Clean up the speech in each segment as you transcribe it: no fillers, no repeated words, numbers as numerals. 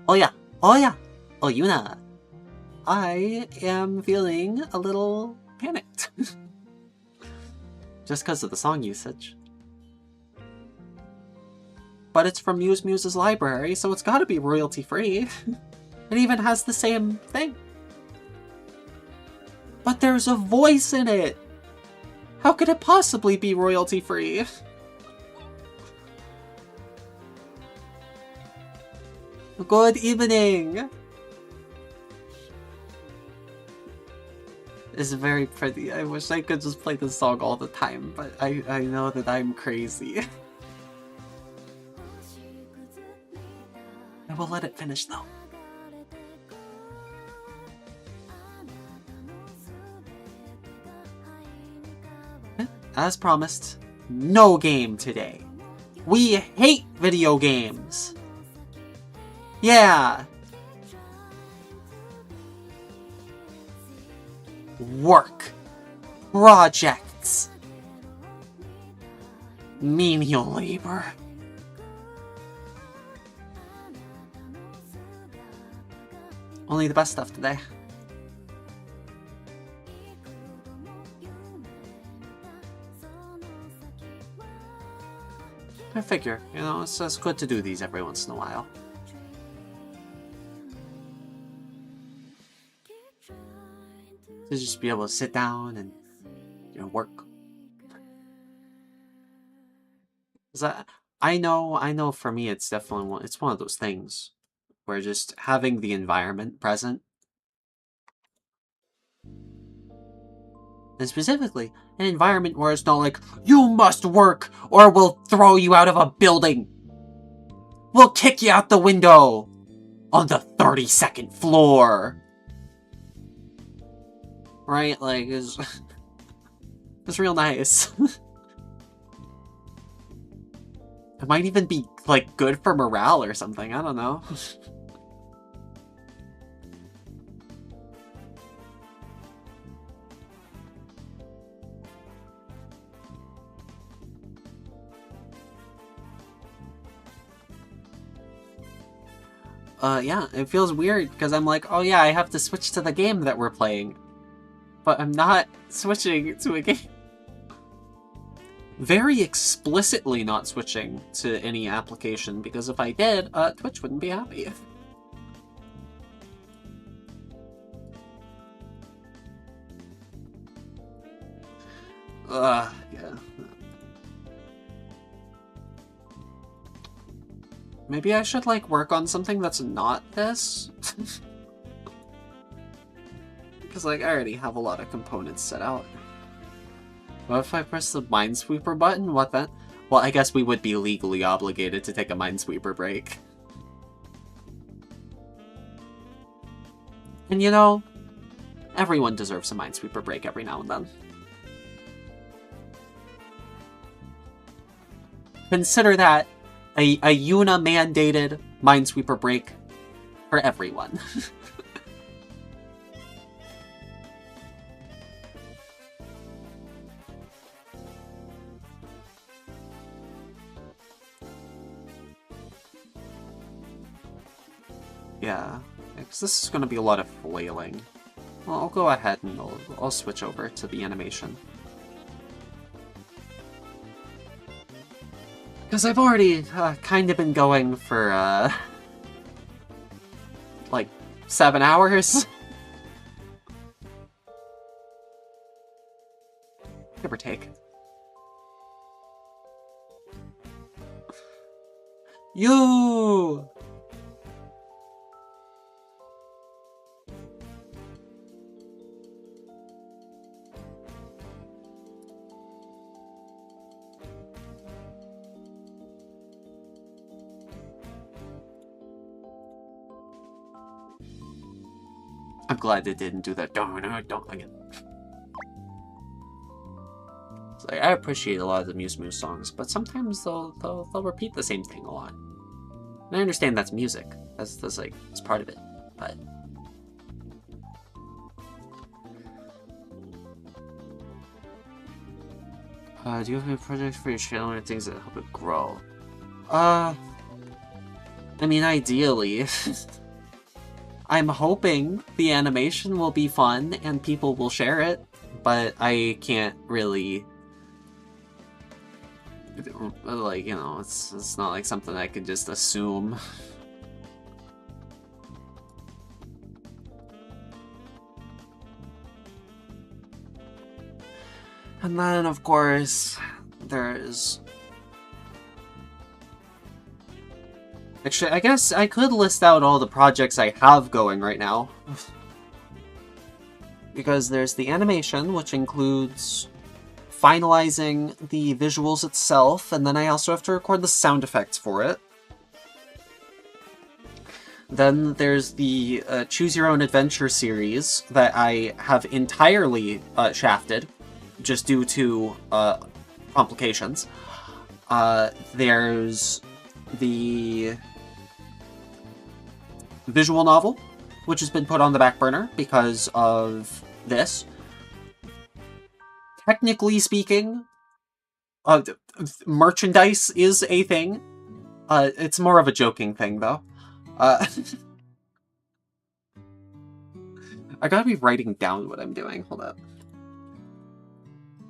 Oh yeah, oh yeah, oh Yuna. I am feeling a little panicked. Just because of the song usage. But it's from Muse Muse's library, so it's gotta be royalty-free. It even has the same thing. But there's a voice in it! How could it possibly be royalty-free? Good evening! It's very pretty. I wish I could just play this song all the time, but I know that I'm crazy. I will let it finish though. As promised, no game today. We hate video games! Yeah! Work. Projects. Menial labor. Only the best stuff today. I figure, you know, it's just good to do these every once in a while. To just be able to sit down and, you know, work. I know for me it's definitely it's one of those things where just having the environment present, and specifically an environment where it's not like, you must work or we'll throw you out of a building. We'll kick you out the window on the 32nd floor. Right? Like, it's real nice. It might even be, like, good for morale or something. I don't know. yeah, it feels weird, because I'm like, oh yeah, I have to switch to the game that we're playing. But I'm not switching to a game. Very explicitly not switching to any application, because if I did, Twitch wouldn't be happy. Yeah. Maybe I should, like, work on something that's not this? Because, like, I already have a lot of components set out. What if I press the Minesweeper button? What then? Well, I guess we would be legally obligated to take a Minesweeper break. And you know, everyone deserves a Minesweeper break every now and then. Consider that a Yuna-mandated Minesweeper break for everyone. Yeah, because this is going to be a lot of flailing. Well, I'll go ahead and I'll switch over to the animation. Because I've already kind of been going for, like, 7 hours. Give or take. You! I'm glad they didn't do that. Don't again. It's like, I appreciate a lot of the Muse Muse songs, but sometimes they'll repeat the same thing a lot. And I understand that's music. That's like, it's part of it. But do you have any projects for your channel or things that help it grow? I mean, ideally. I'm hoping the animation will be fun and people will share it, but I can't really, like, you know, it's not like something I can just assume. And then, of course, there's... Actually, I guess I could list out all the projects I have going right now. Because there's the animation, which includes finalizing the visuals itself, and then I also have to record the sound effects for it. Then there's the Choose Your Own Adventure series that I have entirely shafted, just due to complications. There's the visual novel, which has been put on the back burner because of this. Technically speaking, merchandise is a thing. It's more of a joking thing, though. I gotta be writing down what I'm doing. Hold up.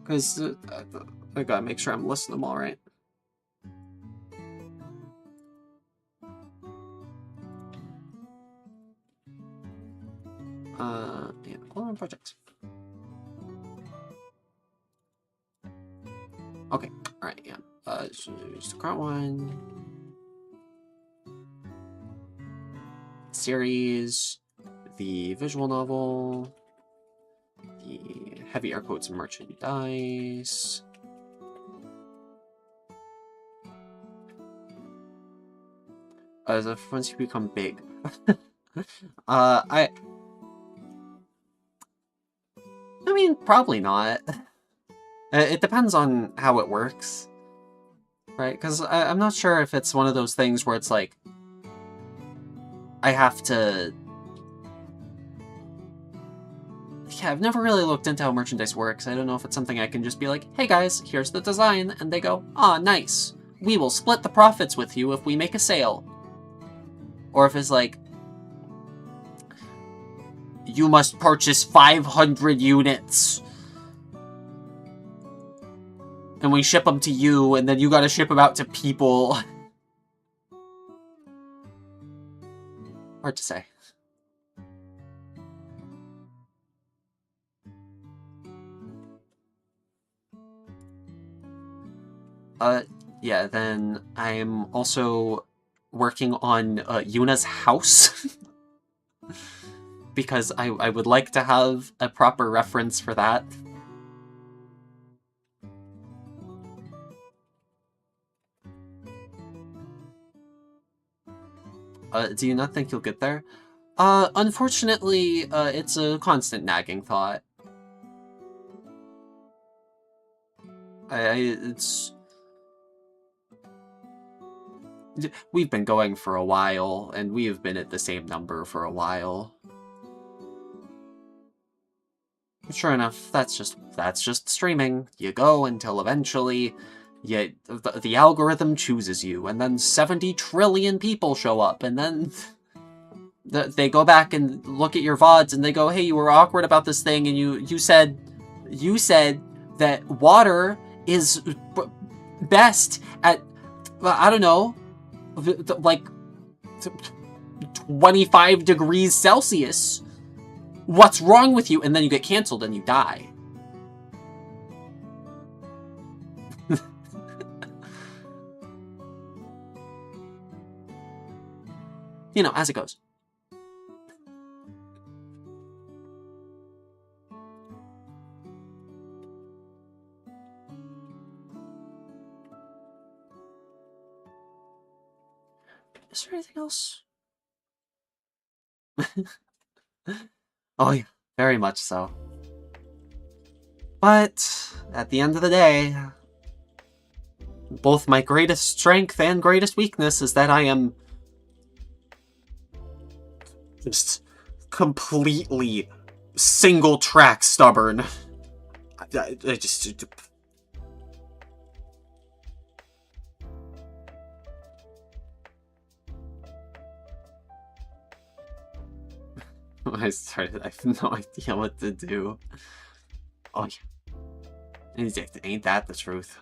Because I gotta make sure I'm listing them all right. Yeah, clone project. Okay, alright, yeah. Just the current one. Series, the visual novel, the heavy air quotes merchandise. As if once you become big. I mean, probably not. It depends on how it works, right? Because I'm not sure if it's one of those things where it's like, I have to... Yeah, I've never really looked into how merchandise works. I don't know if it's something I can just be like, hey guys, here's the design, and they go, ah, nice. We will split the profits with you if we make a sale. Or if it's like, you must purchase 500 units. And we ship them to you, and then you gotta ship them out to people. Hard to say. Yeah, then I'm also working on Yuna's house. Because I would like to have a proper reference for that. Do you not think you'll get there? Unfortunately, it's a constant nagging thought. We've been going for a while, and we have been at the same number for a while. Sure enough, that's just streaming. You go until eventually, the algorithm chooses you, and then 70 trillion people show up, and then they go back and look at your VODs, and they go, hey, you were awkward about this thing, and you said that water is best at, I don't know, like 25 degrees Celsius. What's wrong with you? And then you get canceled and you die. You know, as it goes. Is there anything else? Oh yeah, very much so. But, at the end of the day, both my greatest strength and greatest weakness is that I am just completely single-track stubborn. I just... I have no idea what to do. Oh yeah. Ain't that the truth?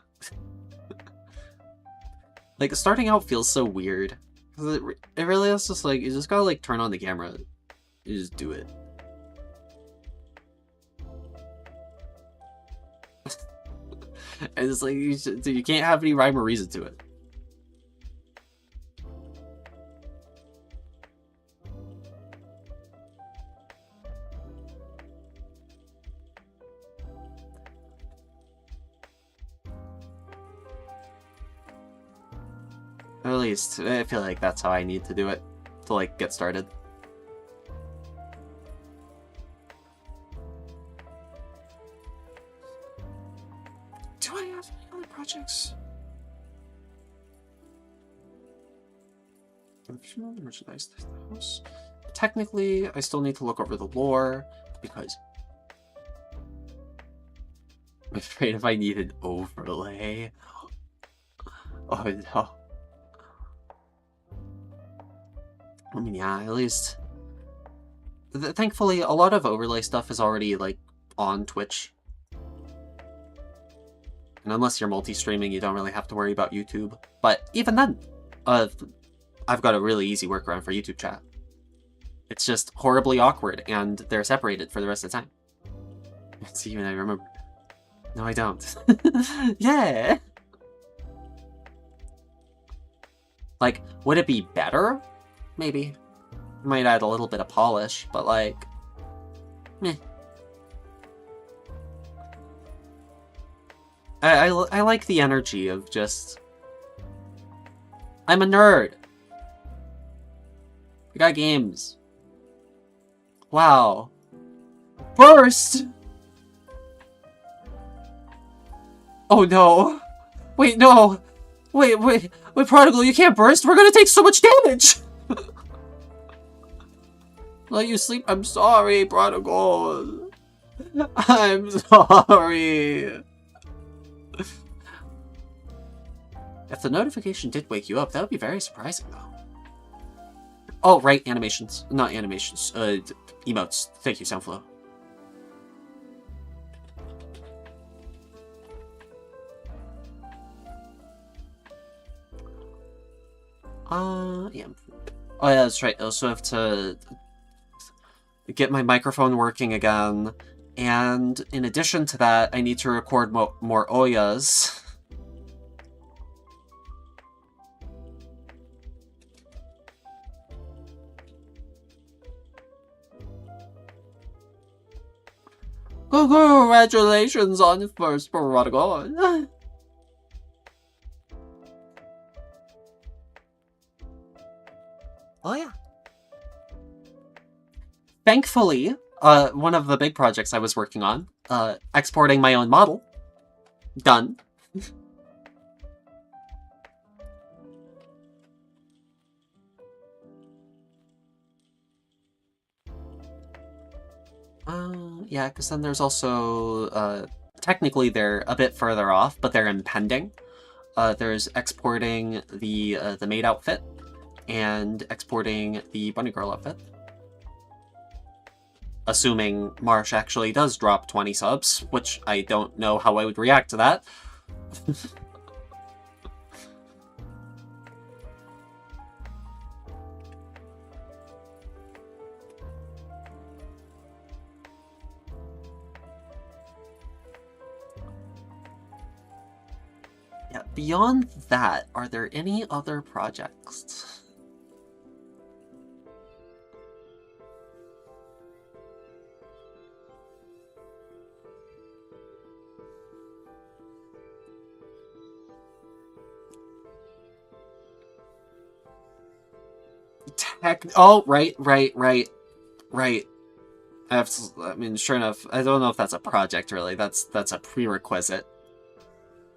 Like, starting out feels so weird. It really is just like, you just gotta like turn on the camera. You just do it. And it's like, you can't have any rhyme or reason to it. At least, I feel like that's how I need to do it, to, like, get started. Do I have any other projects? Merchandise the house. Technically, I still need to look over the lore, because I'm afraid if I need an overlay. Oh no. I mean, yeah, at least... Thankfully, a lot of overlay stuff is already, like, on Twitch. And unless you're multi-streaming, you don't really have to worry about YouTube. But even then, I've got a really easy workaround for YouTube chat. It's just horribly awkward, and they're separated for the rest of the time. See, even I remember... No, I don't. Yeah! Like, would it be better? Maybe. Might add a little bit of polish, but like... meh. I like the energy of just... I'm a nerd! I got games. Wow. Burst! Oh no! Wait, no! Wait, Prodigal, you can't burst! We're gonna take so much damage! Let you sleep. I'm sorry, Prodigal. I'm sorry. If the notification did wake you up, that would be very surprising, though. Oh, right, animations. Not animations. Emotes. Thank you, Soundflow. Yeah. Oh, yeah, that's right. I also have to get my microphone working again. And in addition to that, I need to record more Oyas. Congratulations on your first Paragon. Oh, yeah. Thankfully, one of the big projects I was working on, exporting my own model, done. Yeah, because then there's also, technically they're a bit further off, but they're impending. There's exporting the maid outfit, and exporting the bunny girl outfit. Assuming Marsh actually does drop 20 subs, which I don't know how I would react to that. Yeah, beyond that, are there any other projects? Oh, right. I mean, sure enough, I don't know if that's a project, really. That's a prerequisite.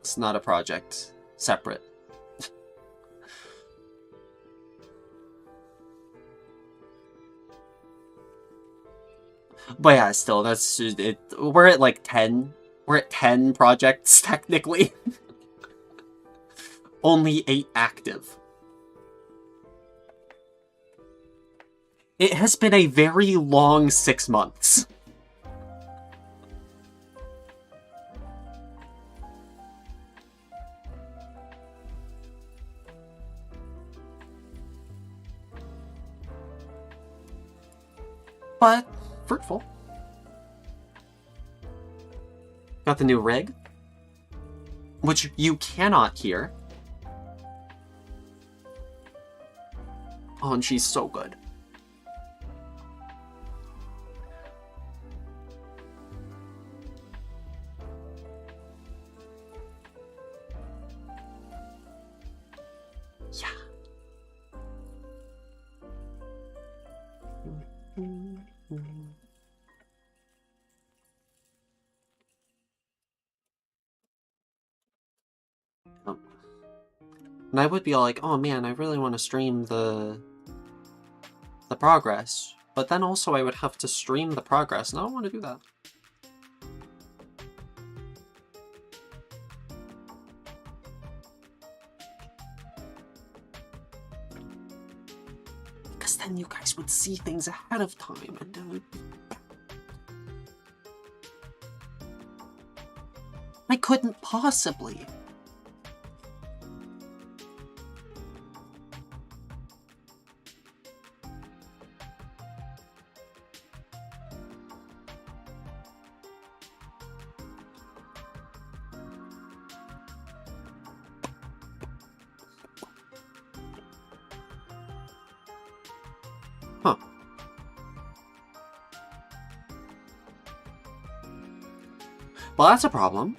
It's not a project. Separate. But yeah, still, that's it. We're at like 10. We're at 10 projects, technically. Only 8 active. It has been a very long 6 months. But fruitful. Got the new rig, which you cannot hear. Oh, and she's so good. Yeah. And I would be all like, oh man, I really want to stream the progress. But then also I would have to stream the progress, and I don't want to do that. Because then you guys would see things ahead of time, and it would be... I couldn't possibly. Huh. Well, that's a problem.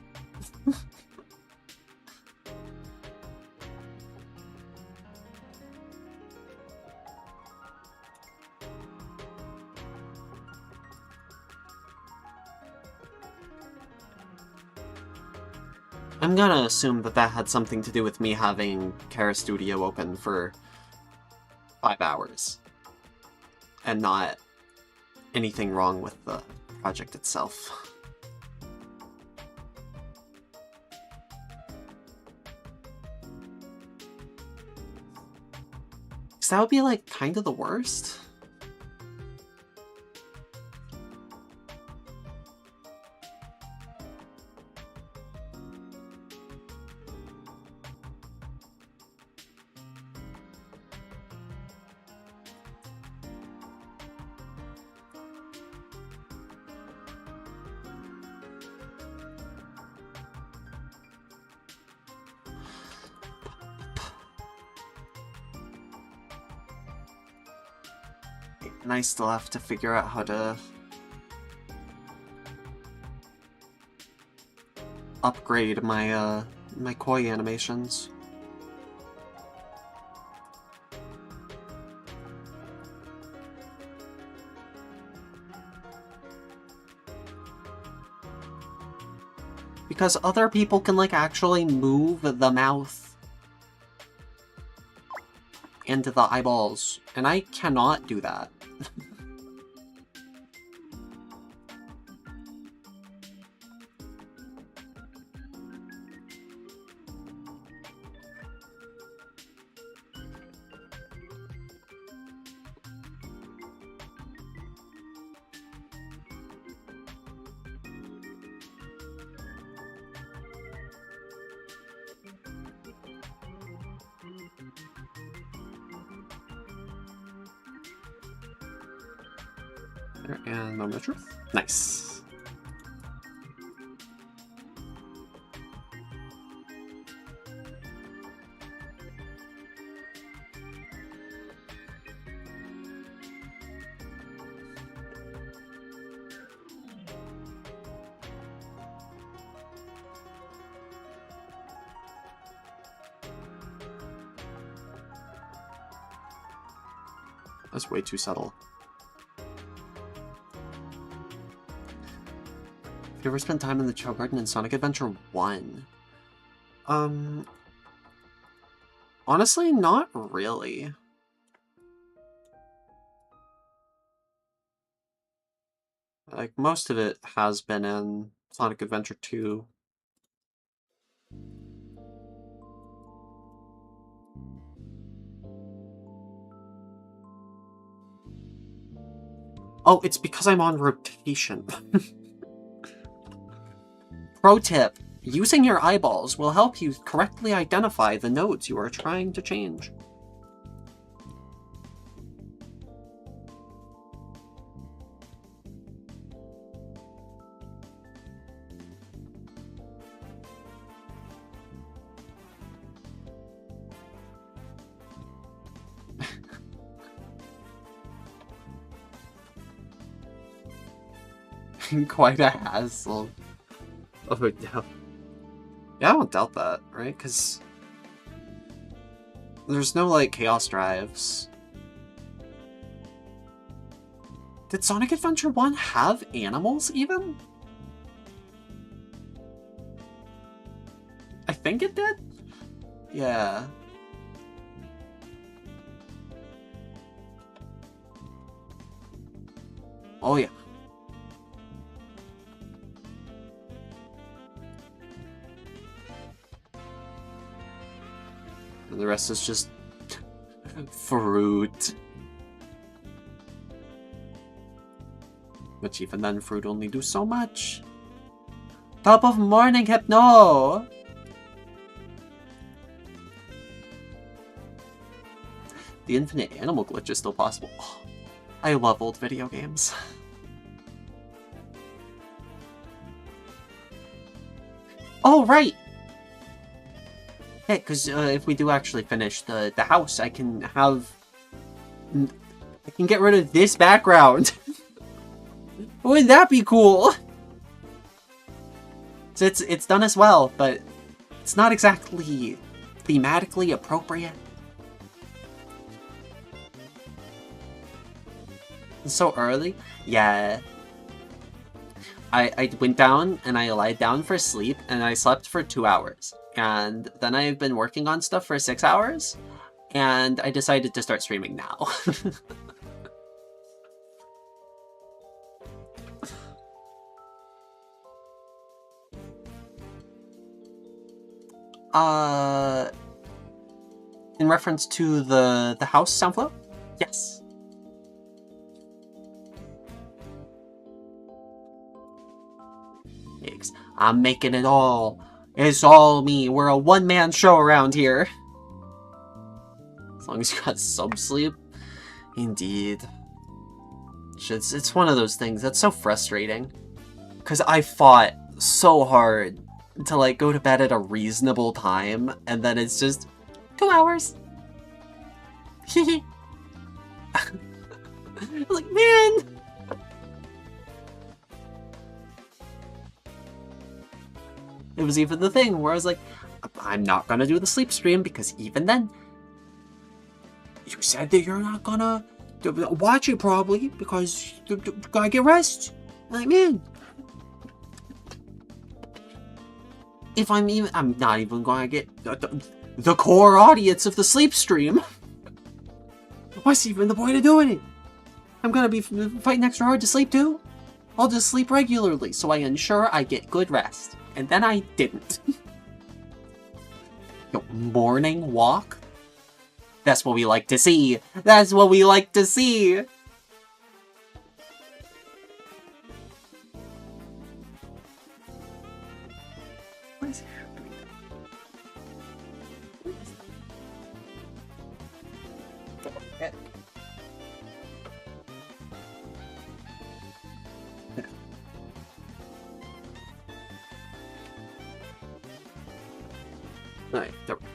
I'm gonna assume that that had something to do with me having Kara Studio open for 5 hours. And not anything wrong with the project itself. Because that would be, like, kind of the worst. And I still have to figure out how to upgrade my my koi animations. Because other people can, like, actually move the mouth and the eyeballs, and I cannot do that. And moment of truth. Nice. That's way too subtle. Have you ever spent time in the Cho Garden in Sonic Adventure 1? Honestly, not really. Like, most of it has been in Sonic Adventure 2. Oh, it's because I'm on rotation. Pro tip, using your eyeballs will help you correctly identify the nodes you are trying to change. Quite a hassle. Oh, no. Yeah, I don't doubt that, right? Because there's no, like, chaos drives. Did Sonic Adventure 1 have animals, even? I think it did? Yeah. Oh, yeah. And the rest is just fruit. Which even then, fruit only do so much. Top of morning, Hypno! The infinite animal glitch is still possible. Oh, I love old video games. Oh, right! Hey, because if we do actually finish the house, I can have... I can get rid of this background. Wouldn't that be cool? So it's done as well, but it's not exactly thematically appropriate. It's so early? Yeah. I went down and I lied down for sleep and I slept for 2 hours. And then I've been working on stuff for 6 hours. And I decided to start streaming now. In reference to the house sound flow? Yes. I'm making it all. It's all me. We're a one-man show around here. As long as you got some sleep. Indeed. It's one of those things that's so frustrating. Because I fought so hard to, like, go to bed at a reasonable time, and then it's just 2 hours. Hehe. Like, man! It was even the thing where I was like, I'm not gonna do the sleep stream because even then, you said that you're not gonna watch it probably because you gotta get rest. I'm like, man, if I'm not even gonna get the core audience of the sleep stream. What's even the point of doing it? I'm gonna be fighting extra hard to sleep too. I'll just sleep regularly so I ensure I get good rest. And then I didn't. Yo, morning walk? That's what we like to see. That's what we like to see. What is happening? Alright, there we go.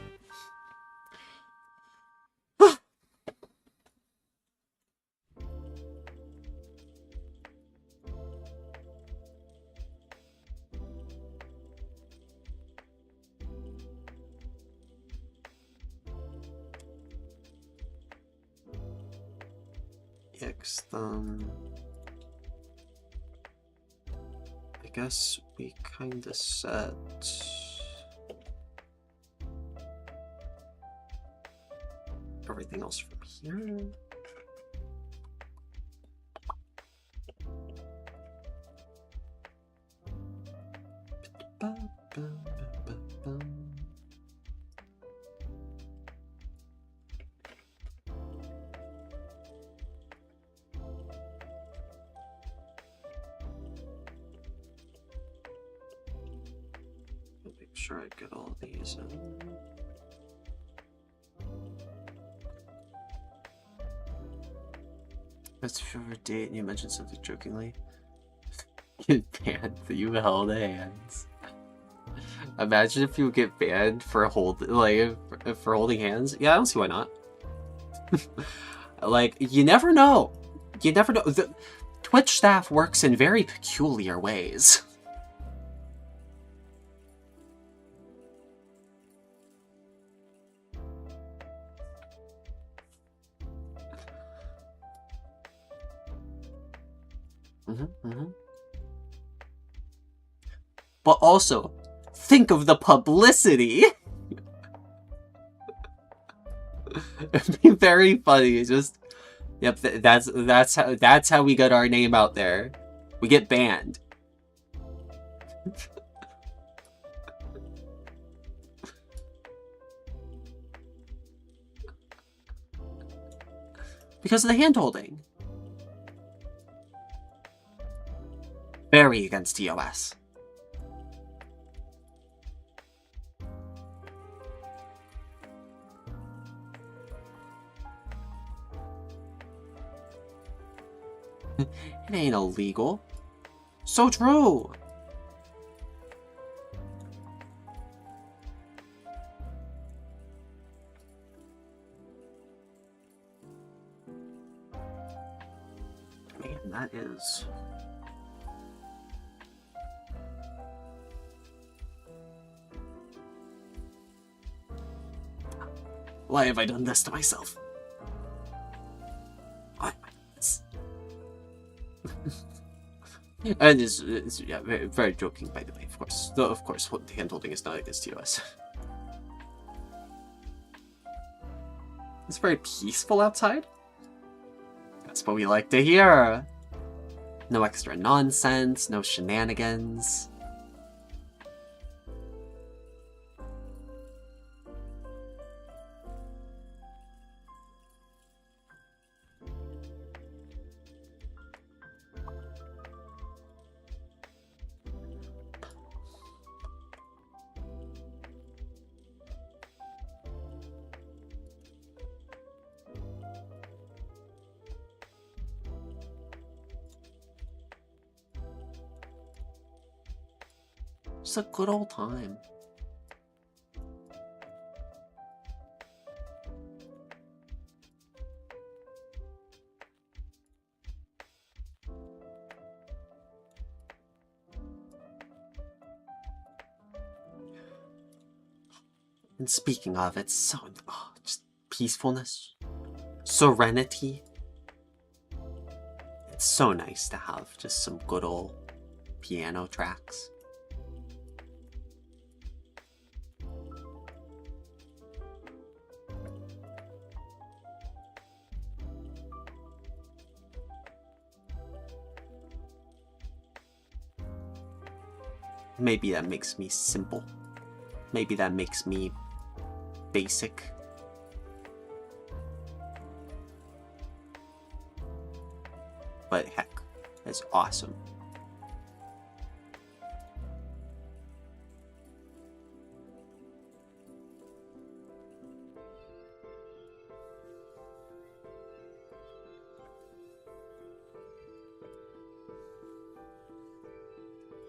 I guess we kinda set everything else from here. Make sure I get all these in. That's your favorite date, and you mentioned something jokingly. Get banned that you held hands. Imagine if you get banned for holding hands. Yeah, I don't see why not. Like, you never know. You never know. The Twitch staff works in very peculiar ways. But also, think of the publicity. It'd be very funny. Just, yep. That's how we get our name out there. We get banned. Because of the hand-holding. Very against TOS. It ain't illegal. So true. Man, that is... Why have I done this to myself? And it's yeah, very, very joking, by the way, of course. Though, of course, hand-holding is not against TOS. It's very peaceful outside. That's what we like to hear. No extra nonsense, no shenanigans. Just a good old time. And speaking of, it's so, just peacefulness, serenity. It's so nice to have just some good old piano tracks. Maybe that makes me simple. Maybe that makes me basic. But heck, that's awesome.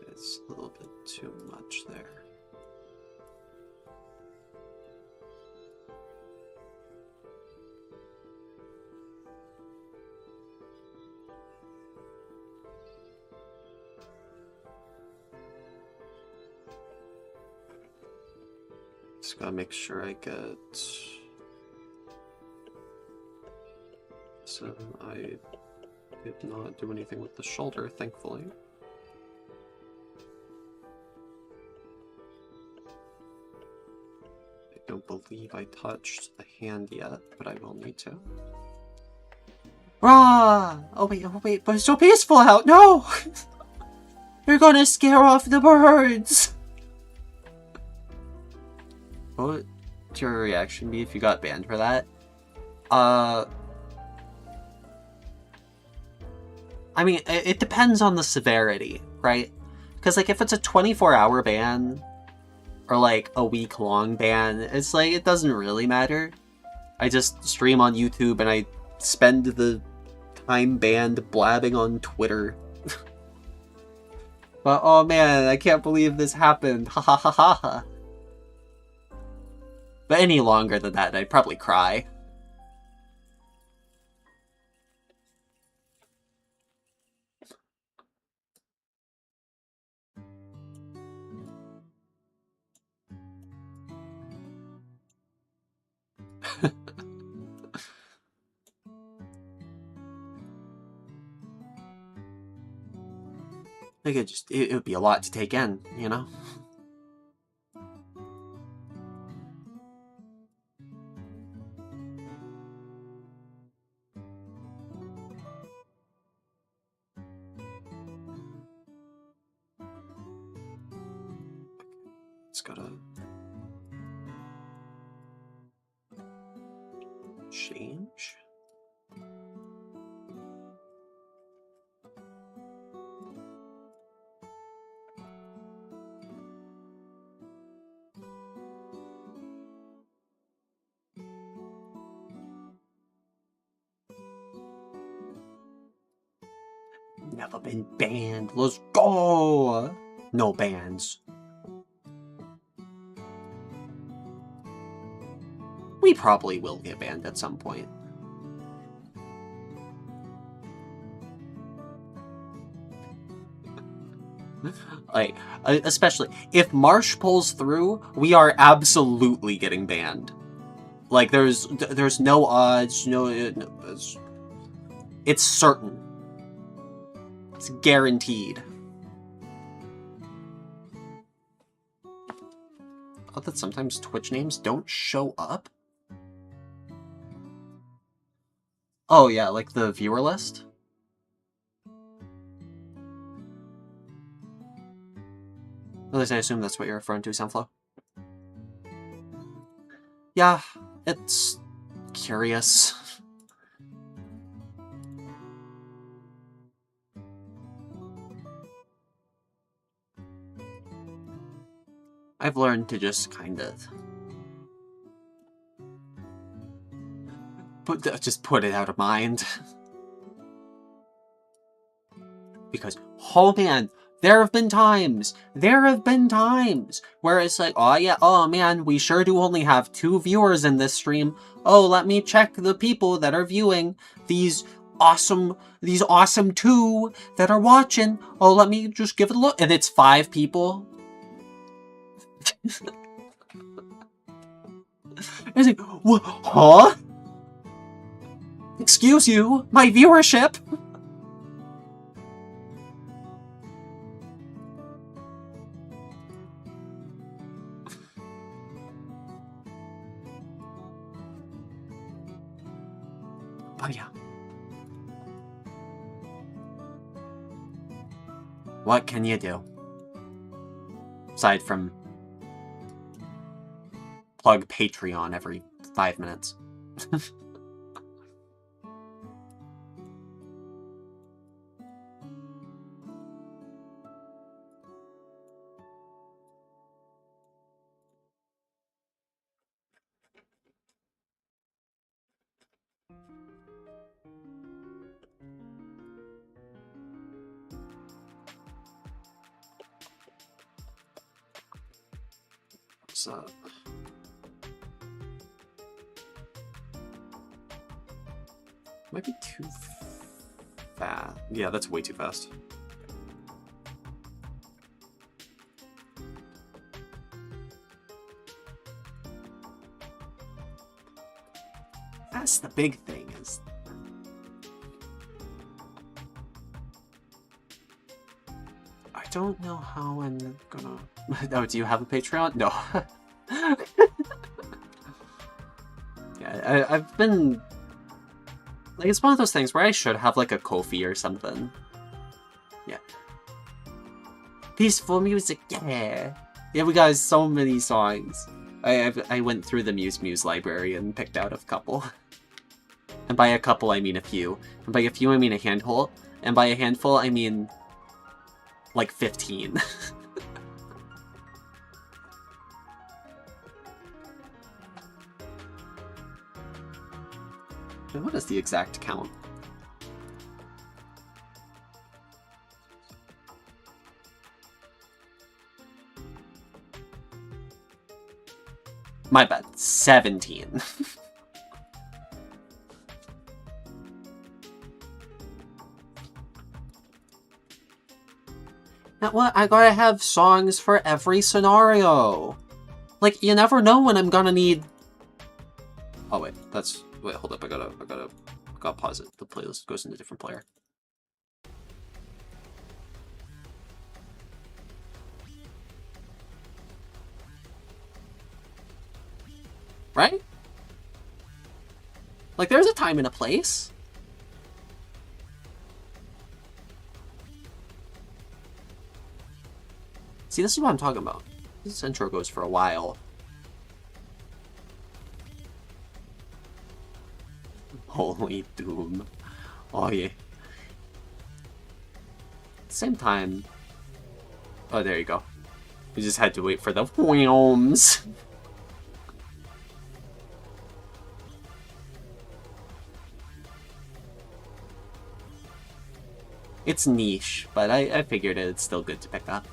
It's a little bit too much there. Just gotta make sure I get... So I did not do anything with the shoulder, thankfully. I don't believe I touched the hand yet, but I will need to. Rah! Oh wait, but it's so peaceful out! No! You're gonna scare off the birds! What would your reaction be if you got banned for that? I mean, it depends on the severity, right? Because, like, if it's a 24-hour ban, or, like, a week-long ban, it's like, it doesn't really matter. I just stream on YouTube and I spend the time banned blabbing on Twitter. But, oh man, I can't believe this happened. Ha ha ha ha ha. But any longer than that, I'd probably cry. Like it would be a lot to take in, you know? It's gotta change. Never been banned. Let's go! No bans. We probably will get banned at some point. Like, especially if Marsh pulls through, we are absolutely getting banned. Like, there's no odds, it's certain. It's guaranteed. Oh, that sometimes Twitch names don't show up? Oh yeah, like the viewer list? At least I assume that's what you're referring to, Sunflow. Yeah, it's curious. I've learned to just kind of put it out of mind. Because, oh man, There have been times where it's like, oh yeah, oh man, we sure do only have 2 viewers in this stream. Oh, let me check the people that are viewing, these awesome 2 that are watching. Oh, let me just give it a look. And it's 5 people. It's like, huh? Excuse you, my viewership? But yeah. What can you do? Aside from plug Patreon every 5 minutes. So might be too fast. Yeah, that's way too fast. That's the big thing is I don't know how I'm gonna... Oh, do you have a Patreon? No. Yeah, I've been... Like, it's one of those things where I should have, like, a Ko-fi or something. Yeah. Peaceful music, yeah! Yeah, we got so many songs. I went through the Muse library and picked out a couple. And by a couple, I mean a few. And by a few, I mean a handful. And by a handful, I mean... like 15. What is the exact count? My bad. 17. Now what? I gotta have songs for every scenario. Like, you never know when I'm gonna need... Oh wait, that's... Wait, hold up, I gotta pause it. The playlist goes into a different player. Right? Like, there's a time and a place. See, this is what I'm talking about. This intro goes for a while. Holy doom. Oh, yeah. Same time... Oh, there you go. We just had to wait for the wheels. It's niche, but I figured it's still good to pick up.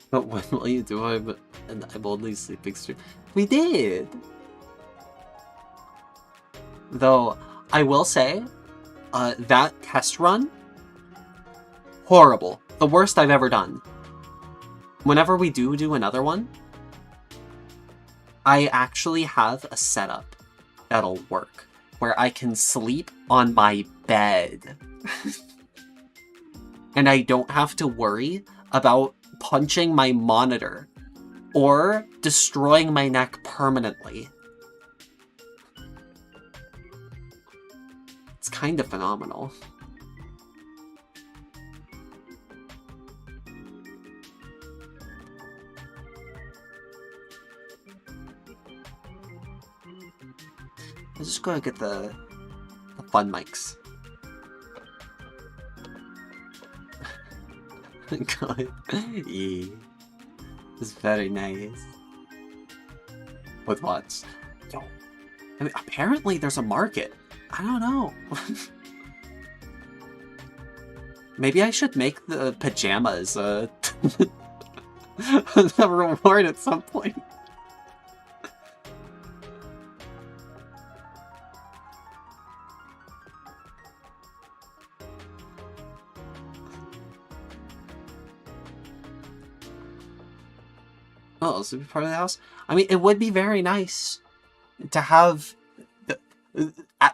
But when will you do an I'm only sleeping stream? We did! Though, I will say, that test run, horrible. The worst I've ever done. Whenever we do another one, I actually have a setup that'll work, where I can sleep on my bed. And I don't have to worry about punching my monitor or destroying my neck permanently. It's kind of phenomenal. just gonna get the fun mics. God. Yeah. It's very nice. With what? Yo. I mean, apparently there's a market. I don't know. Maybe I should make the pajamas a reward at some point. Oh, this would be part of the house? I mean, it would be very nice to have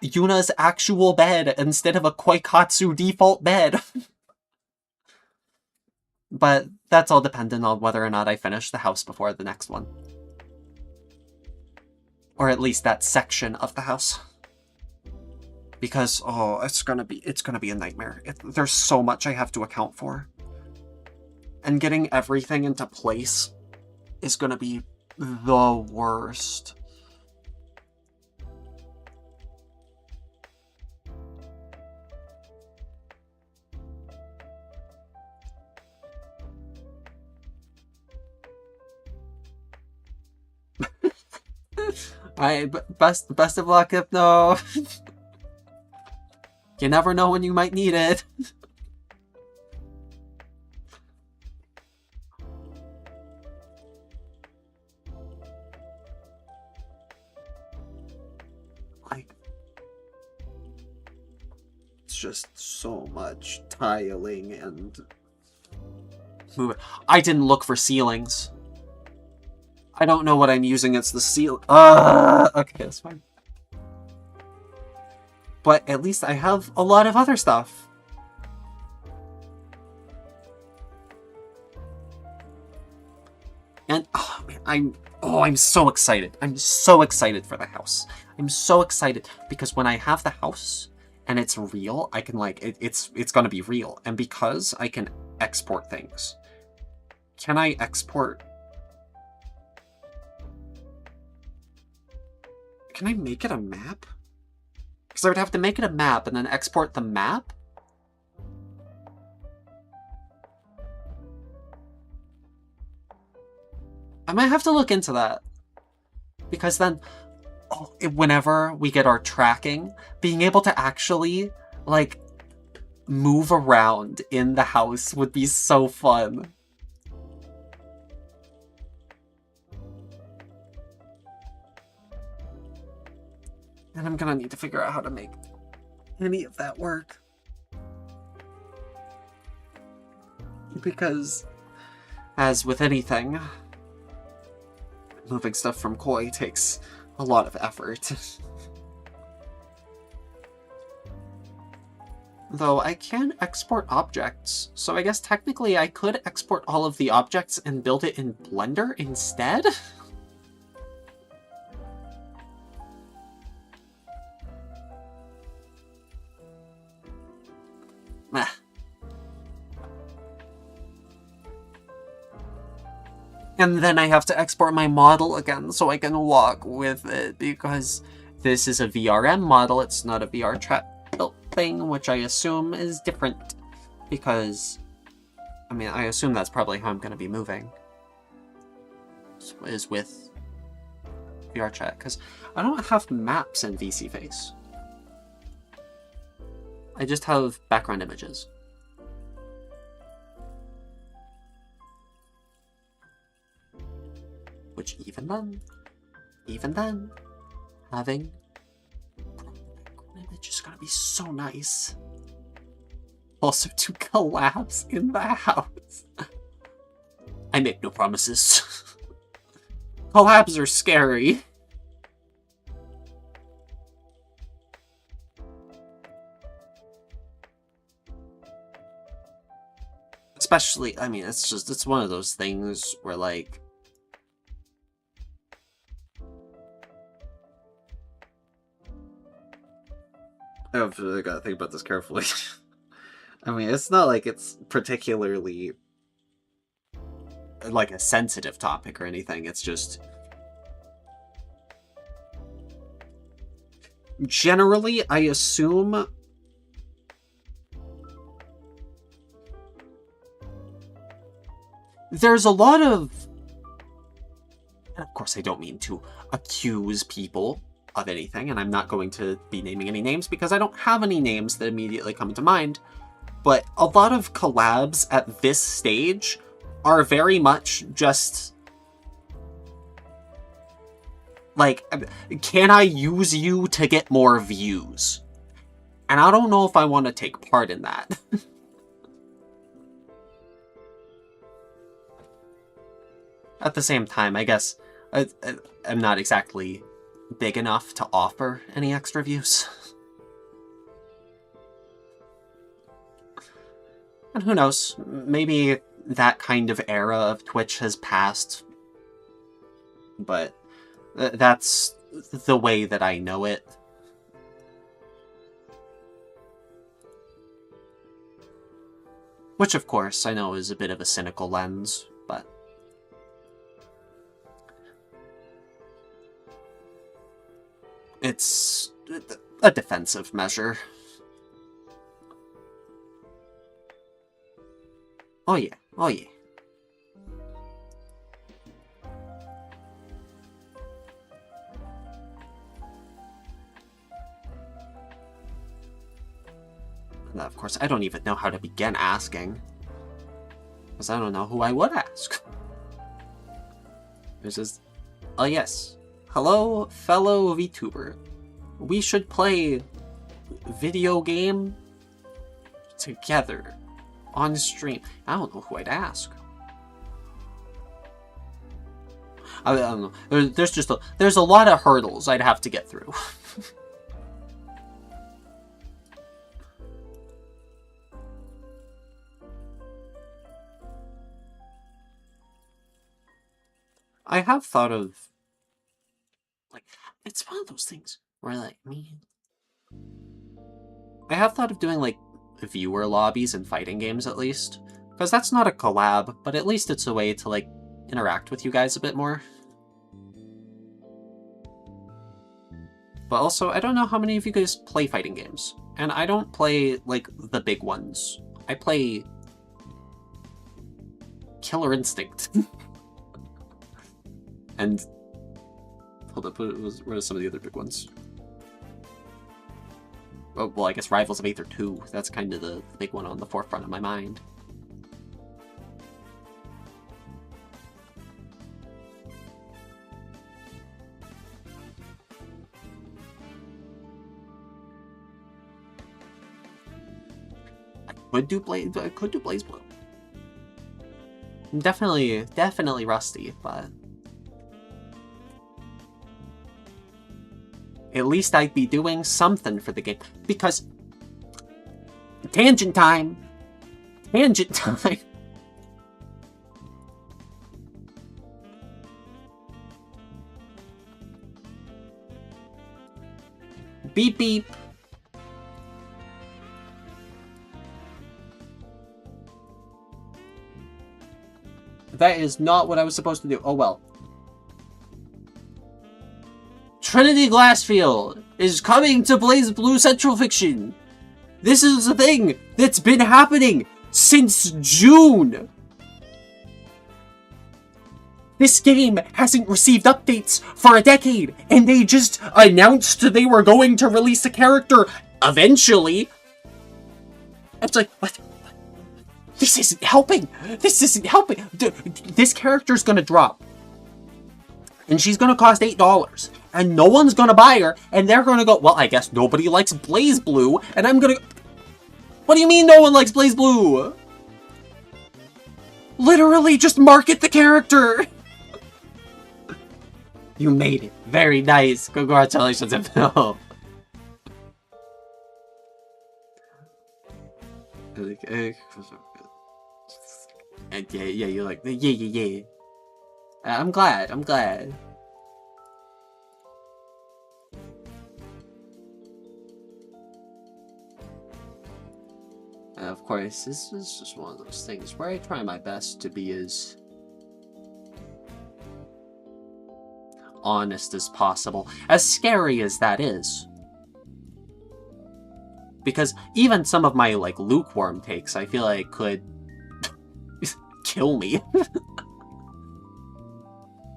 Yuna's actual bed instead of a Koikatsu default bed. But that's all dependent on whether or not I finish the house before the next one. Or at least that section of the house. Because, oh, it's gonna be a nightmare. There's so much I have to account for. And getting everything into place is gonna be the worst. Alright, best of luck, Hypno. You never know when you might need it. Like, it's just so much tiling and moving. I didn't look for ceilings. I don't know what I'm using as the seal. Okay, that's fine. But at least I have a lot of other stuff. And oh man, I'm so excited. I'm so excited for the house. I'm so excited because when I have the house and it's real, I can like it's gonna be real. And because I can export things, can I export? Can I make it a map? Because I would have to make it a map and then export the map? I might have to look into that. Because then, whenever we get our tracking, being able to actually, like, move around in the house would be so fun. And I'm gonna need to figure out how to make any of that work. Because, as with anything, moving stuff from Koi takes a lot of effort. Though I can export objects, so I guess technically I could export all of the objects and build it in Blender instead? Meh. And then I have to export my model again so I can walk with it, because this is a VRM model, it's not a VR trap built thing, which I assume is different, because, I mean, I assume that's probably how I'm going to be moving, is with VR chat, because I don't have maps in VC Face. I just have background images. Which even then, having background image is gonna be so nice. Also to collapse in the house. I make no promises. Collapses are scary. Especially, I mean, it's one of those things where, like, I've really got to think about this carefully. I mean, it's not like it's particularly, like, a sensitive topic or anything, it's just, Generally, I assume there's a lot of, and of course I don't mean to accuse people of anything, and I'm not going to be naming any names because I don't have any names that immediately come to mind, but a lot of collabs at this stage are very much just like, can I use you to get more views? And I don't know if I want to take part in that. At the same time, I guess I'm not exactly big enough to offer any extra views. And who knows, maybe that kind of era of Twitch has passed, but that's the way that I know it. Which, of course, I know is a bit of a cynical lens, but it's a defensive measure. Oh yeah, oh yeah. And of course, I don't even know how to begin asking, because I don't know who I would ask. There's this, oh yes. Hello, fellow VTuber. We should play video game together on stream. I don't know who I'd ask. I don't know. There's a lot of hurdles I'd have to get through. I have thought of, like, it's one of those things where, like, I have thought of doing, like, viewer lobbies in fighting games, at least. Because that's not a collab, but at least it's a way to, like, interact with you guys a bit more. But also, I don't know how many of you guys play fighting games. And I don't play, like, the big ones. I play Killer Instinct. And hold up, what are some of the other big ones? Oh, well, I guess Rivals of Aether 2. That's kind of the big one on the forefront of my mind. I could do BlazBlue. I'm definitely rusty, but at least I'd be doing something for the game. Because tangent time. Tangent time. Beep beep. That is not what I was supposed to do. Oh well. Trinity Glassfield is coming to BlazBlue Central Fiction. This is a thing that's been happening since June. This game hasn't received updates for a decade, and they just announced they were going to release a character eventually. It's like, what? This isn't helping. This isn't helping. This character's gonna drop. And she's gonna cost $8. And no one's gonna buy her. And they're gonna go, well, I guess nobody likes BlazBlue. And I'm gonna... What do you mean no one likes BlazBlue? Literally, just market the character. You made it. Very nice. Congratulations, Phil. Yeah, you're like, yeah. I'm glad. Of course, this is just one of those things where I try my best to be as honest as possible. As scary as that is. Because even some of my, like, lukewarm takes, I feel like could kill me.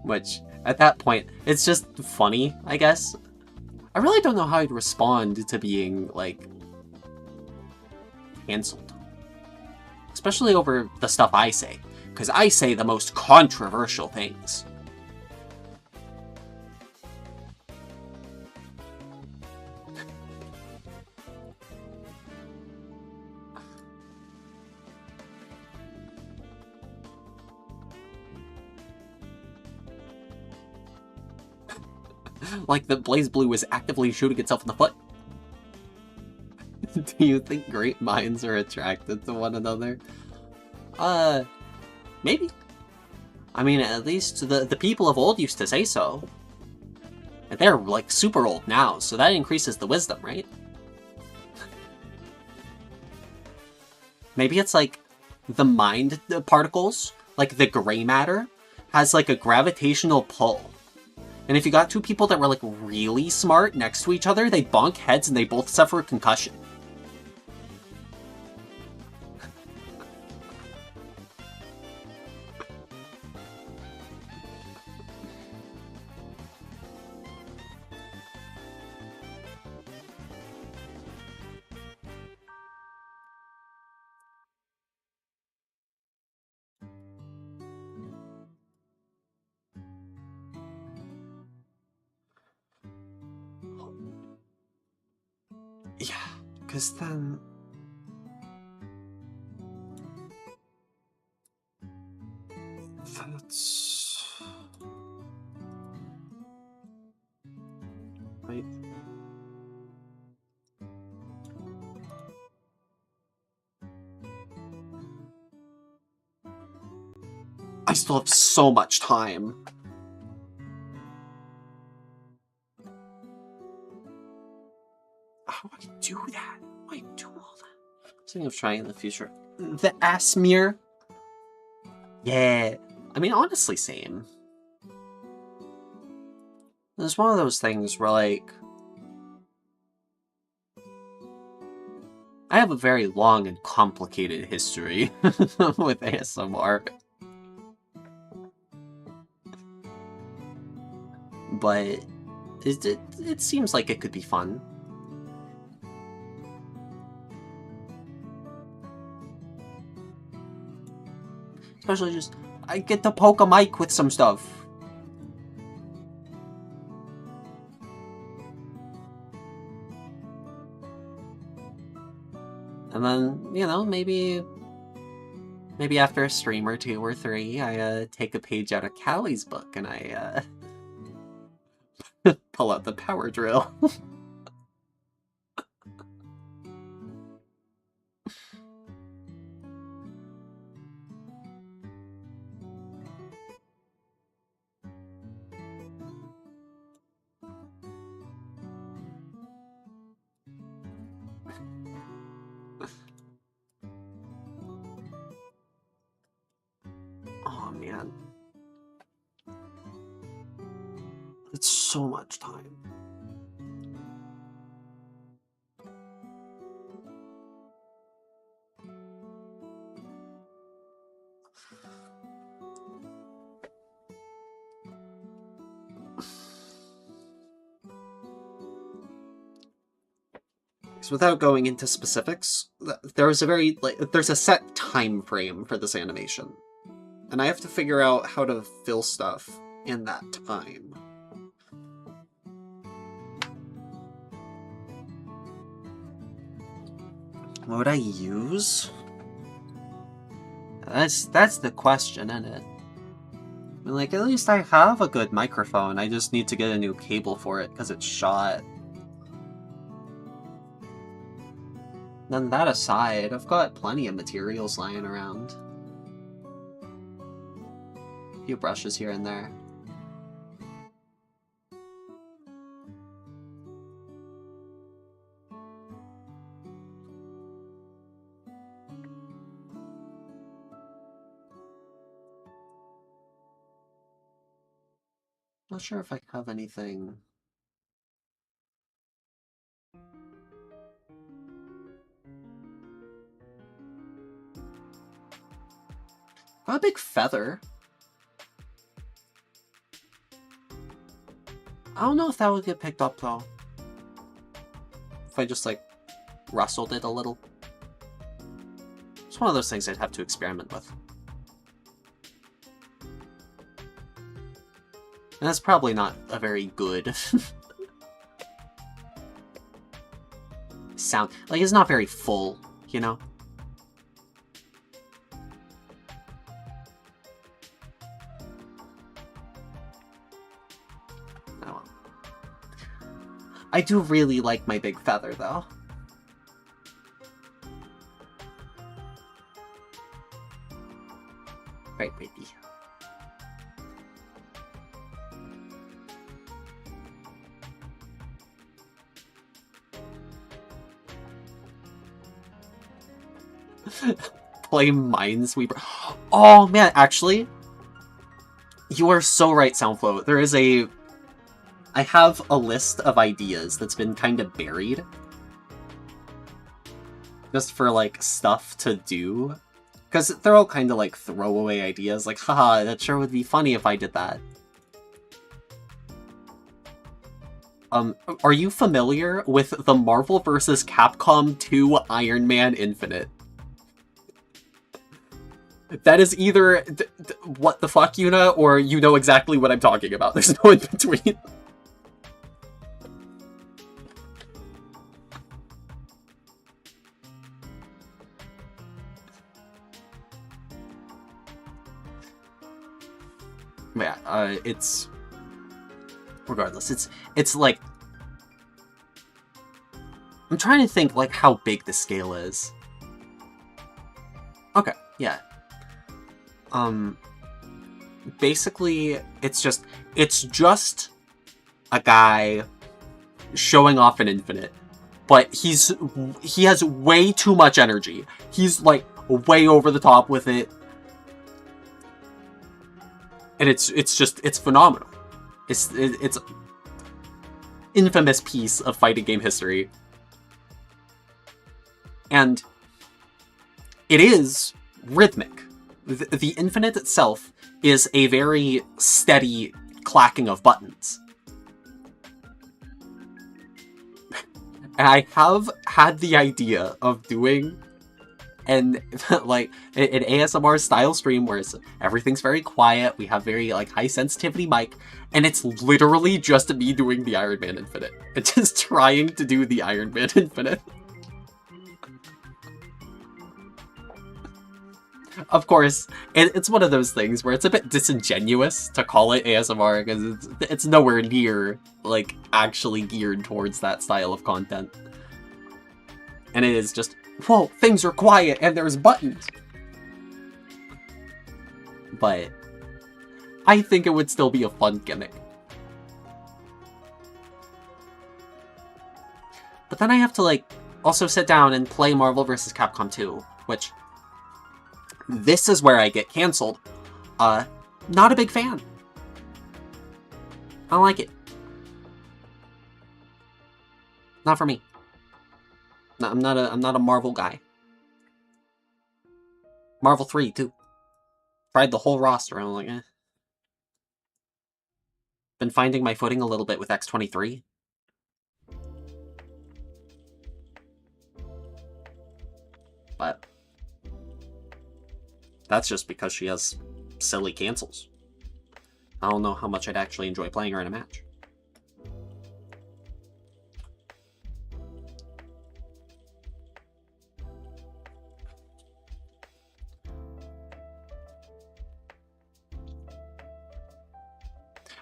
Which, at that point, it's just funny, I guess. I really don't know how I'd respond to being, like, cancelled. Especially over the stuff I say. Because I say the most controversial things. Like the Blaze Blue is actively shooting itself in the foot. Do you think great minds are attracted to one another? Maybe. I mean, at least the people of old used to say so. And they're, like, super old now, so that increases the wisdom, right? Maybe it's, like, the mind particles, like the gray matter, has, like, a gravitational pull. And if you got two people that were, like, really smart next to each other, they bonk heads and they both suffer a concussion. Yeah, because then... That's... Right. I still have so much time. How do I do that? How do I do all that? I'm thinking of trying in the future. The ass mirror? Yeah. I mean, honestly, same. It's one of those things where, like... I have a very long and complicated history with ASMR. But it seems like it could be fun. Especially just, I get to poke a mic with some stuff. And then, you know, maybe after a stream or 2 or 3, I take a page out of Callie's book and I pull out the power drill. Oh man. It's so much time. So without going into specifics, there's a set time frame for this animation. And I have to figure out how to fill stuff in that time. What would I use? That's the question, isn't it? I mean, like, at least I have a good microphone. I just need to get a new cable for it because it's shot. Then that aside, I've got plenty of materials lying around. A few brushes here and there. Not sure if I have anything. A big feather. I don't know if that would get picked up, though. If I just, like, rustled it a little. It's one of those things I'd have to experiment with. And that's probably not a very good sound. Like, it's not very full, you know? Oh well. I do really like my big feather, though. Right, baby. Play Minesweeper. Oh man, actually, you are so right, Soundflow. There is a... I have a list of ideas that's been kind of buried. Just for, like, stuff to do. Because they're all kind of, like, throwaway ideas. Like, haha, that sure would be funny if I did that. Are you familiar with the Marvel vs. Capcom 2 Iron Man Infinite? That is either what the fuck, Yuna, or you know exactly what I'm talking about. There's no in between. Yeah, it's... Regardless, it's like... I'm trying to think, like, how big the scale is. Okay, yeah. Basically, it's just a guy showing off an infinite, but he has way too much energy. He's, like, way over the top with it. And it's phenomenal. It's infamous piece of fighting game history. And it is rhythmic. The Infinite itself is a very steady clacking of buttons. And I have had the idea of doing an ASMR style stream where everything's very quiet, we have very like high sensitivity mic, and it's literally just me doing the Iron Man Infinite. It's just trying to do the Iron Man Infinite. Of course, it's one of those things where it's a bit disingenuous to call it ASMR because it's nowhere near, like, actually geared towards that style of content. And it is just, whoa, things are quiet and there's buttons! But I think it would still be a fun gimmick. But then I have to, like, also sit down and play Marvel vs. Capcom 2, which... This is where I get cancelled. Not a big fan. I don't like it. Not for me. No, I'm not a Marvel guy. Marvel 3 too. Tried the whole roster. I'm like, eh. Been finding my footing a little bit with X-23. But that's just because she has silly cancels. I don't know how much I'd actually enjoy playing her in a match.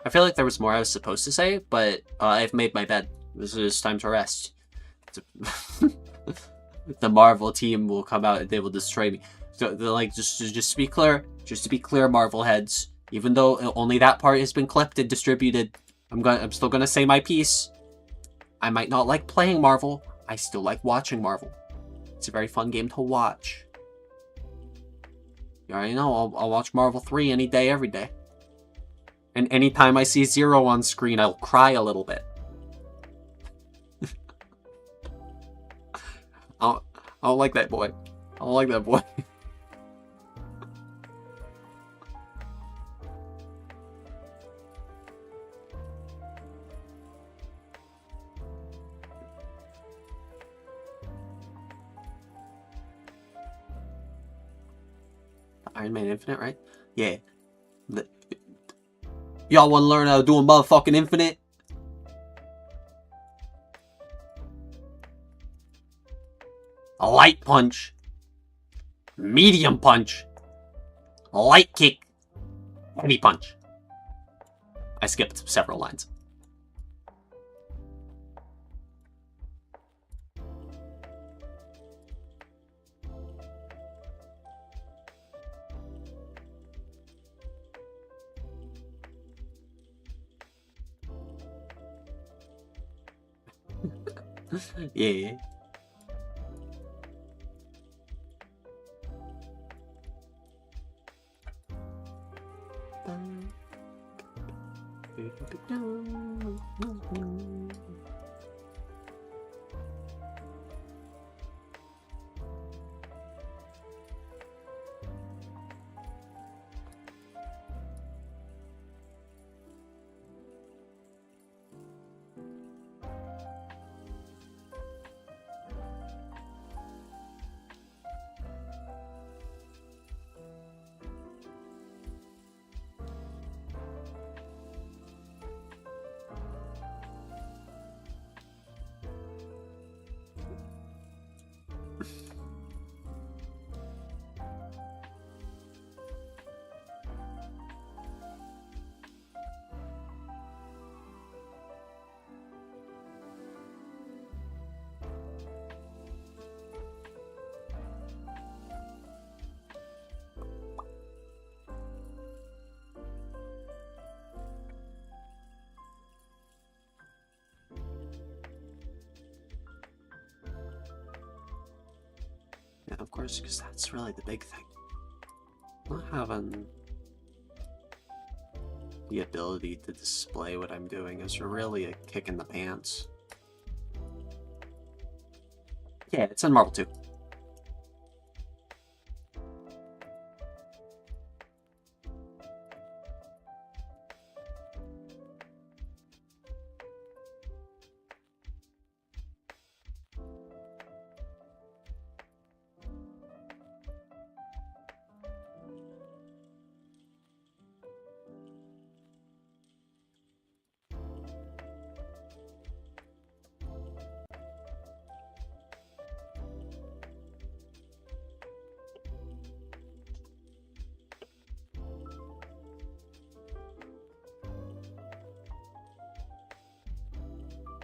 I feel like there was more I was supposed to say, but I've made my bed. This is time to rest. The Marvel team will come out and they will destroy me. So, like, just to be clear, Marvel heads. Even though only that part has been clipped and distributed, I'm still gonna say my piece. I might not like playing Marvel. I still like watching Marvel. It's a very fun game to watch. You already know. I'll watch Marvel 3 any day, every day. And anytime I see Zero on screen, I'll cry a little bit. I don't like that boy. I don't like that boy. Iron Man Infinite, right? Yeah. Y'all want to learn how to do a motherfucking Infinite? A light punch. Medium punch. Light kick. Heavy punch. I skipped several lines. Yeah. Yeah, of course, because that's really the big thing. Not having the ability to display what I'm doing is really a kick in the pants. Yeah, it's in Marvel 2.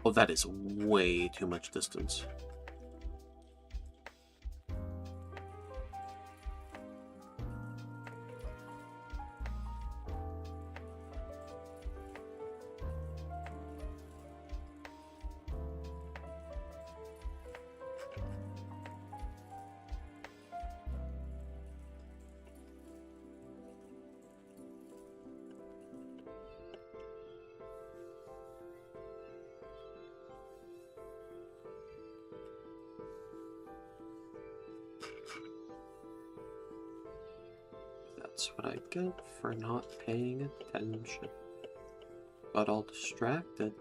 Oh, that is way too much distance. That's what I get for not paying attention. Got all distracted.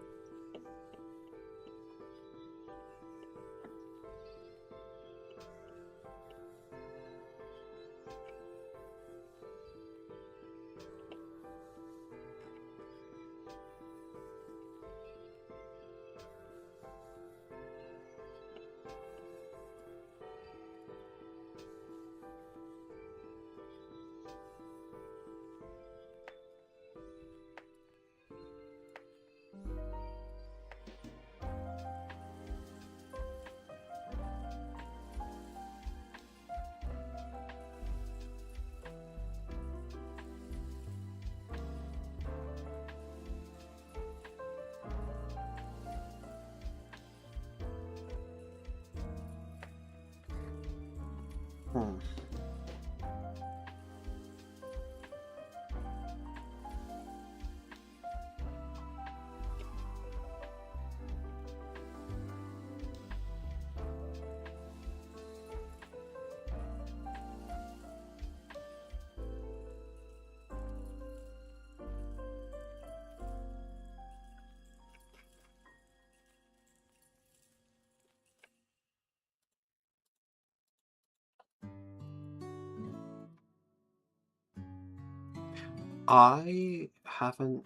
I haven't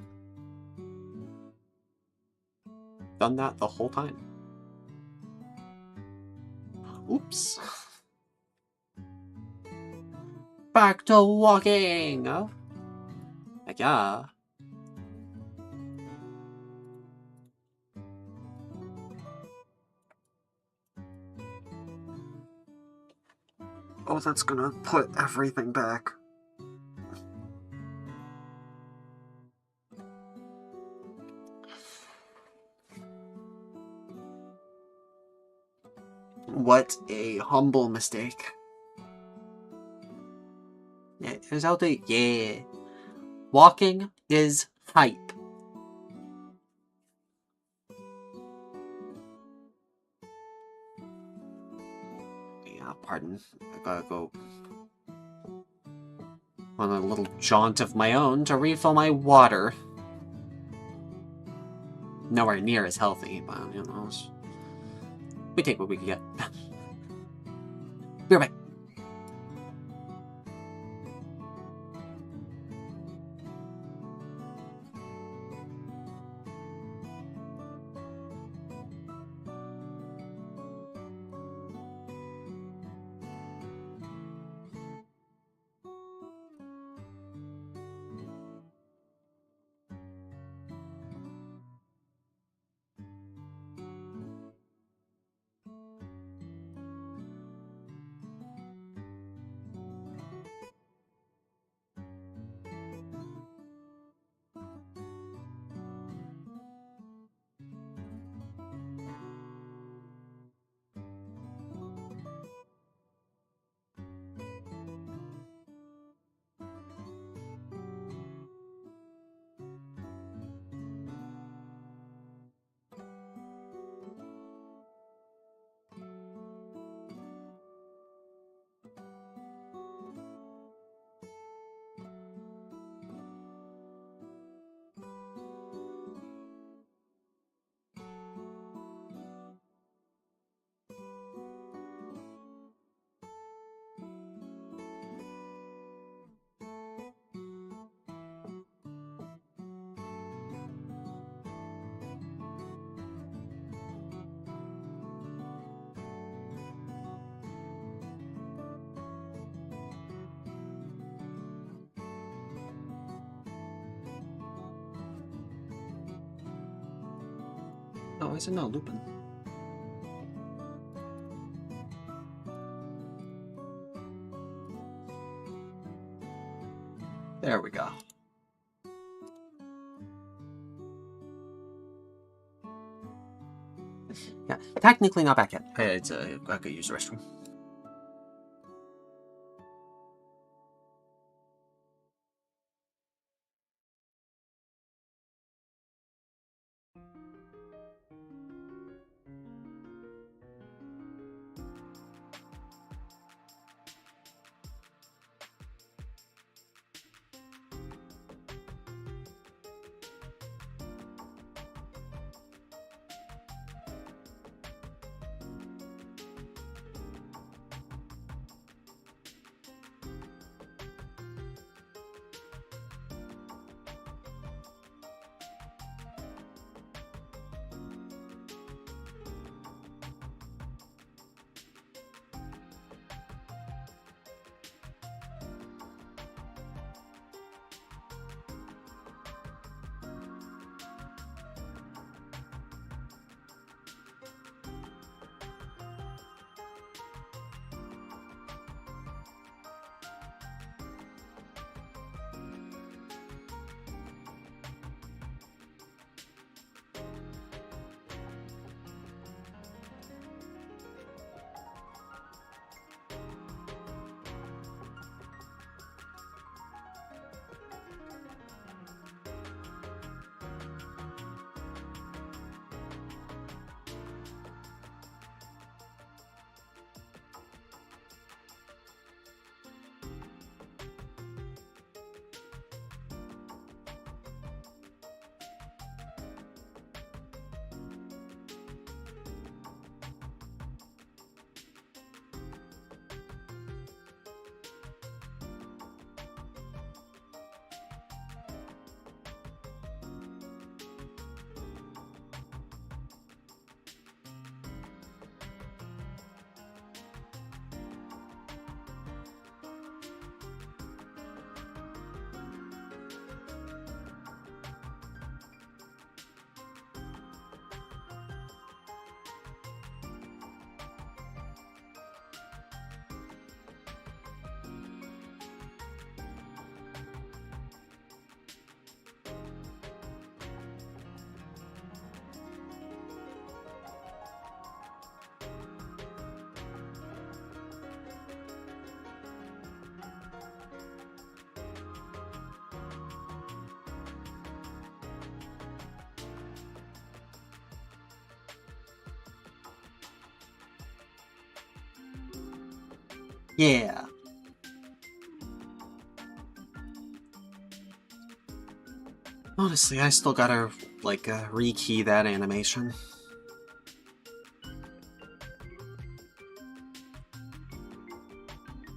done that the whole time. Oops. Back to walking! Yeah. Oh, that's gonna put everything back. What a humble mistake. Yeah, here's how to... Yeah. Walking is hype. Yeah, pardon. I gotta go on a little jaunt of my own to refill my water. Nowhere near as healthy, but you know, we take what we can get. Be right back. Oh, is it not Lupin? There we go. Yeah, technically not back yet. It's I could use the restroom. Yeah. Honestly, I still gotta, like, rekey that animation.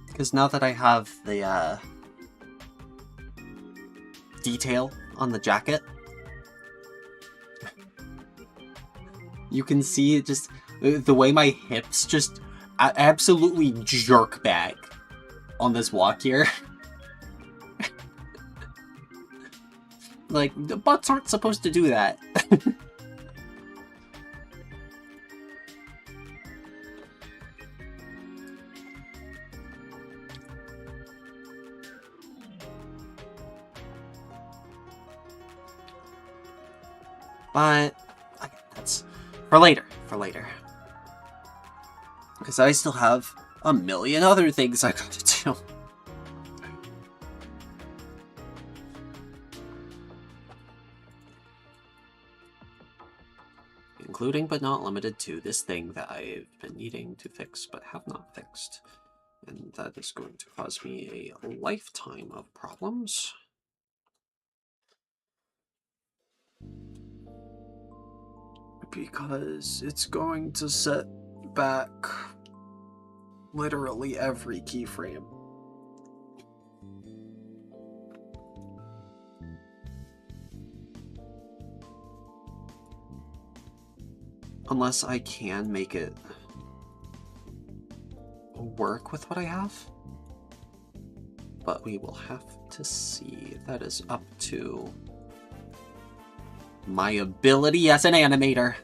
Because now that I have the, detail on the jacket, you can see it just, the way my hips just absolutely jerk back on this walk here. Like, the butts aren't supposed to do that. But that's for later, because I still have a million other things I gotta do. Including but not limited to this thing that I've been needing to fix but have not fixed. And that is going to cause me a lifetime of problems. Because it's going to set back literally every keyframe. Unless I can make it work with what I have. But we will have to see. That is up to my ability as an animator.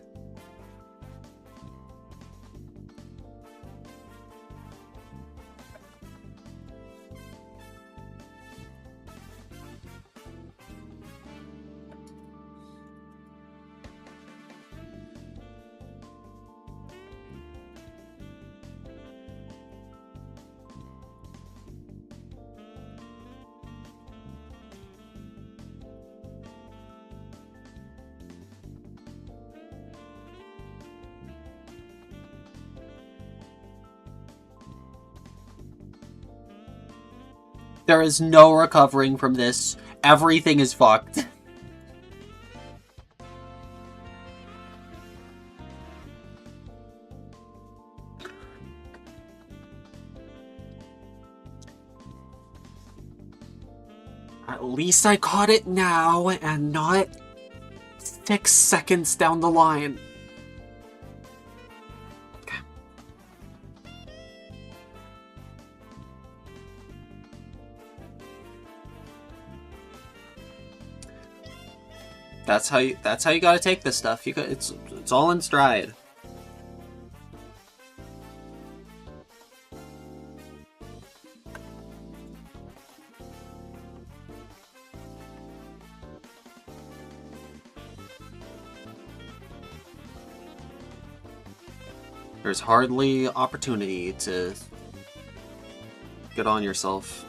There is no recovering from this. Everything is fucked. At least I caught it now and not 6 seconds down the line. That's how you gotta take this stuff. It's all in stride. There's hardly opportunity to get on yourself.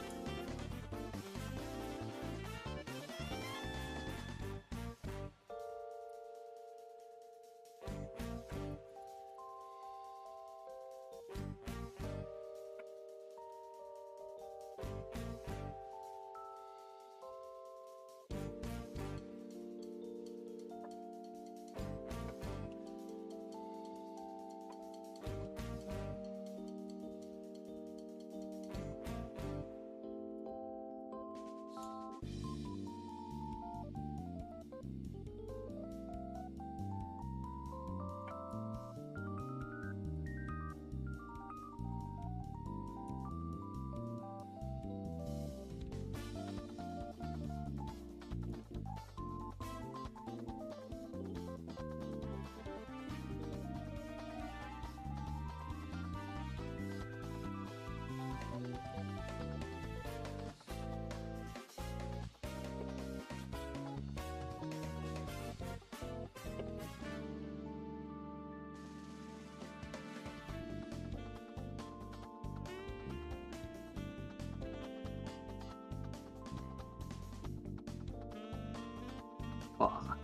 Fuck.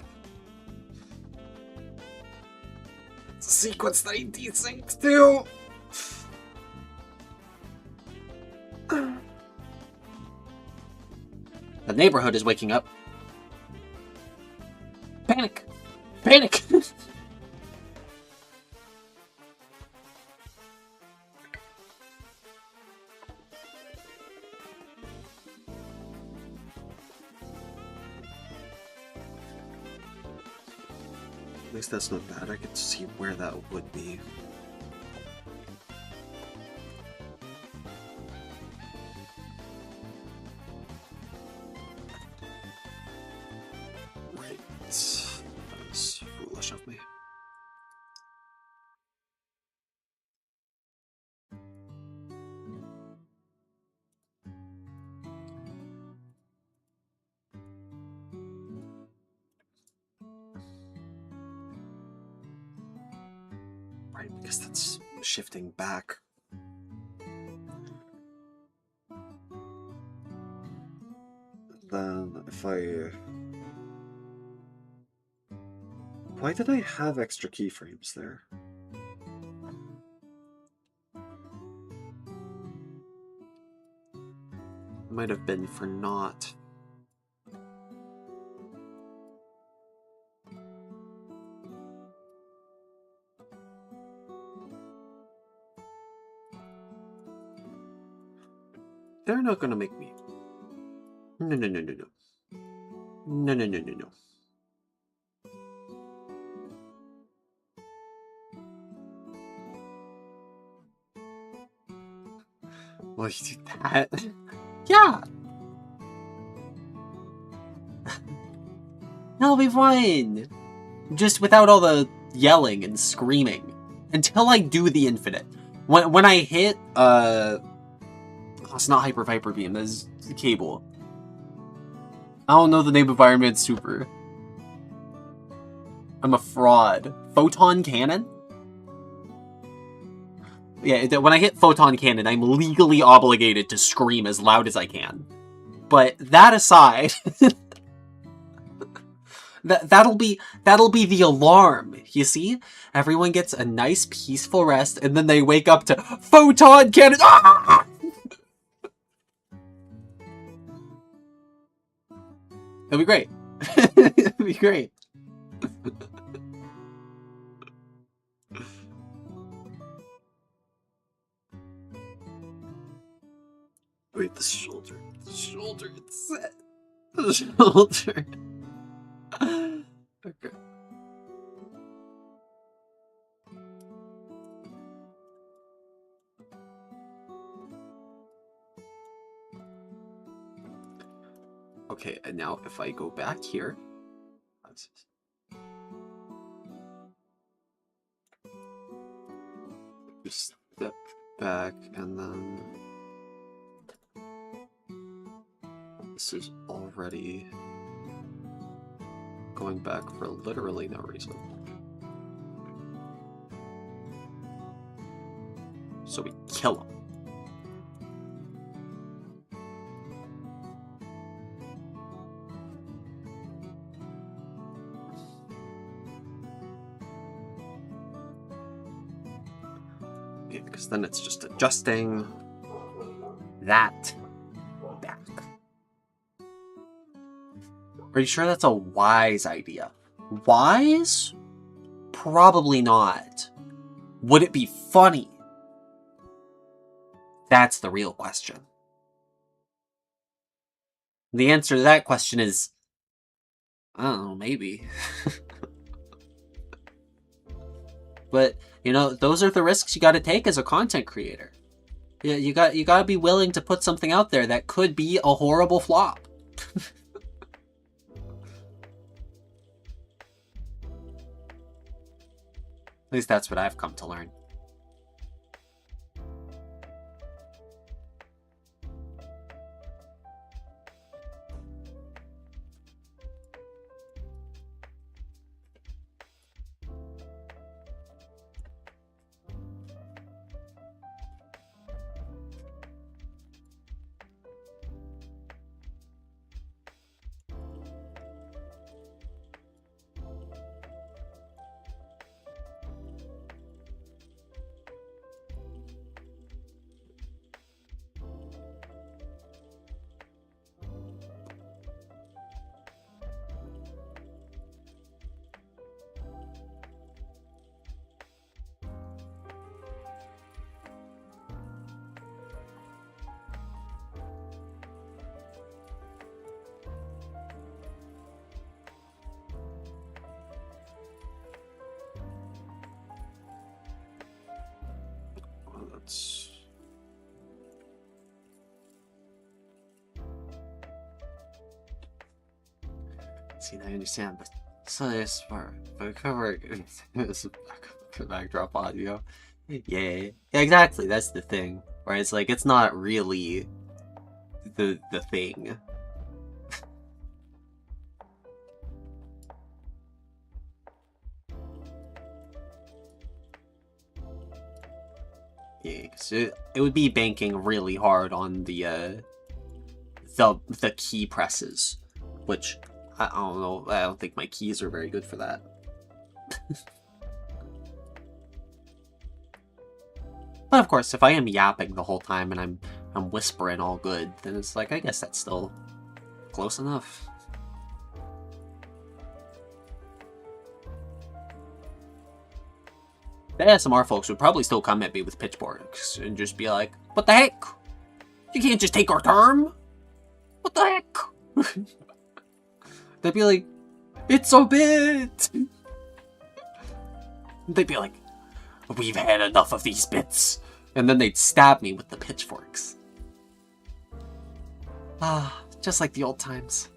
It's a sequence that I desynced too. The neighborhood is waking up. Panic! Panic! At least that's not bad. I get to see where that would be. Right. That was foolish of me. Right, because that's shifting back. Then if I... Why did I have extra keyframes there? Might have been for naught. They're not gonna make me. No, no, no, no, no. No, no, no, no, no. Well, you do that. Yeah! That'll be fine! Just without all the yelling and screaming. Until I do the infinite. When I hit, oh, it's not Hyper Viper Beam, that's Cable. I don't know the name of Iron Man Super. I'm a fraud. Photon Cannon? Yeah, when I hit Photon Cannon, I'm legally obligated to scream as loud as I can. But that aside, that'll be the alarm. You see, everyone gets a nice peaceful rest, and then they wake up to Photon Cannon. Ah! It'll be great. It'll be great. Wait, the shoulder, it's set. The shoulder. Okay. Okay, and now if I go back here, just step back, and then this is already going back for literally no reason. So we kill him. Okay, because then it's just adjusting that back. Are you sure that's a wise idea? Wise? Probably not. Would it be funny? That's the real question. The answer to that question is, I don't know, maybe. But, you know, those are the risks you gotta take as a content creator. Yeah, you gotta be willing to put something out there that could be a horrible flop. At least that's what I've come to learn. let's... See, I understand, but so this part, but covering this backdrop audio. Yeah, exactly. That's the thing. Where it's like it's not really the thing. Yeah, because it would be banking really hard on the key presses, which I don't know. I don't think my keys are very good for that. But of course, if I am yapping the whole time and I'm whispering all good, then it's like I guess that's still close enough. The ASMR folks would probably still come at me with pitchforks and just be like, "What the heck? You can't just take our term? What the heck?" They'd be like, "It's a bit." They'd be like, "We've had enough of these bits." And then they'd stab me with the pitchforks. Ah, just like the old times.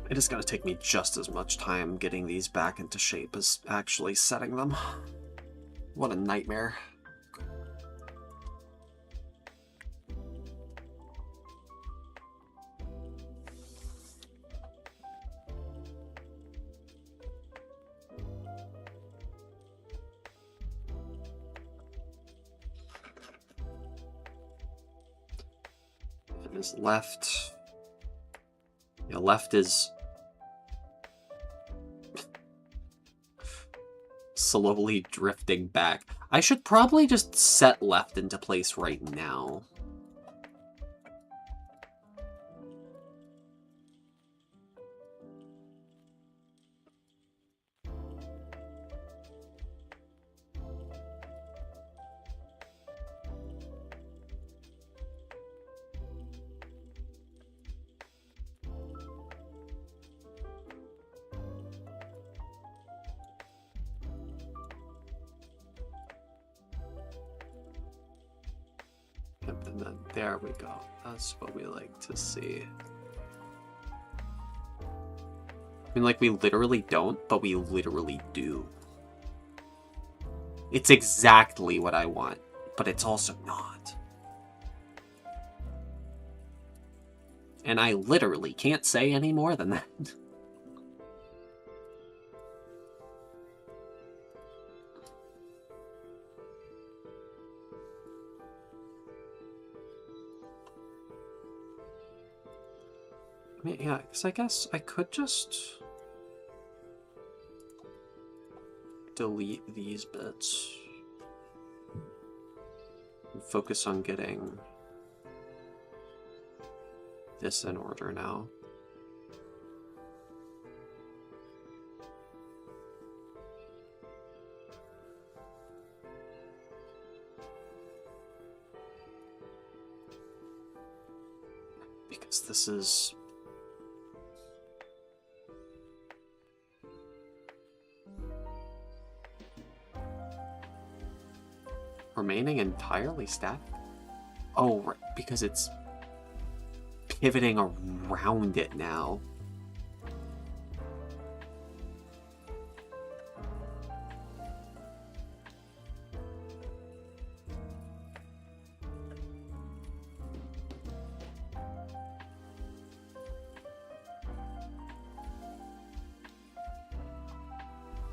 It is going to take me just as much time getting these back into shape as actually setting them. What a nightmare. And this left... Yeah, left is... slowly drifting back. I should probably just set left into place right now. And then there we go. That's what we like to see. I mean, like, we literally don't, but we literally do. It's exactly what I want, but it's also not. And I literally can't say any more than that. I mean, yeah, because I guess I could just delete these bits and focus on getting this in order now. Because this is... remaining entirely stacked? Oh, right, because it's pivoting around it now.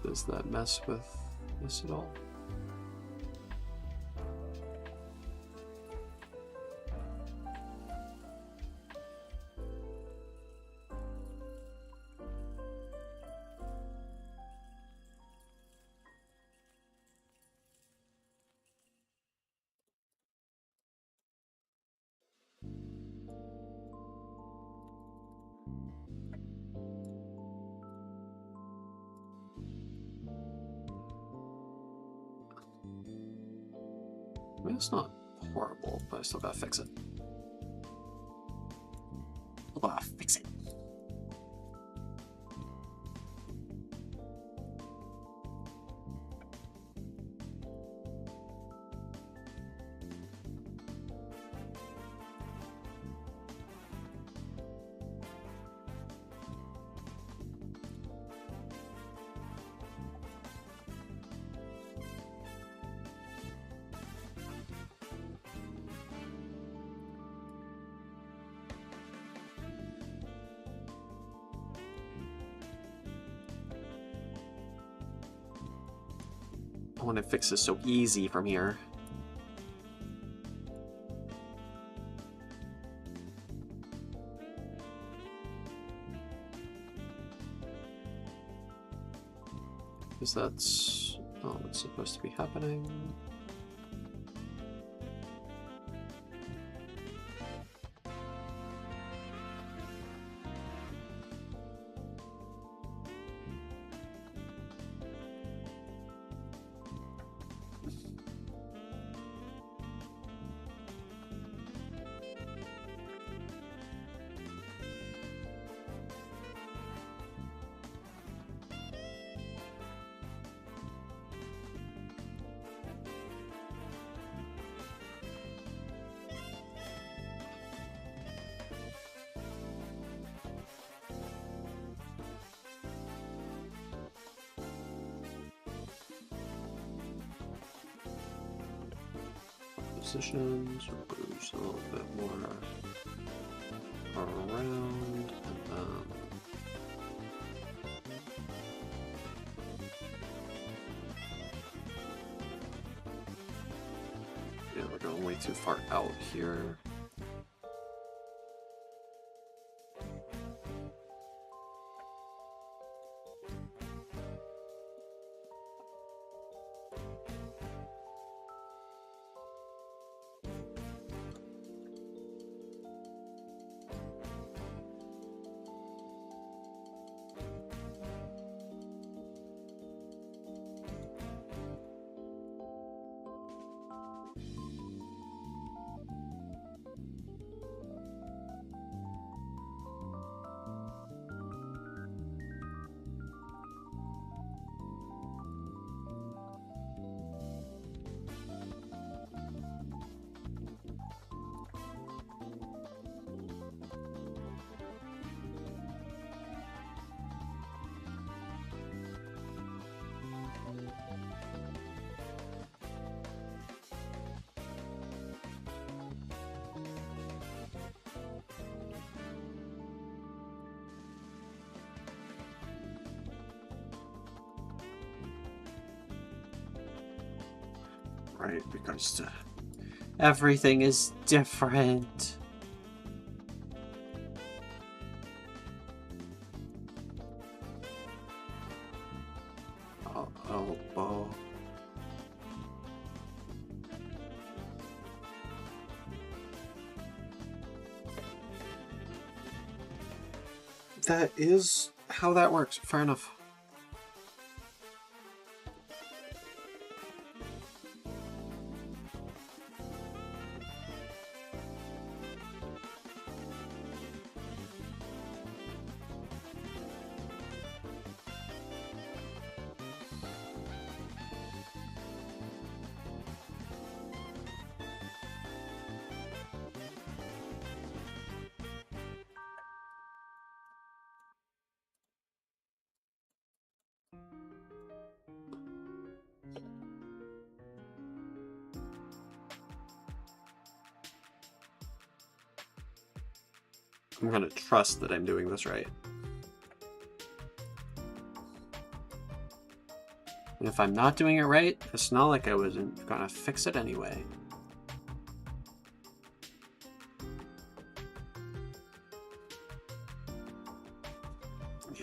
Does that mess with this at all? I mean, it's not horrible, but I still gotta fix it. I gotta fix it. I want to fix this so easy from here. Because that's not what's supposed to be happening. Positions, boost a little bit more around, and yeah, we're going way too far out here. Right, because everything is different. Elbow. That is how that works. Fair enough. I'm gonna trust that I'm doing this right. And if I'm not doing it right, it's not like I wasn't gonna fix it anyway.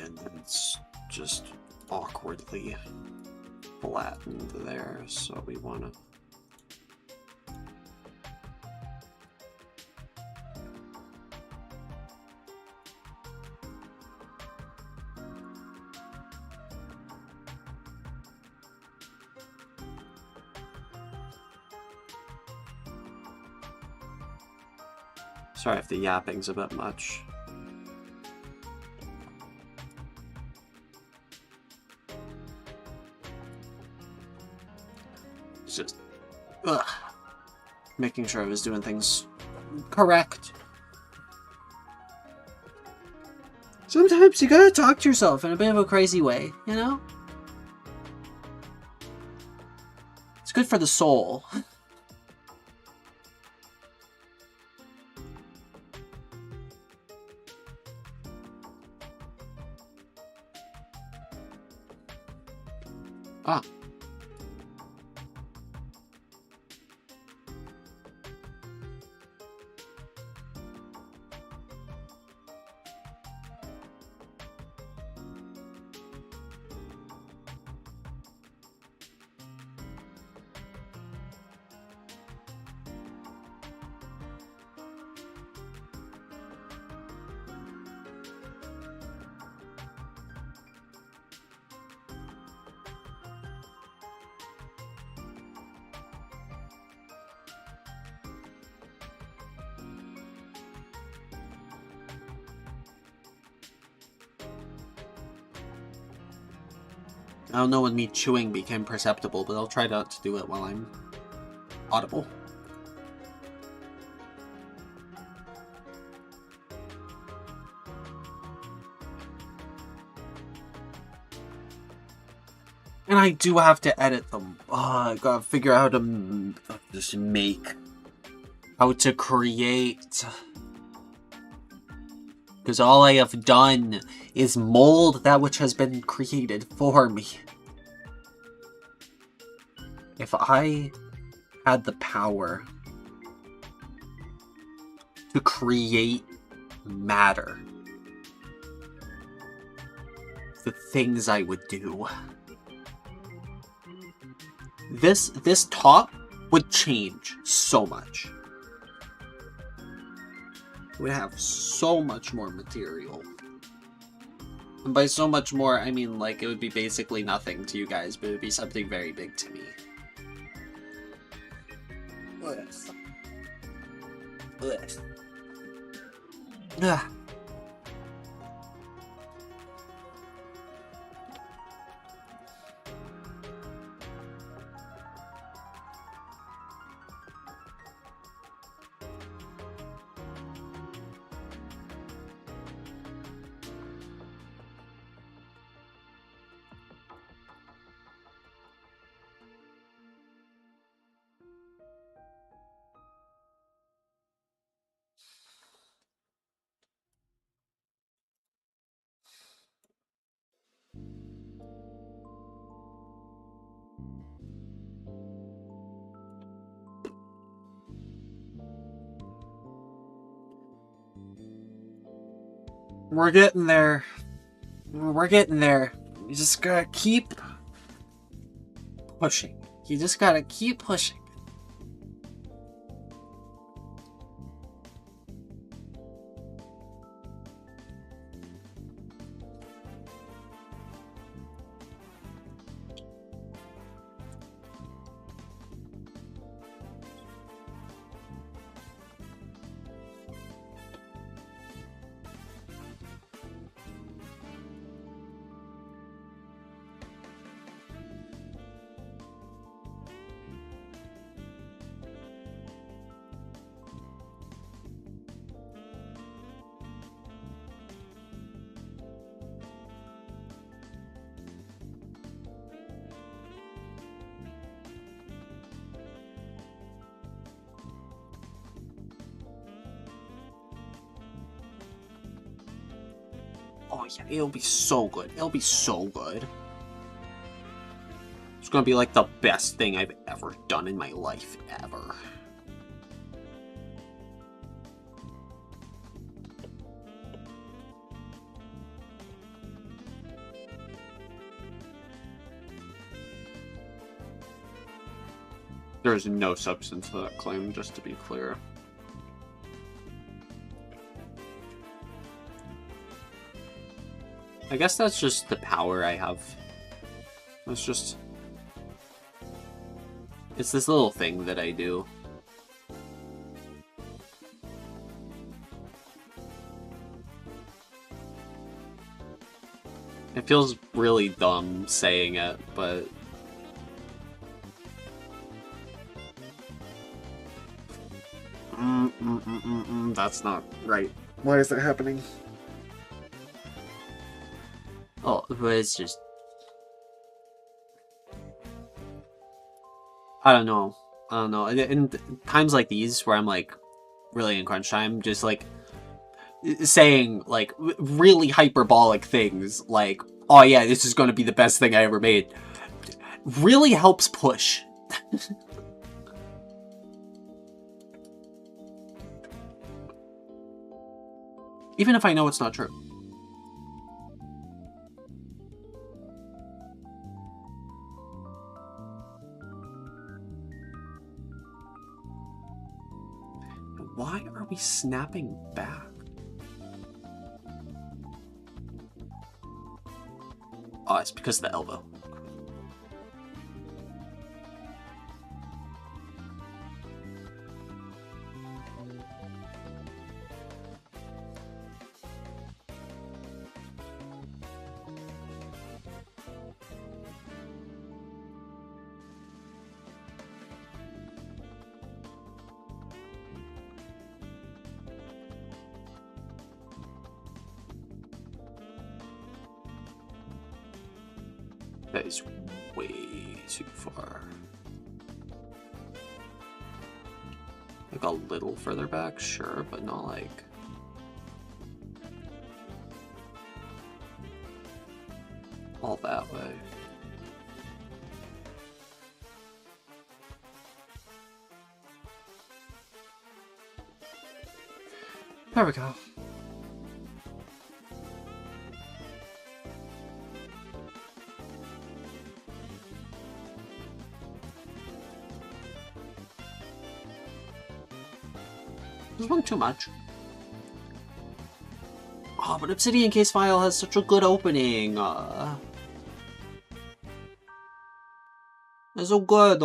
And it's just awkwardly flattened there, so we wanna... Sorry if the yapping's a bit much. It's just... ugh. Making sure I was doing things correct. Sometimes you gotta talk to yourself in a bit of a crazy way, you know? It's good for the soul. Ah. I don't know when me chewing became perceptible, but I'll try not to do it while I'm audible. And I do have to edit them. Oh, I gotta figure out how to just make. How to create. Because all I have done is mold that which has been created for me. If I had the power to create matter, the things I would do. This top would change so much. We have so much more material. And by so much more, I mean, like, it would be basically nothing to you guys, but it would be something very big to me. Ugh. We're getting there. We're getting there. You just gotta keep pushing. You just gotta keep pushing. Oh yeah, it'll be so good. It'll be so good. It's gonna be like the best thing I've ever done in my life, ever. There's no substance to that claim, just to be clear. I guess that's just the power I have. It's just... it's this little thing that I do. It feels really dumb saying it, but... That's not right. Why is that happening? Oh, but it's just... I don't know. In times like these, where I'm, like, really in crunch time, just, like, saying, like, really hyperbolic things, like, oh yeah, this is going to be the best thing I ever made, really helps push. Even if I know it's not true. Why are we snapping back? Oh, it's because of the elbow. That is way too far. Like a little further back, sure, but not like... all that way. There we go. This one too much. Oh, but Obsidian Case File has such a good opening. It's so good.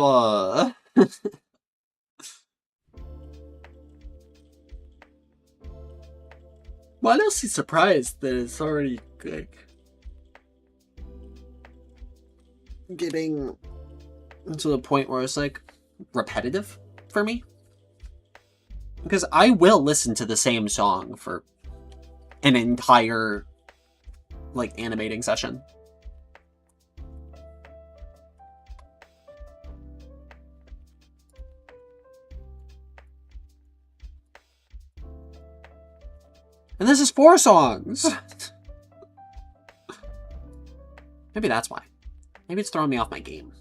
Why else he surprised that it's already like getting to the point where it's like repetitive for me? Because I will listen to the same song for an entire, like, animating session. And this is 4 songs! Maybe that's why. Maybe it's throwing me off my game.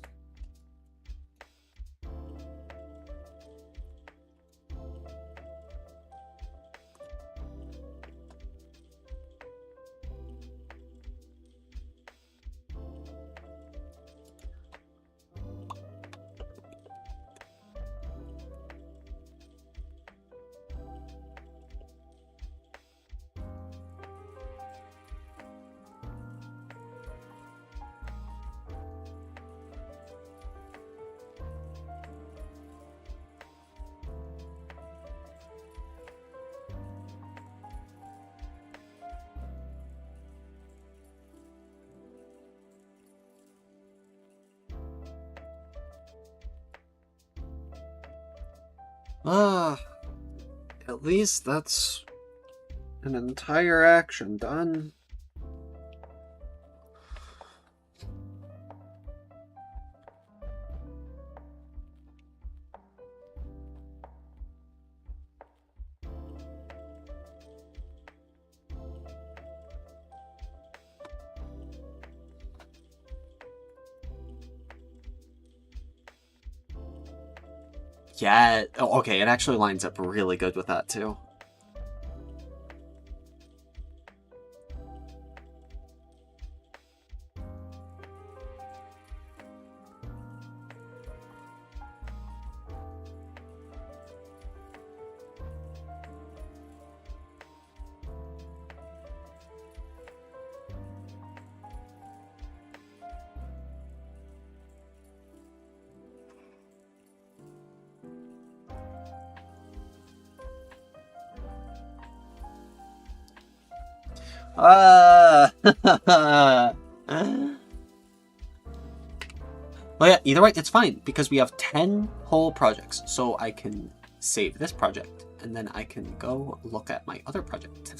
At least that's an entire action done. Yeah, oh, okay, it actually lines up really good with that, too. Well, yeah, either way, it's fine, because we have 10 whole projects, so I can save this project, and then I can go look at my other project.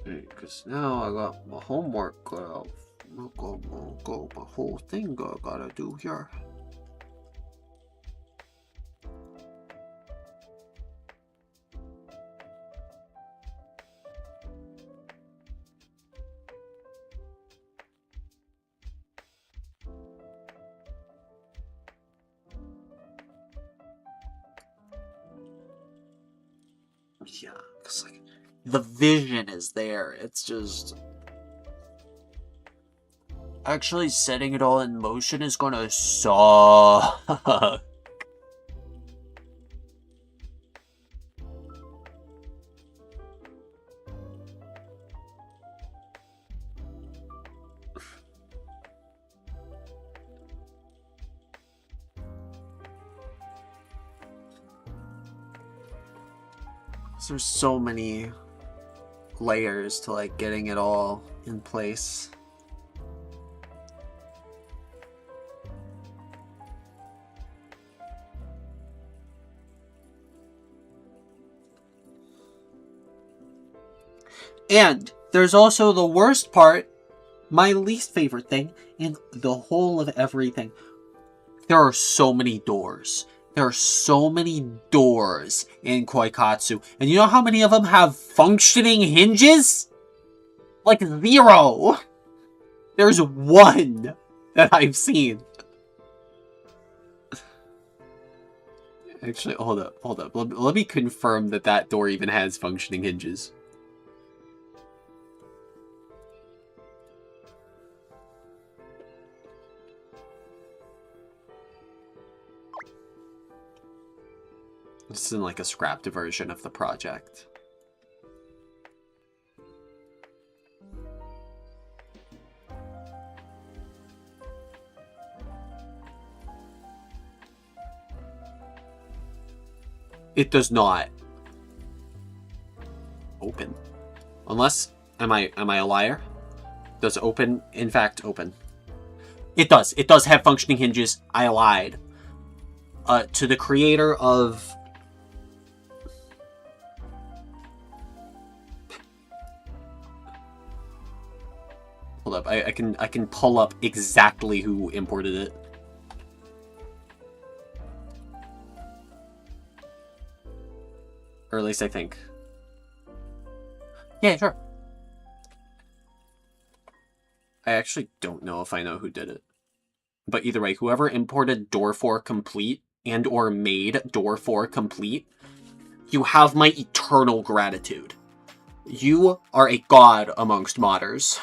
Because now I got my homework cut out. Go, my whole thing I gotta do here. Yeah, because like the vision is there. It's just actually setting it all in motion is gonna suck. There's so many layers to like getting it all in place. And there's also the worst part, my least favorite thing in the whole of everything. There are so many doors. There are so many doors in Koikatsu. And you know how many of them have functioning hinges? Like 0. There's 1 that I've seen. Actually, hold up. Let me confirm that that door even has functioning hinges. This is in like a scrapped version of the project. It does not open. Unless, am I a liar? Does open, in fact, open? It does. It does have functioning hinges. I lied. To the creator of... Hold up, I can pull up exactly who imported it. Or at least I think. Yeah, sure. I actually don't know if I know who did it. But either way, whoever imported Door 4 Complete and or made Door 4 Complete, you have my eternal gratitude. You are a god amongst modders.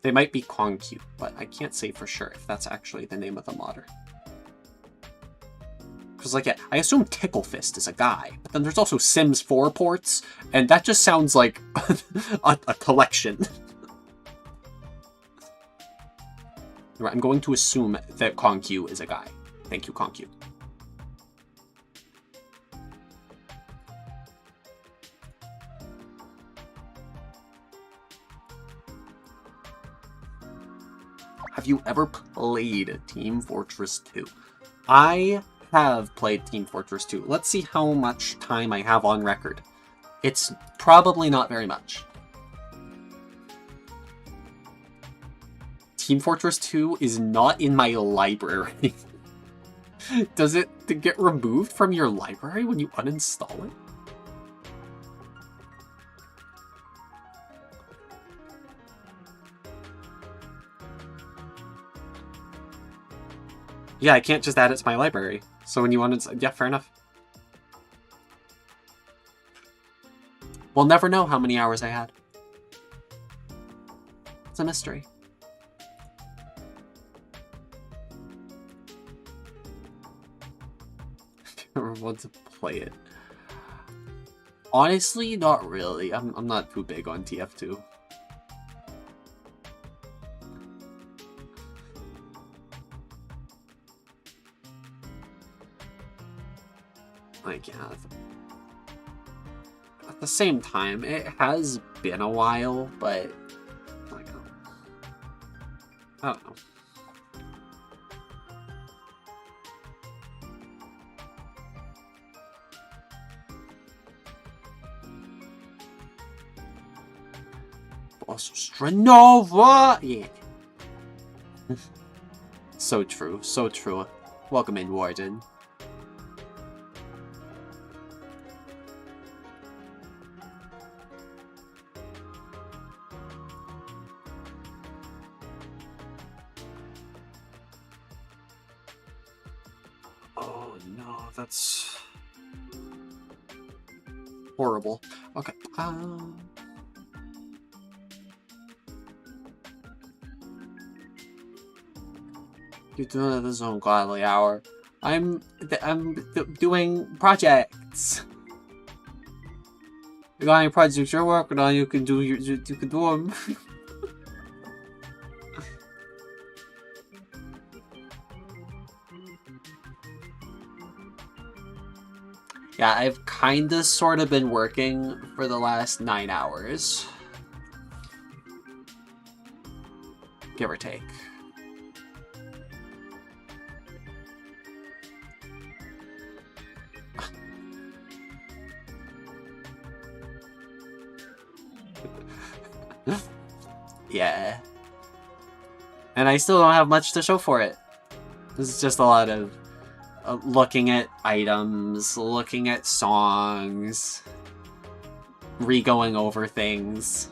They might be Koikatsu, but I can't say for sure if that's actually the name of the modder. Because, like, I assume Tickle Fist is a guy, but then there's also Sims 4 ports, and that just sounds like a collection. Right, I'm going to assume that Koikatsu is a guy. Thank you, Koikatsu. Have you ever played Team Fortress 2? I have played Team Fortress 2. Let's see how much time I have on record. It's probably not very much. Team Fortress 2 is not in my library. Does it get removed from your library when you uninstall it? Yeah, I can't just add it to my library. So when you want to... Yeah, fair enough. We'll never know how many hours I had. It's a mystery. Never want to play it. Honestly, not really. I'm not too big on TF2. Like, yeah. At the same time, it has been a while, but like, I don't know. Stranova! Yeah. So true, so true. Welcome in, Warden. Oh no, that's horrible. Okay. You're doing this on godly hour. I'm doing projects. You got any projects you're working on? You can do you can do them. Yeah, I've kinda sorta been working for the last 9 hours. Give or take. Yeah. And I still don't have much to show for it. This is just a lot of looking at items, looking at songs, re-going over things.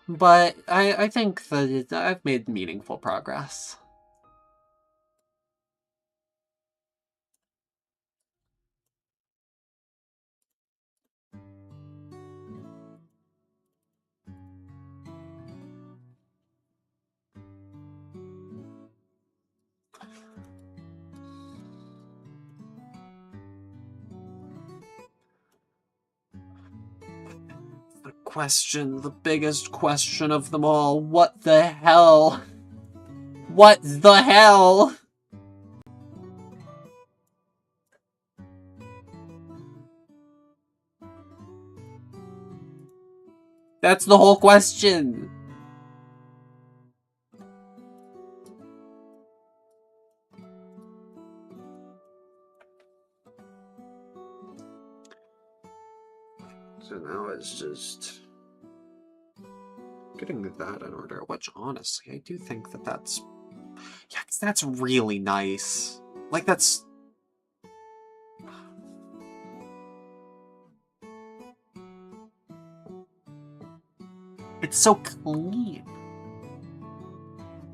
But I think that I've made meaningful progress. The question, the biggest question of them all, what the hell? What the hell? That's the whole question. So now it's just getting that in order, which honestly, I do think that that's... Yeah, 'cause that's really nice. Like, that's... It's so clean.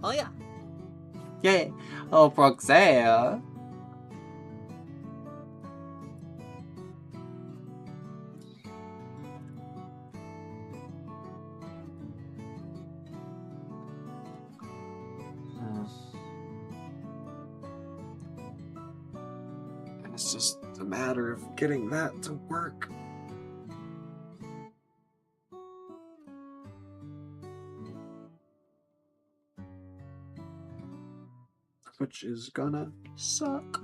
Oh yeah. Yay. Oh, Proxea. It's just a matter of getting that to work. Which is gonna suck.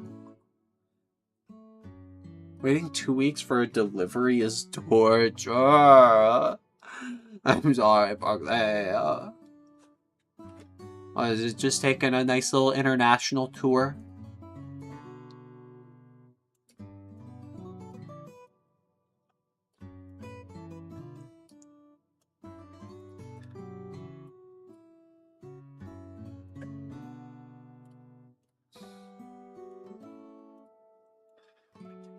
Waiting 2 weeks for a delivery is torture. I'm sorry, Proxea. Is it just taking a nice little international tour?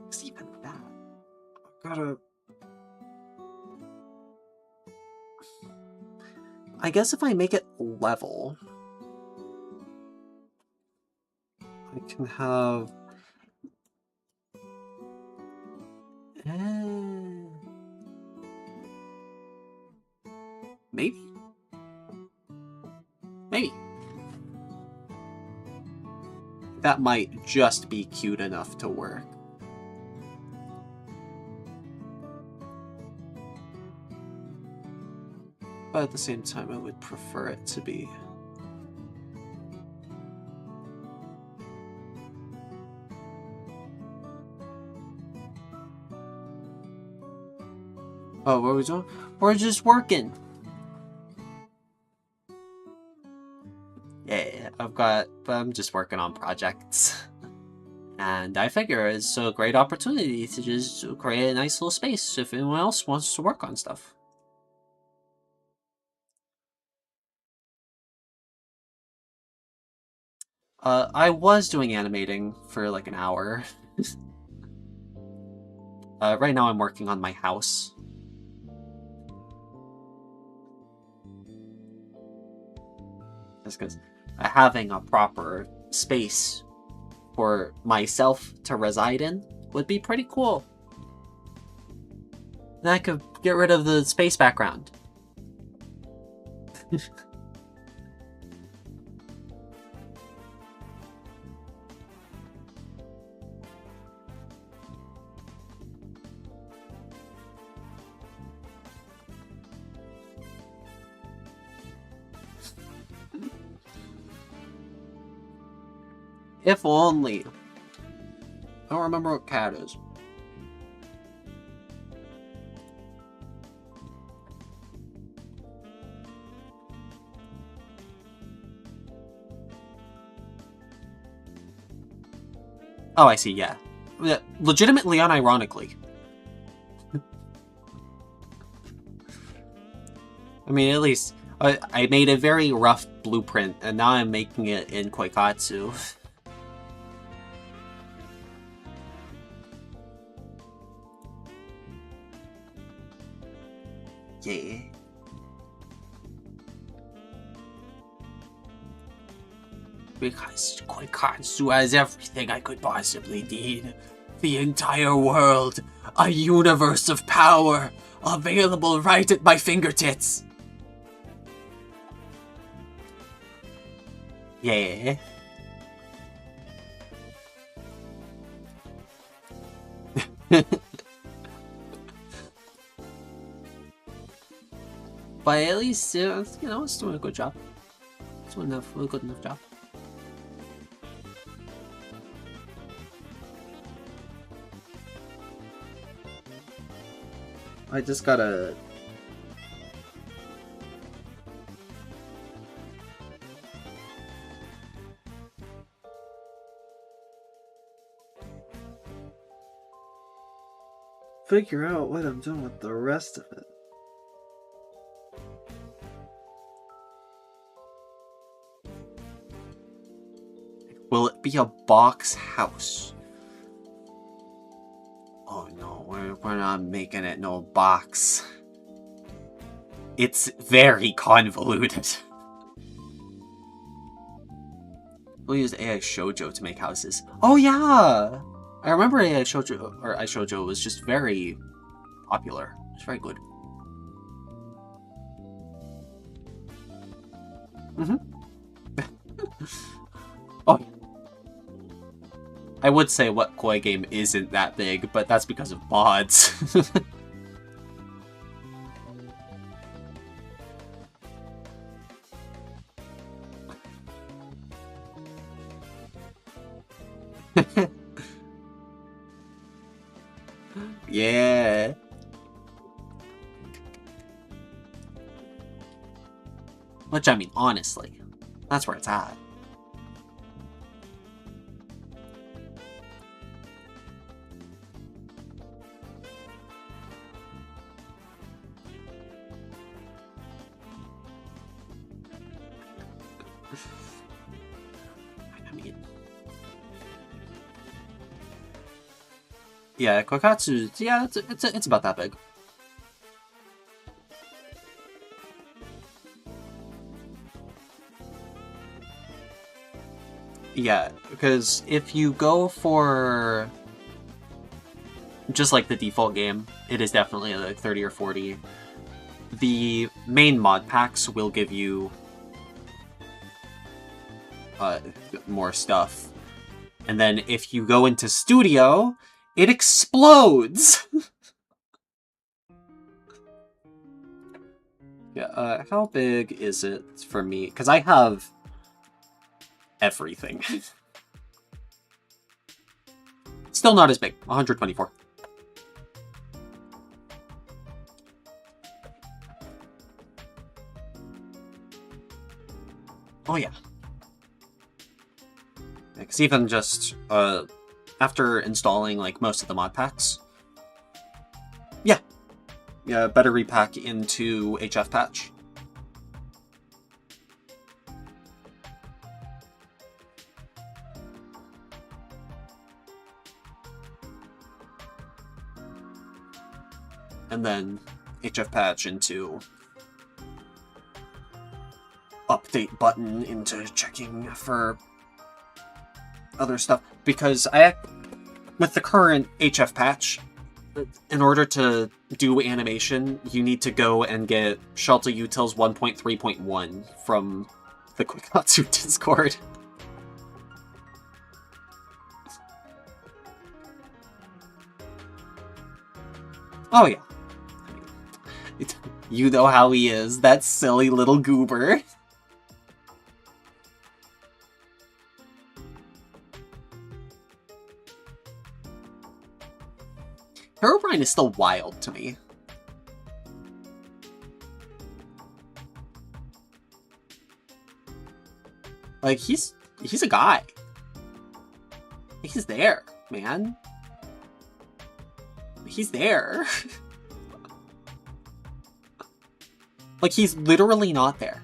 It's even that. I gotta... I guess if I make it level, I can have... Maybe? Maybe. That might just be cute enough to work. But at the same time, I would prefer it to be... Oh, what are we doing? We're just working. Yeah, I'm just working on projects. And I figure it's a great opportunity to just create a nice little space if anyone else wants to work on stuff. I was doing animating for like an hour. Right now I'm working on my house. Just because having a proper space for myself to reside in would be pretty cool. Then I could get rid of the space background. If only. I don't remember what cat is. Oh, I see, yeah. Legitimately, unironically. I mean, at least I made a very rough blueprint, and now I'm making it in Koikatsu. Yeah. Because Koikatsu has everything I could possibly need. The entire world. A universe of power. Available right at my fingertips. Yeah. But at least, you know, it's doing a good job. It's doing a good enough job. I just gotta... figure out what I'm doing with the rest of it. Will it be a box house? Oh no, we're not making it no box. It's very convoluted. We'll use AI Shoujo to make houses. Oh yeah! I remember AI Shoujo, or iShoujo was just very popular. It's very good. Oh. I would say what koi game isn't that big, but that's because of mods. Yeah. Which, I mean, honestly, that's where it's at. I mean... yeah, Koikatsu, yeah, it's about that big. Yeah, because if you go for just like the default game, it is definitely like 30 or 40. The main mod packs will give you more stuff. And then if you go into Studio, it explodes! Yeah, how big is it for me? Because I have everything. Still not as big. 124. Oh yeah. Because even just after installing like most of the mod packs, yeah, better repack into HF patch. And then HF patch into update button into checking for other stuff. Because with the current HF patch, in order to do animation, you need to go and get Shelter Utils 1.3.1 from the Koikatsu Discord. Oh yeah. You know how he is, that silly little goober. Herobrine is still wild to me. Like, he's a guy. He's there, man. He's there. Like, he's literally not there.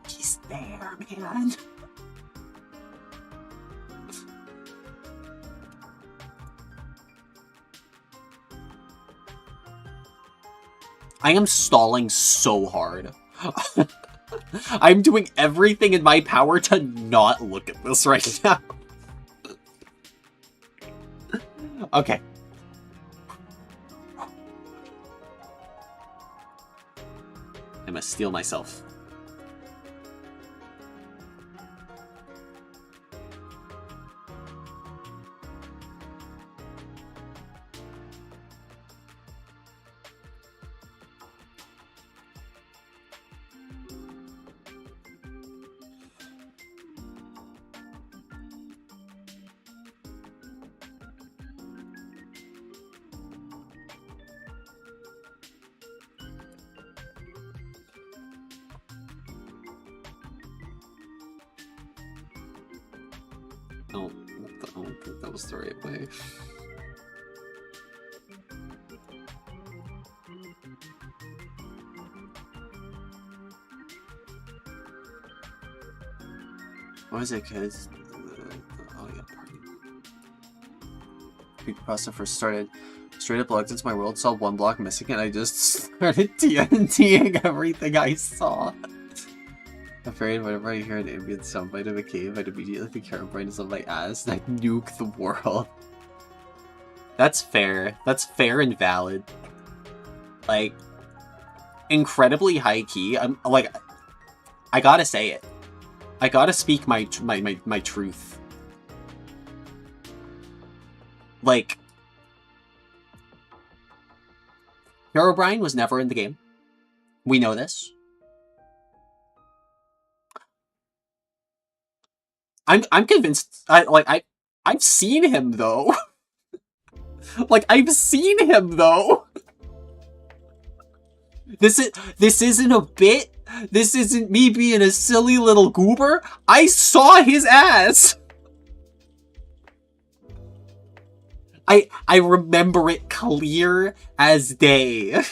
He's there, man. I am stalling so hard. I'm doing everything in my power to not look at this right now. Okay. I must steel myself. I don't think that was the right way. What is it, kids? Oh yeah, party. Creepypasta first started. Straight up logged into my world, saw one block missing, and I just started TNTing everything I saw. Afraid whenever I hear an ambient soundbite of a cave, I'd immediately think Herobrine is on my ass and I'd nuke the world. That's fair. That's fair and valid. Like, incredibly high key. I'm like, I gotta say it. I gotta speak my truth. Like, Herobrine was never in the game. We know this. I'm convinced. I've seen him though. Like, I've seen him though. This isn't a bit. This isn't me being a silly little goober. I saw his ass. I remember it clear as day.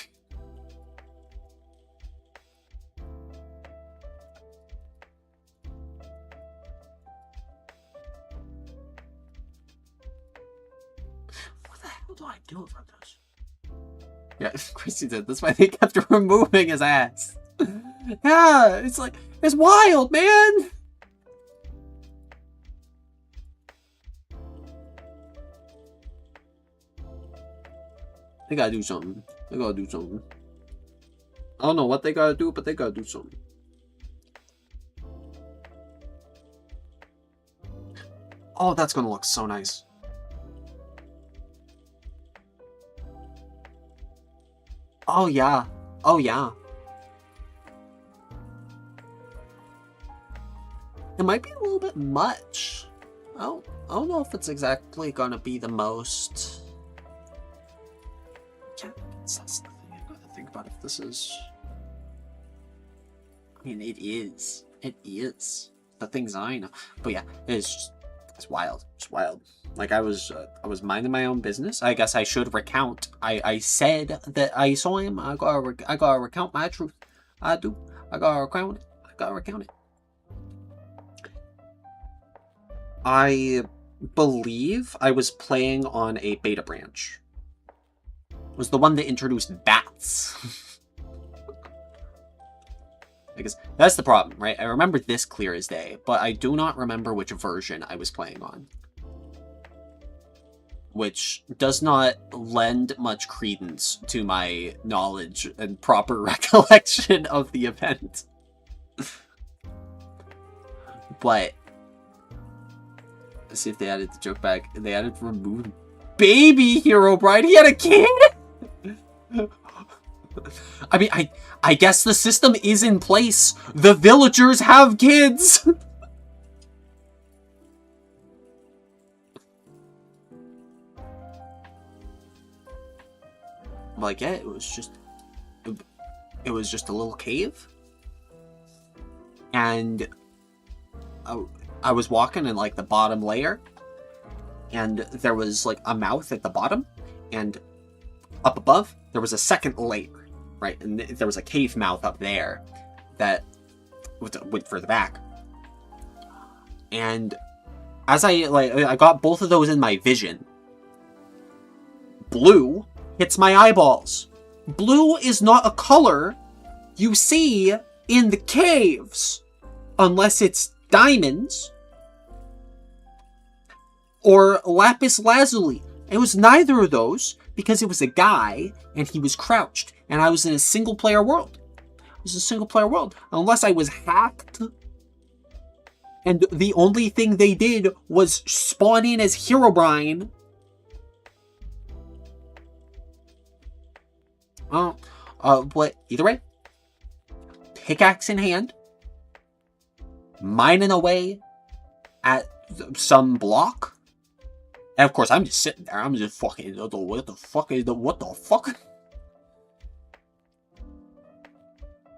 What do I do about this? Yeah, Christy did. That's why they kept removing his ass. Yeah, it's like, it's wild, man. They gotta do something. They gotta do something. I don't know what they gotta do, but they gotta do something. Oh, that's gonna look so nice. Oh, yeah. Oh, yeah. It might be a little bit much. I don't know if it's exactly gonna be the most... Yeah, that's the thing. I gotta think about if this is... I mean, it is. It is. The things I know. But yeah, it's just... It's wild. It's wild. Like, I was minding my own business. I guess I should recount. I said that I saw him. I gotta recount my truth. I do. I gotta recount it. I gotta recount it. I believe I was playing on a beta branch. It was the one that introduced bats. I guess that's the problem, right? I remember this clear as day, but I do not remember which version I was playing on. Which does not lend much credence to my knowledge and proper recollection of the event. But... Let's see if they added the joke back. They added remove baby Herobrine. He had a kid? I mean, I guess the system is in place. The villagers have kids. Like, yeah, it was just a little cave. And I was walking in, like, the bottom layer, and there was, like, a mouth at the bottom, and up above, there was a second layer, right? And there was a cave mouth up there that went further back. And as I got both of those in my vision, blue hits my eyeballs. Blue is not a color you see in the caves, unless it's diamonds or lapis lazuli. It was neither of those, because it was a guy and he was crouched, and I was in a single player world. It was a single player world, unless I was hacked, and the only thing they did was spawn in as Herobrine. But either way, pickaxe in hand, mining away at some block. And of course, I'm just sitting there. I'm just fucking, what the fuck?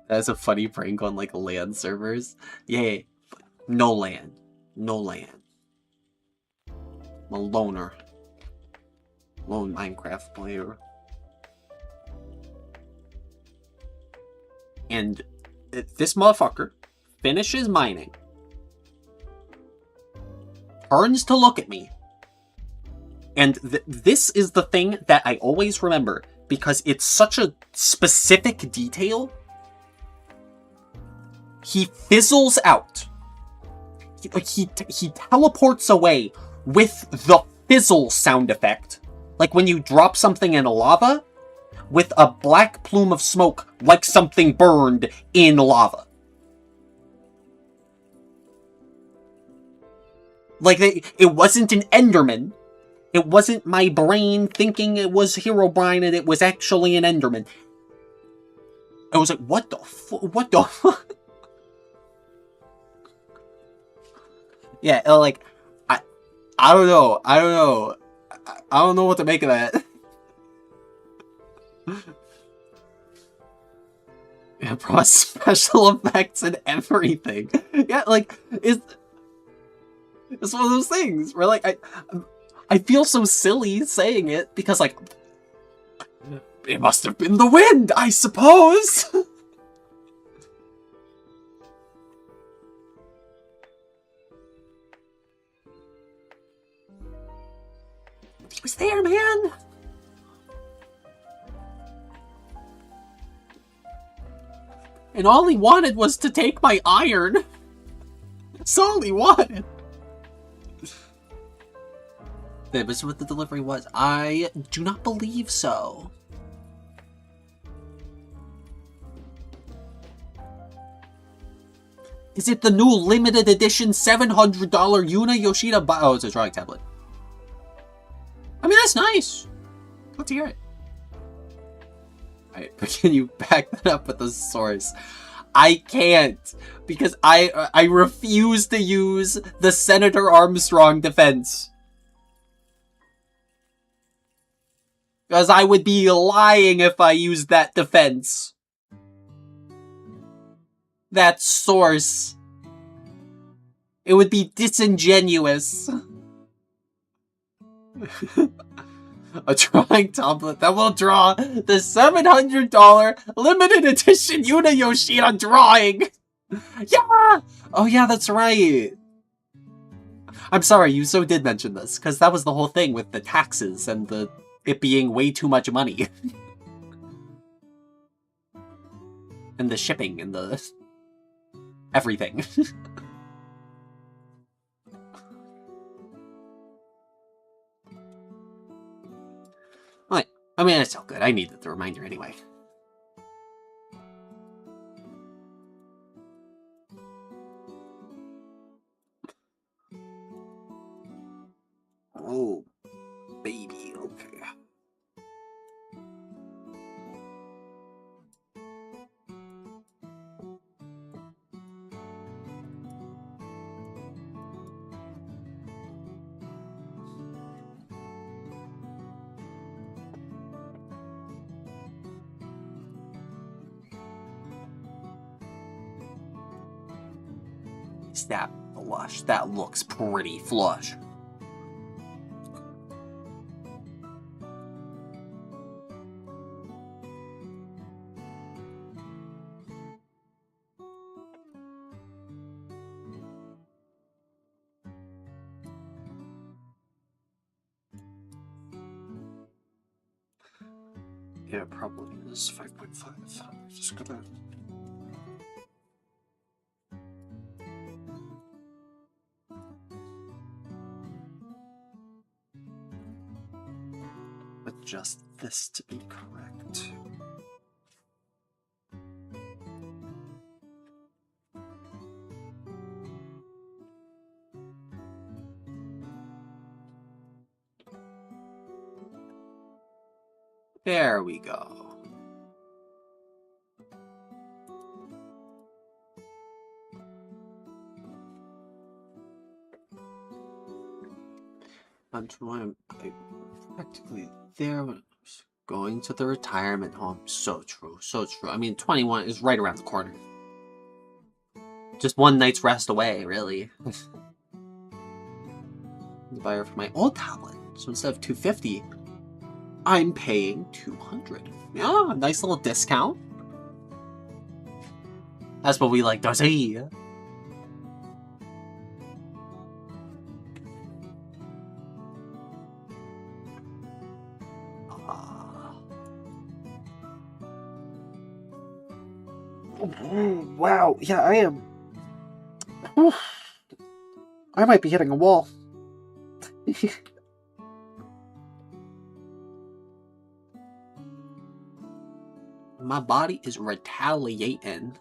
That's a funny prank on, like, LAN servers. Yeah, no LAN. No LAN. I'm a loner. Lone Minecraft player. And this motherfucker finishes mining, turns to look at me, and this is the thing that I always remember, because it's such a specific detail. He fizzles out. He teleports away with the fizzle sound effect. Like when you drop something in lava, with a black plume of smoke, like something burned in lava. Like, it wasn't an Enderman. It wasn't my brain thinking it was Herobrine and it was actually an Enderman. I was like, what the what the fuck? Yeah, like, I don't know. I don't know what to make of that. Yeah, bro, special effects and everything. Yeah, like, it's one of those things where, like, I feel so silly saying it, because, like, it must have been the wind, I suppose! He was there, man! And all he wanted was to take my iron. That's all he wanted. That was what the delivery was. I do not believe so. Is it the new limited edition $700 Yuna Yoshida Oh, it's a drawing tablet. I mean, that's nice. Let's hear it. Alright, but can you back that up with the source? I can't, because I refuse to use the Senator Armstrong defense. Because I would be lying if I used that defense. That source. It would be disingenuous. A drawing tablet that will draw the $700 limited edition Yuna Yoshida drawing! Yeah! Oh yeah, that's right. I'm sorry, you so did mention this, because that was the whole thing with the taxes and it being way too much money. And the shipping and the everything. Right. I mean, it's all good. I needed the reminder anyway. Oh, baby, okay. Is that flush? That looks pretty flush. Yeah, probably is 5.5. I'm just gonna... adjust this to be correct. There we go. I'm practically there when I was going to the retirement home. So true, so true. I mean, 21 is right around the corner. Just one night's rest away, really. The buyer for my old tablet. So instead of $250, I'm paying $200. Yeah, nice little discount. That's what we like to see. Wow, yeah, I am. I might be hitting a wall. My body is retaliating.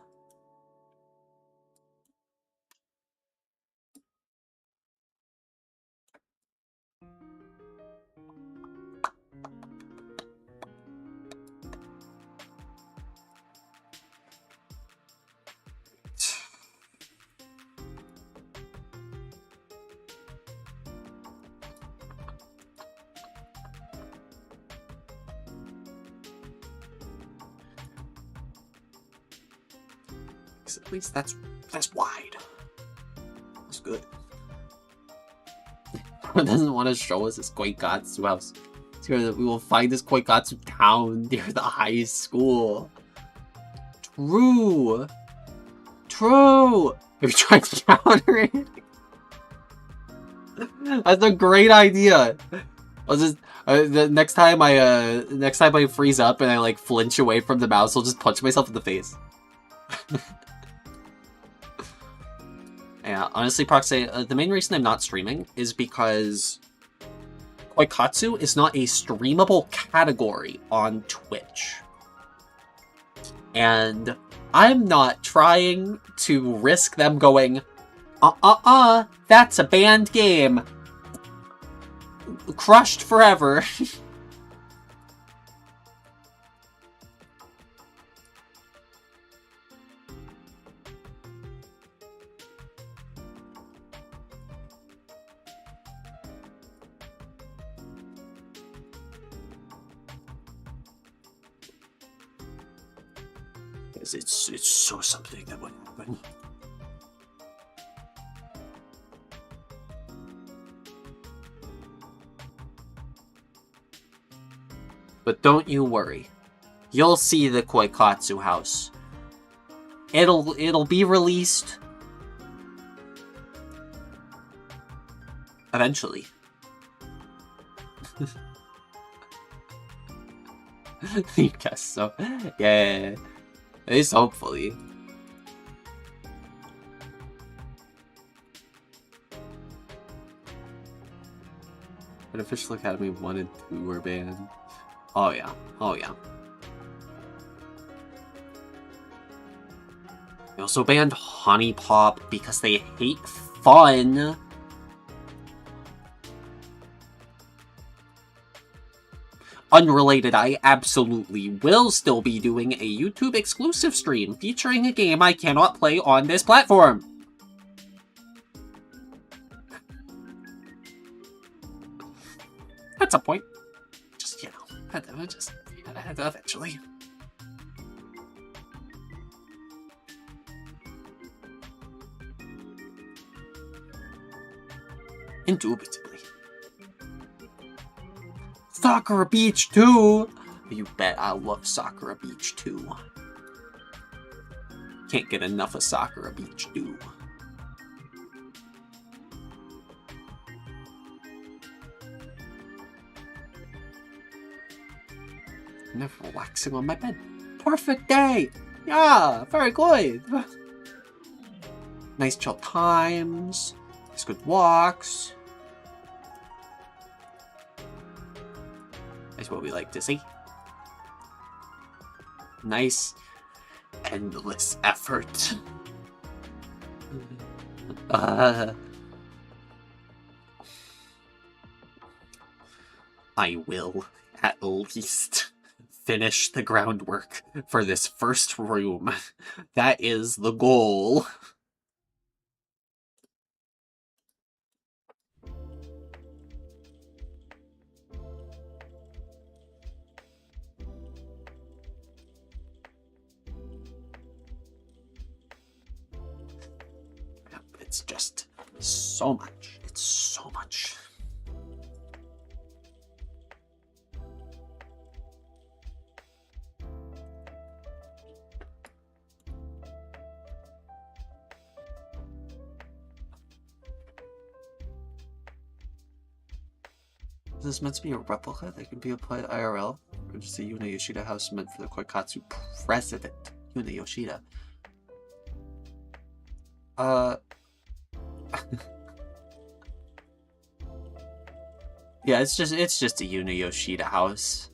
At least that's wide. That's good. Doesn't want to show us his Koikatsu house. So we will find this Koikatsu town near the high school. True. True. Have you tried to counter it? That's a great idea. I'll just the next time I freeze up and I like flinch away from the mouse, I'll just punch myself in the face. Yeah, honestly, Proxy, the main reason I'm not streaming is because Koikatsu is not a streamable category on Twitch. And I'm not trying to risk them going, that's a banned game. Crushed forever. It's so something that wouldn't happen. But don't you worry. You'll see the Koikatsu house. It'll be released eventually. You guess so. Yeah. At least hopefully. Artificial Academy 1 and 2 were banned. Oh yeah. Oh yeah. They also banned Honey Pop because they hate fun. Unrelated, I absolutely will still be doing a YouTube exclusive stream featuring a game I cannot play on this platform. At some point. Just, you know, just eventually. Indubitably. Sakura Beach 2! You bet I love Sakura Beach 2. Can't get enough of Sakura Beach 2. I'm relaxing on my bed. Perfect day! Yeah, very good. Nice chill times. Nice good walks. That's what we like to see. Nice, endless effort. I will, at least, finish the groundwork for this first room. That is the goal. It's just so much. It's so much. Is this meant to be a replica that can be applied IRL? Or just a Yuna Yoshida house meant for the Koikatsu president, Yuna Yoshida? Yeah, it's just a Yuna Yoshida house.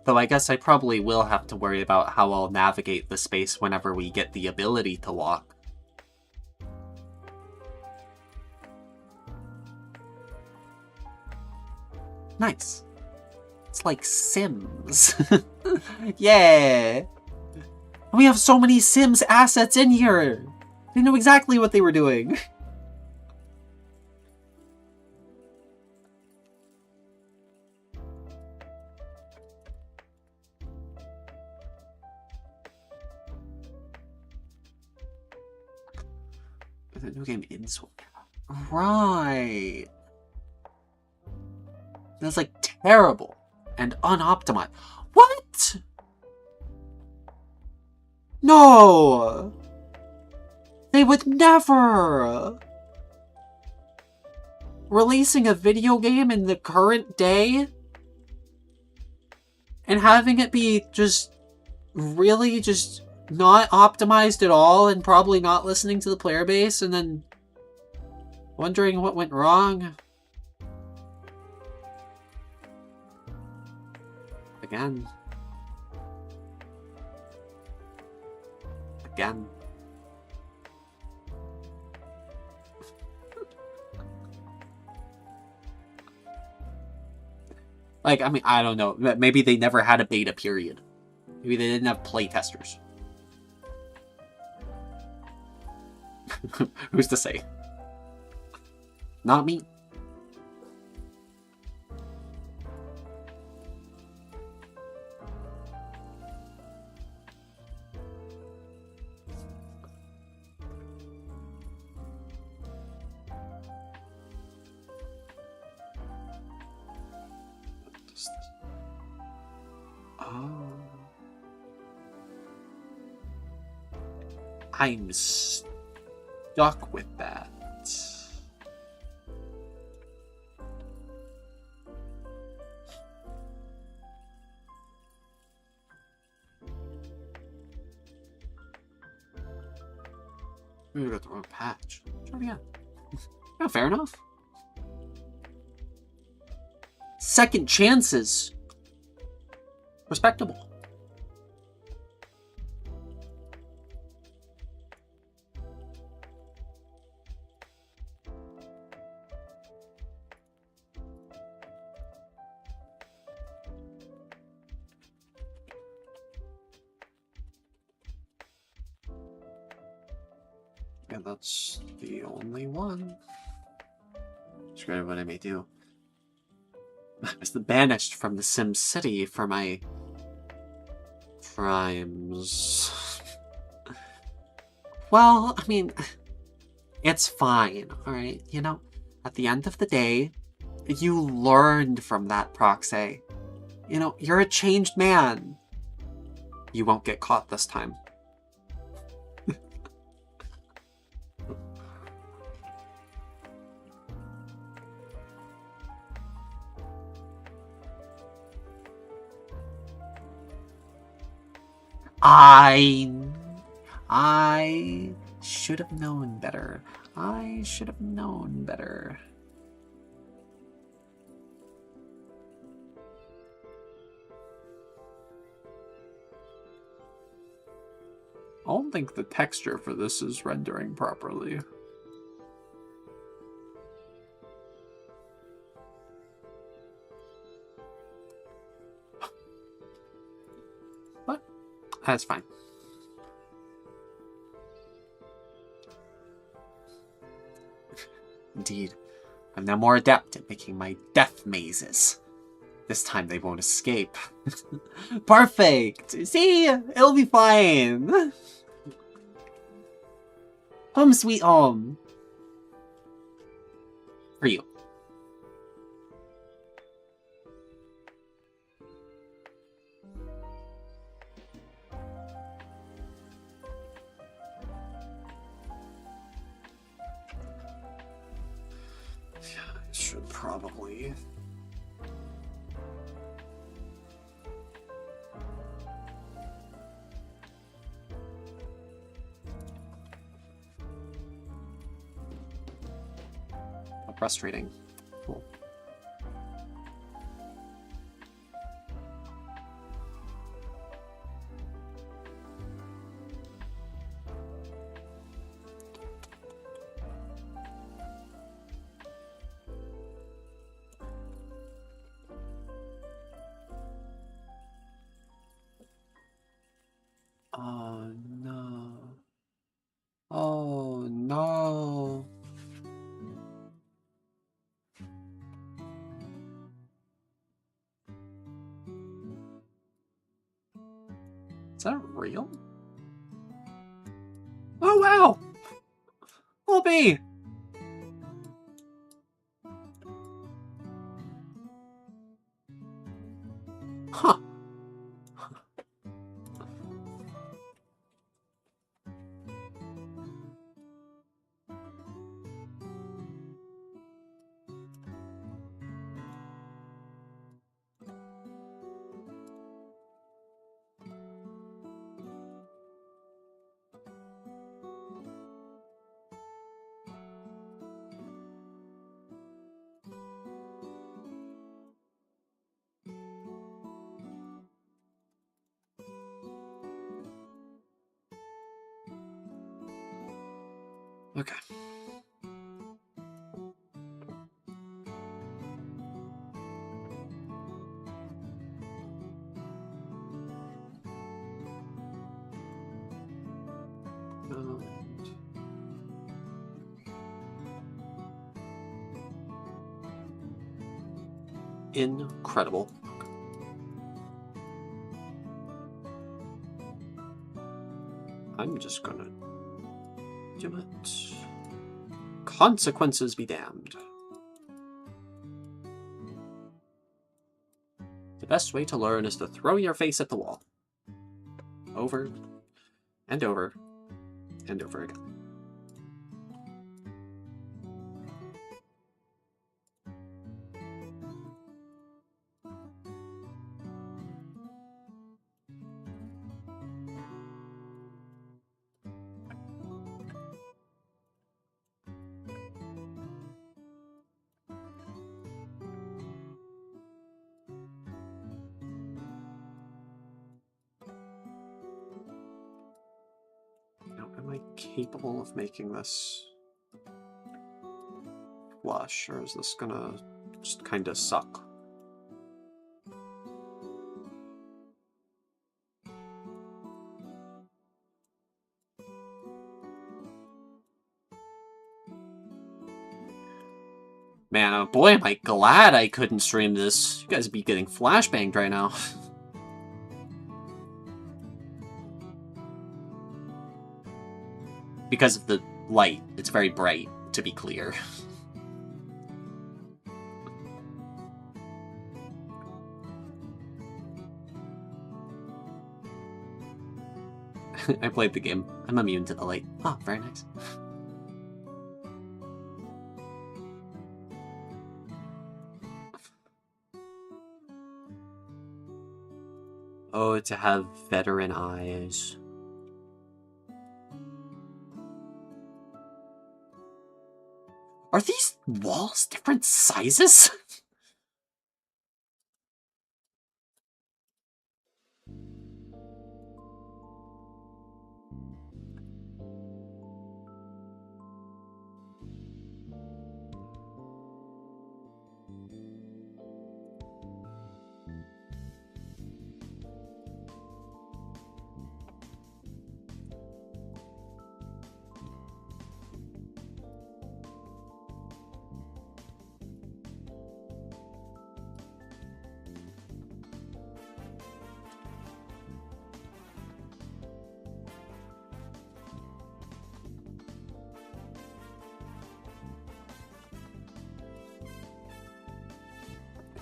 Though I guess I probably will have to worry about how I'll navigate the space whenever we get the ability to walk. Nice. It's like Sims. Yeah! We have so many Sims assets in here! They knew exactly what they were doing. The new game ends. Right. That's like terrible and unoptimized. What? No! They would never! Releasing a video game in the current day and having it be just really just not optimized at all and probably not listening to the player base and then wondering what went wrong. Again. Again. Like, I mean, I don't know. Maybe they never had a beta period. Maybe they didn't have playtesters. Who's to say? Not me. I'm stuck with that. We got the wrong patch. Try it again. Yeah, fair enough. Second chances. Respectable. Yeah, that's the only one. Describe what I may do. I was banished from the Sim City for my crimes. Well, I mean, it's fine, alright? You know, at the end of the day, you learned from that proxy. You know, you're a changed man. You won't get caught this time. I should have known better. I should have known better. I don't think the texture for this is rendering properly. But that's fine. Indeed, I'm now more adept at making my death mazes. This time they won't escape. Perfect! See? It'll be fine. Home sweet home. For you. I should probably... Frustrating. Cool. Oh no. Oh no. Is that real? Oh wow! Oh me! Huh. Okay. Incredible. I'm just gonna do it. Consequences be damned. The best way to learn is to throw your face at the wall. Over and over and over again. Am I capable of making this flush, or is this gonna just kind of suck? Man, boy, am I glad I couldn't stream this. You guys would be getting flashbanged right now. Because of the light, it's very bright, to be clear. I played the game. I'm immune to the light. Oh, very nice. Oh, to have veteran eyes. Are these walls different sizes?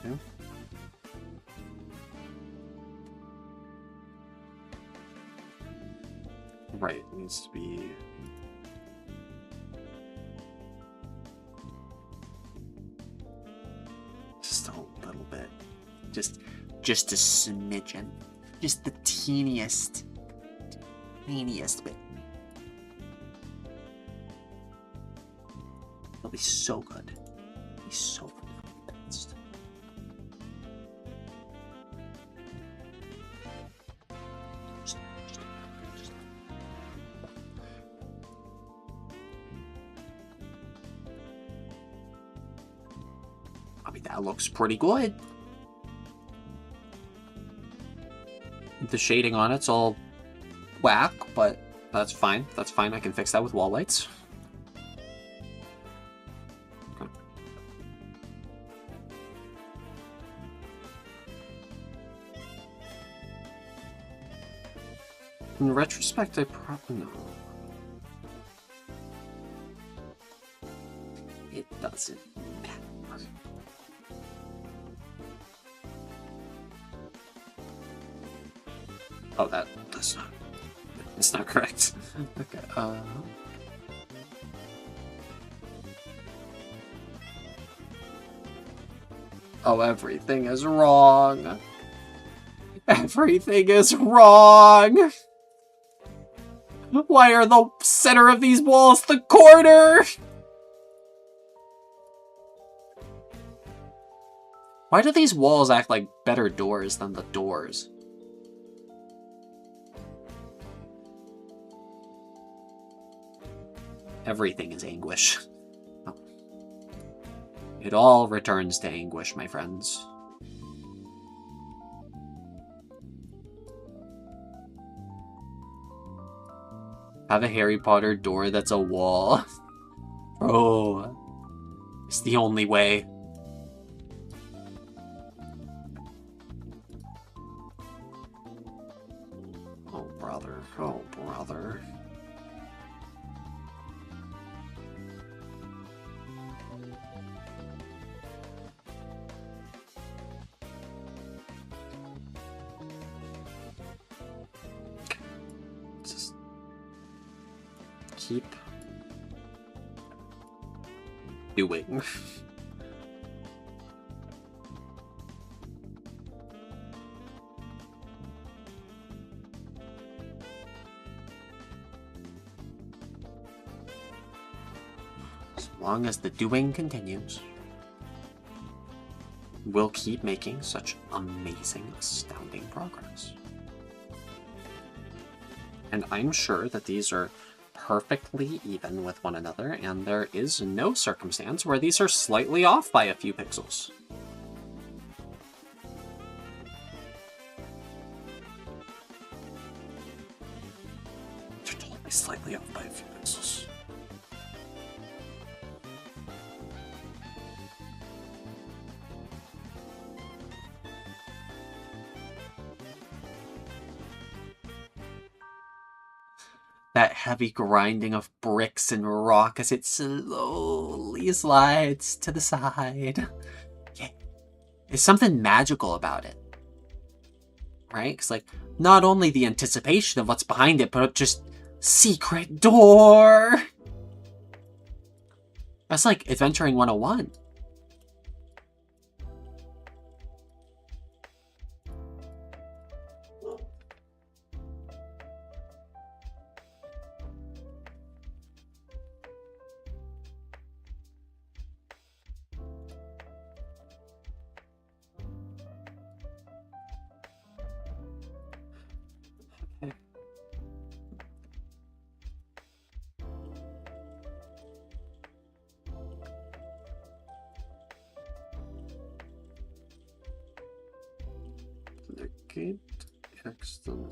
Okay. Right, it needs to be... just a little bit. Just a smidgen. Just the teeniest bit. It'll be so good. It'll be so good. I mean, that looks pretty good. The shading on it's all whack, but that's fine. That's fine. I can fix that with wall lights. Okay. In retrospect, I probably know. It doesn't matter. Oh, that's not... it's not correct. Okay, oh, everything is wrong. Everything is wrong! Why are the center of these walls the corner? Why do these walls act like better doors than the doors? Everything is anguish. Oh. It all returns to anguish, my friends. Have a Harry Potter door that's a wall. Bro. It's the only way. Oh, brother. Oh, brother. Just keep doing. As long as the doing continues, we'll keep making such amazing, astounding progress. And I'm sure that these are perfectly even with one another, and there is no circumstance where these are slightly off by a few pixels. They're totally slightly off by a few pixels. That heavy grinding of bricks and rock as it slowly slides to the side. Yeah. There's something magical about it. Right? Because, like, not only the anticipation of what's behind it, but just secret door. That's like Adventuring 101. Negate external.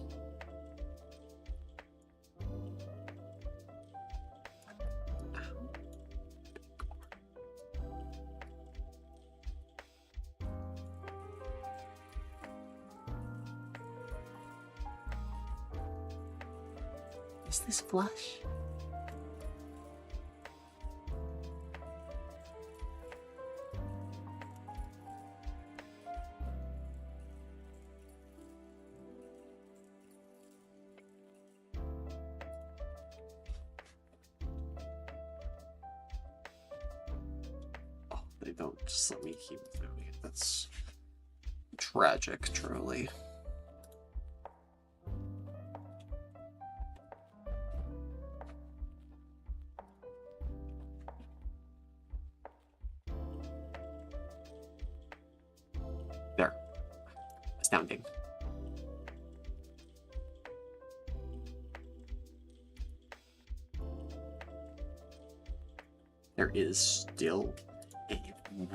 Is this flush? Oh, they don't just let me keep doing it. That's tragic, truly. There. Astounding. There is still a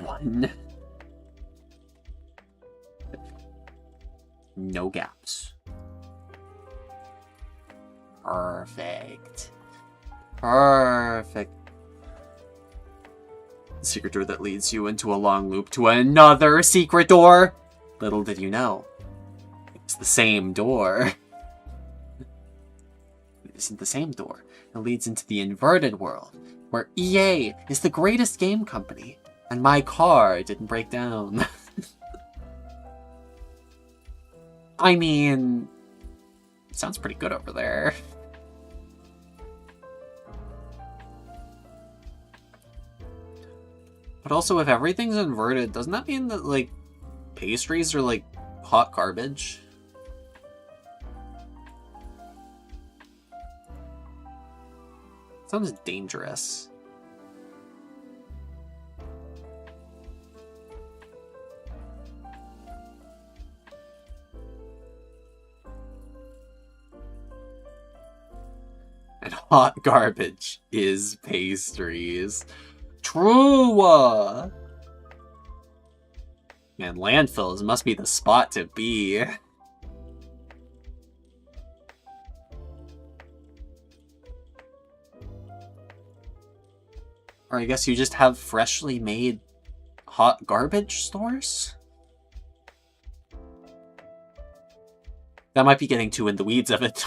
one. No gaps. Perfect. Perfect. The secret door that leads you into a long loop to another secret door. Little did you know, it's the same door. It isn't the same door. It leads into the inverted world, where EA is the greatest game company, and my car didn't break down. I mean, it sounds pretty good over there. But also, if everything's inverted, doesn't that mean that, like, pastries are, like, hot garbage? Sounds dangerous. And hot garbage is pastries. True! Man, landfills must be the spot to be. Or I guess you just have freshly made hot garbage stores? That might be getting too in the weeds of it.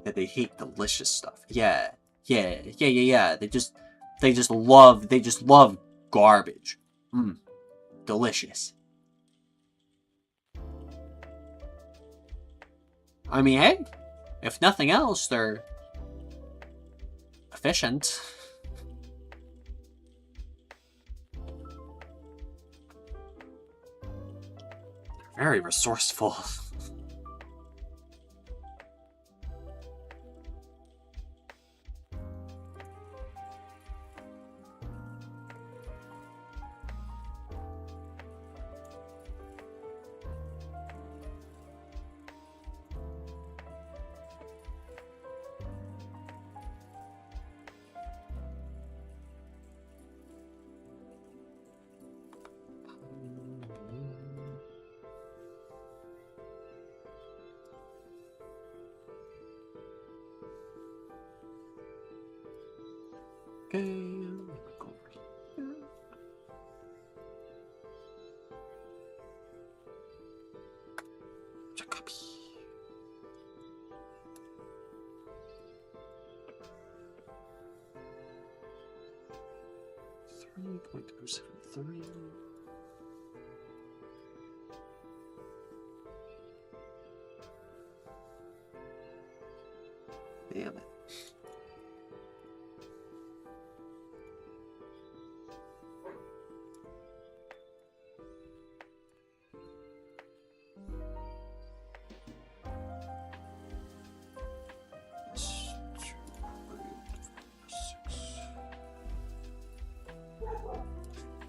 Yeah, they hate delicious stuff. Yeah. They just love garbage. Delicious. I mean, hey, if nothing else, they're efficient. They're very resourceful. Okay, go over here. Copy. 3.073. Damn it.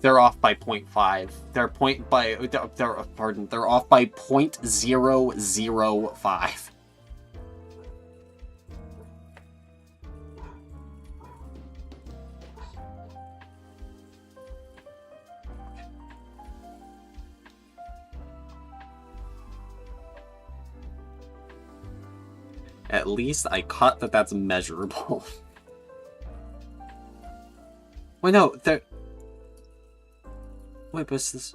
They're off by 0.5. They're off by 0.005. At least I caught that that's measurable. Wait, no, they're... Wait, but it's this...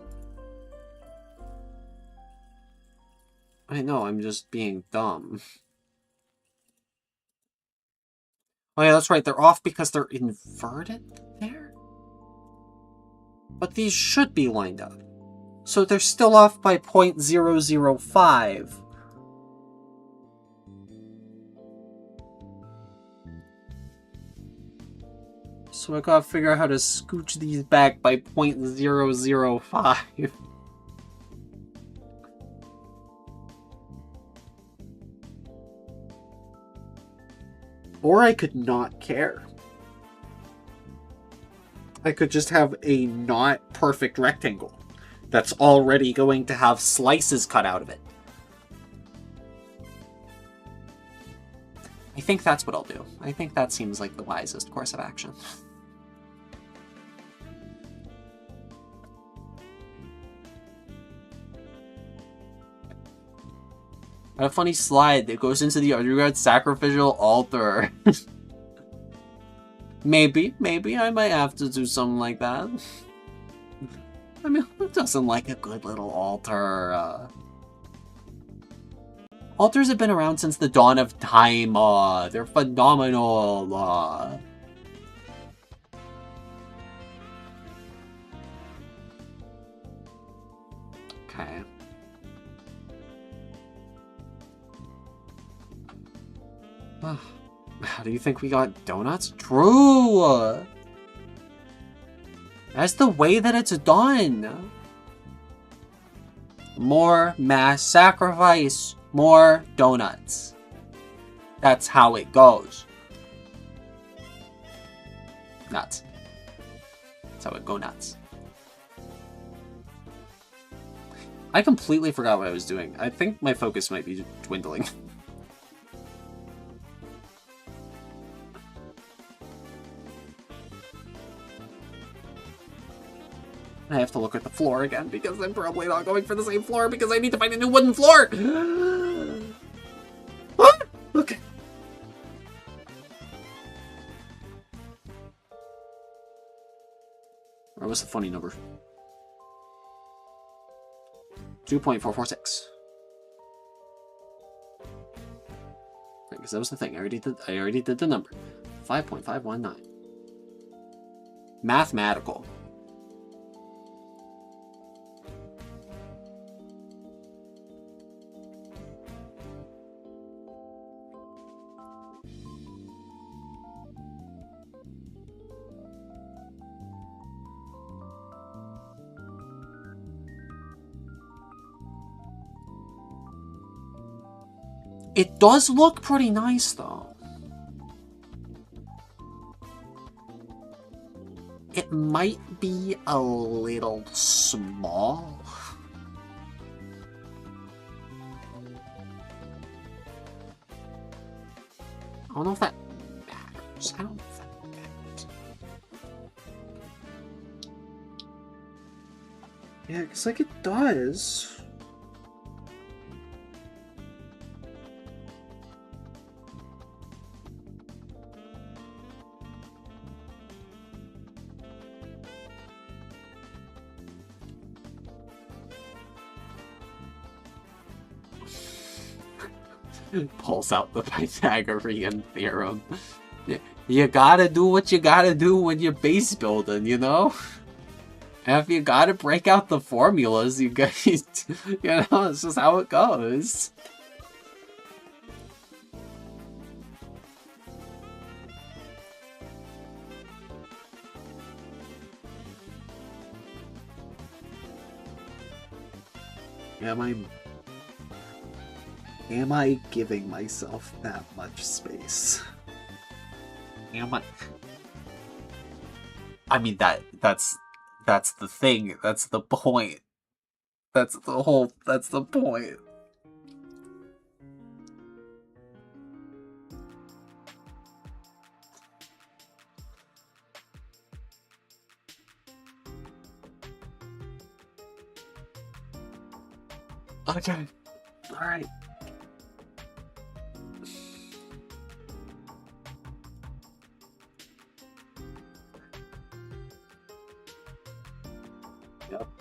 I know, I'm just being dumb. Oh yeah, that's right, they're off because they're inverted there? But these should be lined up. So they're still off by 0.005. So I gotta figure out how to scooch these back by 0.005. Or I could not care. I could just have a not perfect rectangle that's already going to have slices cut out of it. I think that's what I'll do. I think that seems like the wisest course of action. A funny slide that goes into the underground sacrificial altar. Maybe I might have to do something like that. I mean, who doesn't like a good little altar? Altars have been around since the dawn of time. They're phenomenal. Okay. How do you think we got donuts? True! That's the way that it's done. More mass sacrifice, more donuts. That's how it goes. Nuts. That's how it go nuts. I completely forgot what I was doing. I think my focus might be dwindling. I have to look at the floor again because I'm probably not going for the same floor because I need to find a new wooden floor! Okay. Where was the funny number? 2.446. Because that was the thing. I already did the number. 5.519. Mathematical. It does look pretty nice, though. It might be a little small. I don't know if that matters. I don't know if that matters. Yeah, because, like, it does. Pulls out the Pythagorean theorem. You gotta do what you gotta do when you're base building, you know? And if you gotta break out the formulas, you guys, you know, it's just how it goes. Am I giving myself that much space? Am I? I mean, that's the thing. That's the point. That's the point. Okay. All right.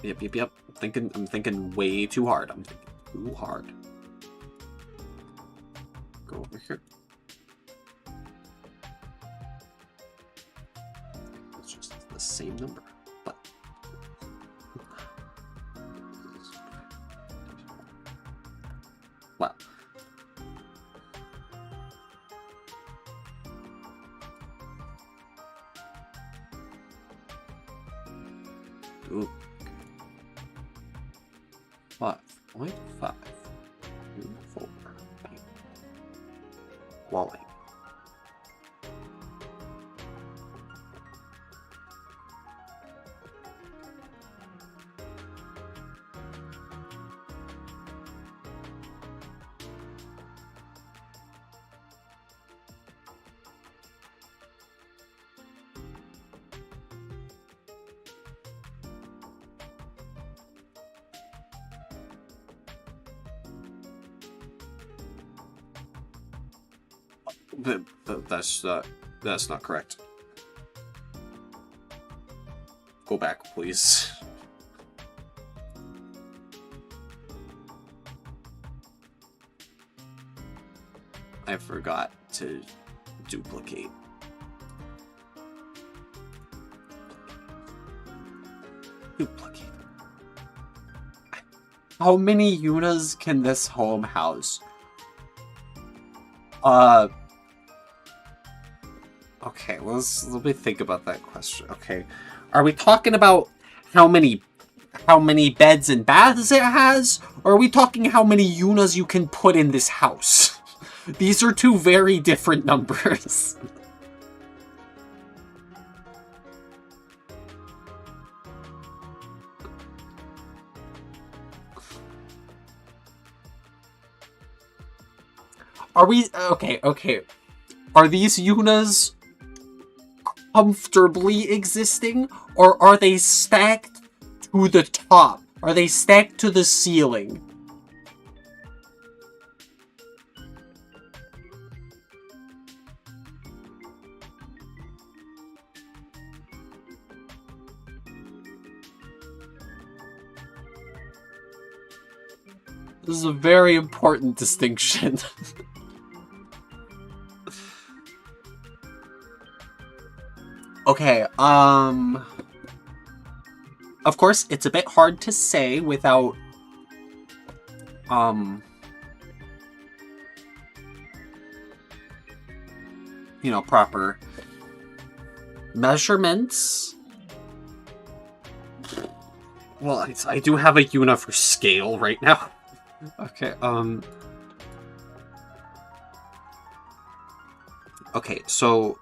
Yep. I'm thinking way too hard. I'm thinking too hard. Go over here. It's just the same number, but wow. Ooh. 5.5. 4. Wally. That's not correct. Go back, please. I forgot to duplicate. Duplicate. How many Yunas can this home house? Okay, let me think about that question. Okay, are we talking about how many beds and baths it has, or are we talking how many Yunas you can put in this house? These are two very different numbers. Are we... Okay, okay. Are these Yunas comfortably existing? Or are they stacked to the top? Are they stacked to the ceiling? This is a very important distinction. Okay, of course, it's a bit hard to say without, you know, proper measurements. Well, I do have a Yuna for scale right now. Okay, okay, so...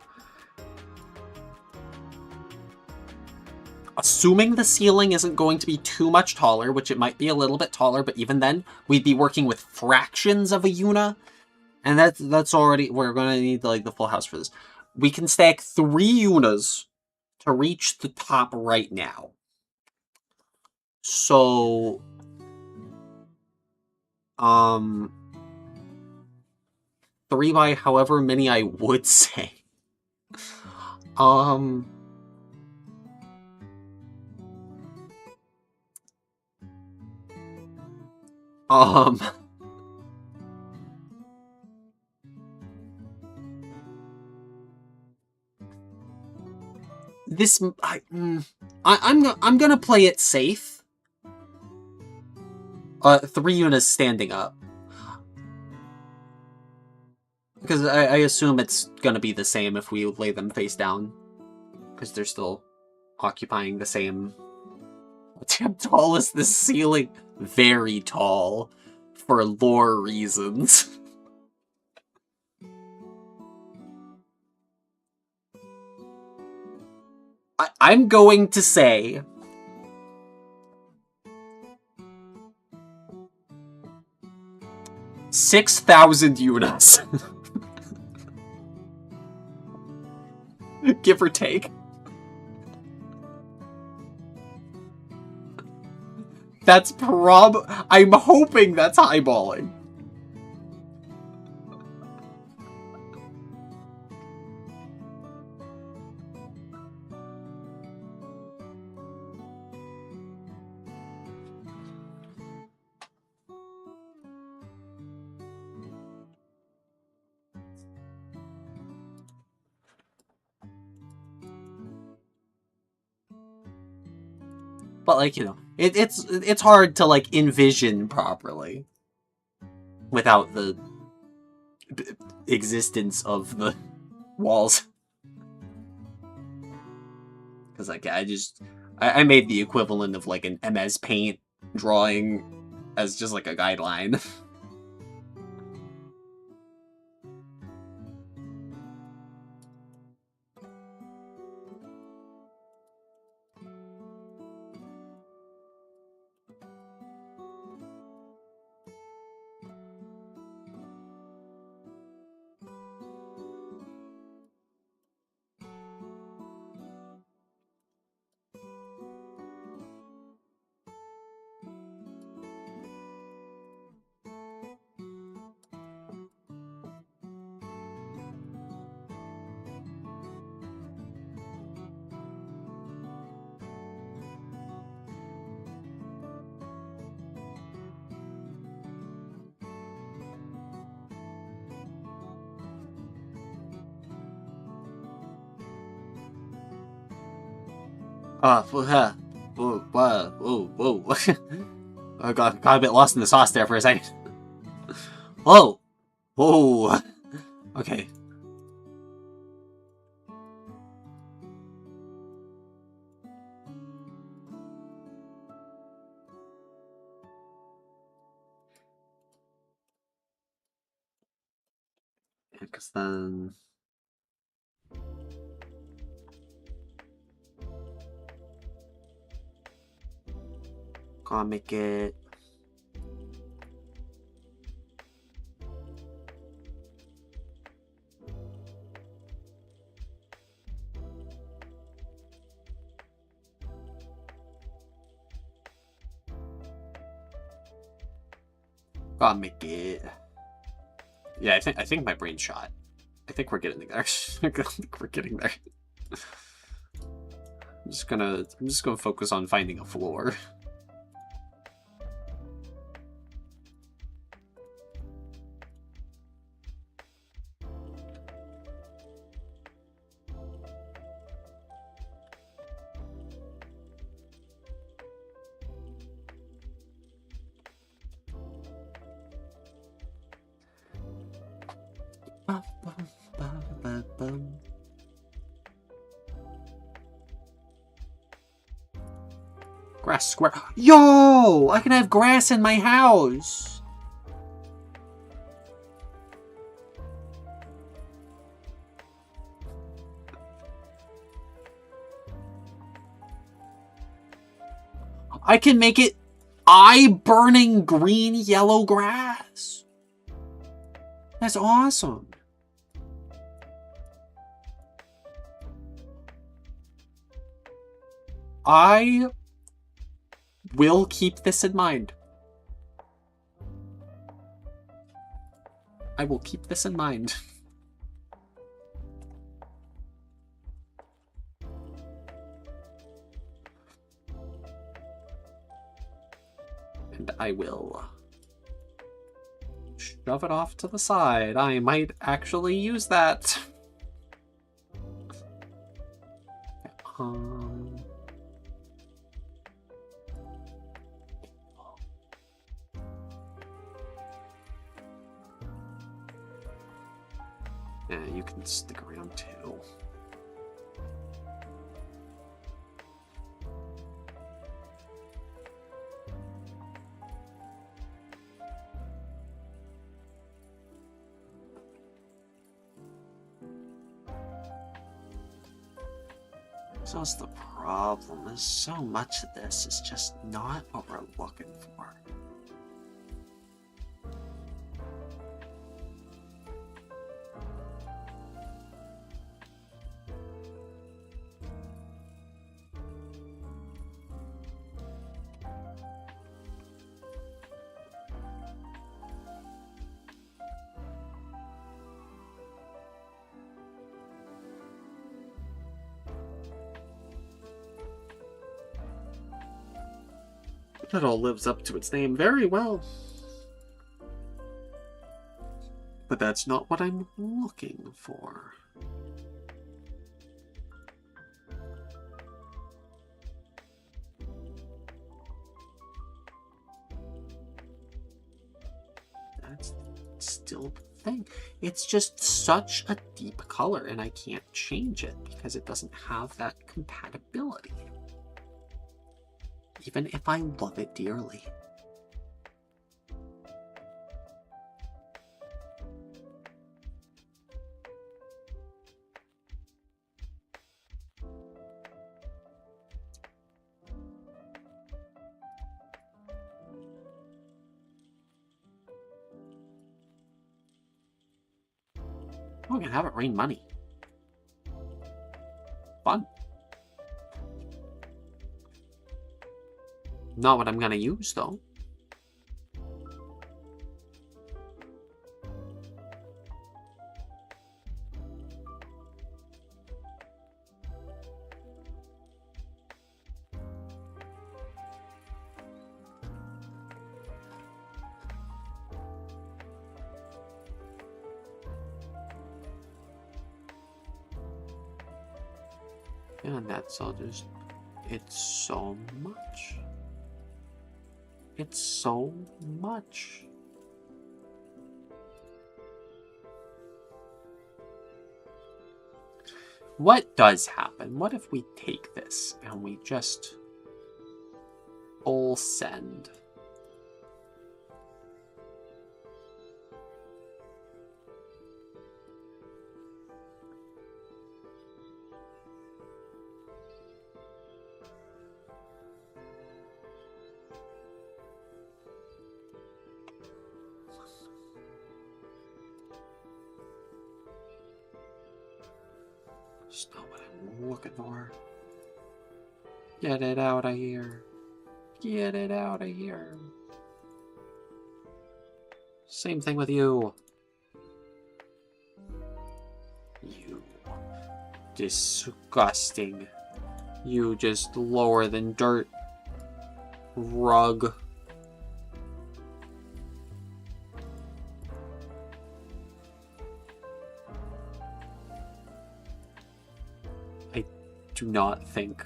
Assuming the ceiling isn't going to be too much taller, which it might be a little bit taller, but even then, we'd be working with fractions of a Yuna. And that's already... We're gonna need, like, the full house for this. We can stack 3 Yunas to reach the top right now. So... 3 by however many I would say. This... I'm gonna play it safe. 3 Yunas standing up. Because I assume it's gonna be the same if we lay them face down. Because they're still occupying the same... How tall is this ceiling? Very tall. For lore reasons. I'm going to say... 6,000 Yunas. Give or take. That's I'm hoping that's eyeballing. But, like, you know, it's hard to, like, envision properly without the existence of the walls. Because, like, I made the equivalent of, like, an MS Paint drawing as just, like, a guideline. Whoa. I got a bit lost in the sauce there for a second. Whoa. Whoa. Okay. Because then... Comic it. Gotta make it. Yeah, I think my brain's shot. I think we're getting there. I think we're getting there. I'm just gonna focus on finding a floor. Grass square. Yo! I can have grass in my house! I can make it eye-burning green yellow grass. That's awesome. I will keep this in mind. I will keep this in mind. And I will shove it off to the side. I might actually use that. Yeah, you can stick around too. So that's the problem, is so much of this is just not what we're looking for. It all lives up to its name very well. But that's not what I'm looking for. That's still the thing. It's just such a deep color, and I can't change it because it doesn't have that compatibility. Even if I love it dearly. Oh, I can have it rain money. Fun. Not what I'm gonna use, though. And that's all just... It's so much. It's so much. What does happen? What if we take this and we just full send? That's not what I'm looking for. Get it out of here. Get it out of here. Same thing with you. You. Disgusting. You just lower than dirt. Rug. I do not think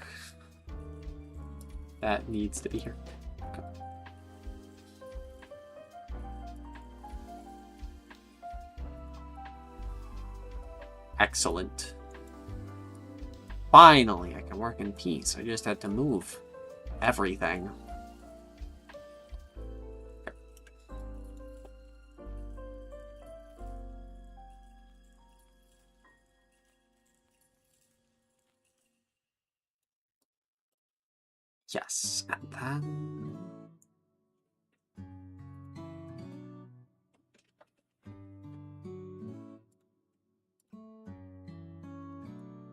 that needs to be here. Okay. Excellent. Finally, I can work in peace. I just had to move everything. Yes, and then...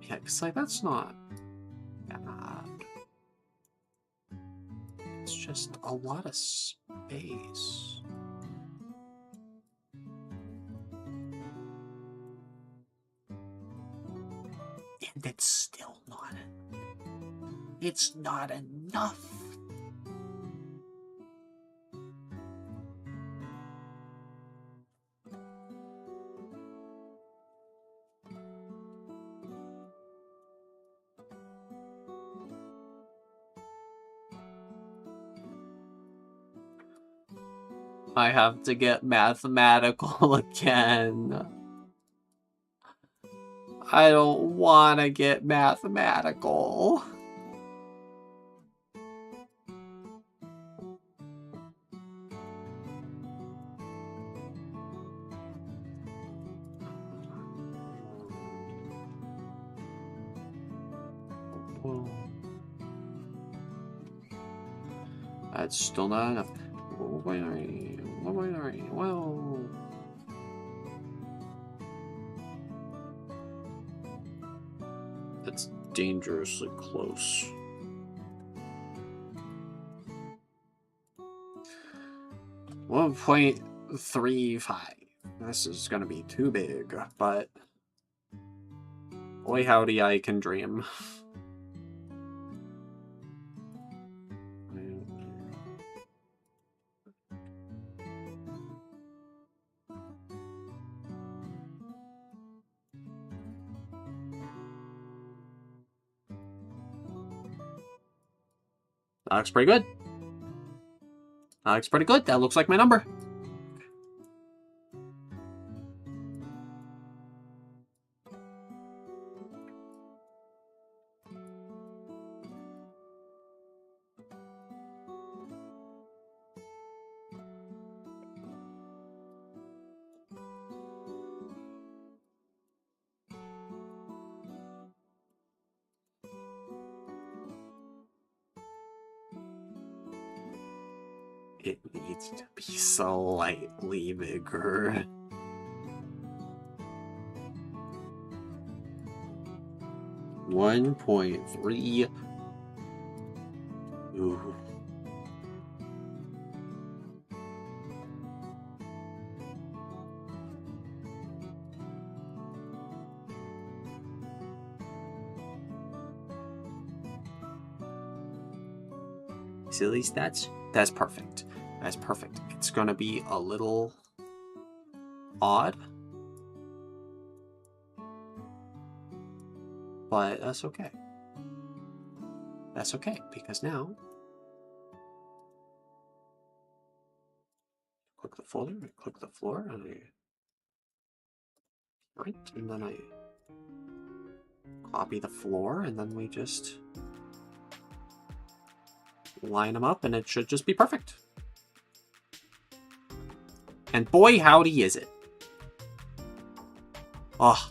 yeah, because, like, that's not bad. It's just a lot of space. And it's still not... it's not enough. I have to get mathematical again. I don't want to get mathematical. That's still not enough. Well, that's dangerously close. $1.35. This is gonna be too big, but boy howdy, I can dream. That looks pretty good. That looks pretty good. That looks like my number. It needs to be slightly bigger. $1.3. Ooh. See, at least that's perfect. That's perfect. It's gonna be a little odd, but that's okay. That's okay, because now click the folder, I click the floor, and and then I copy the floor, and then we just line them up, and it should just be perfect. And boy howdy is it. Oh,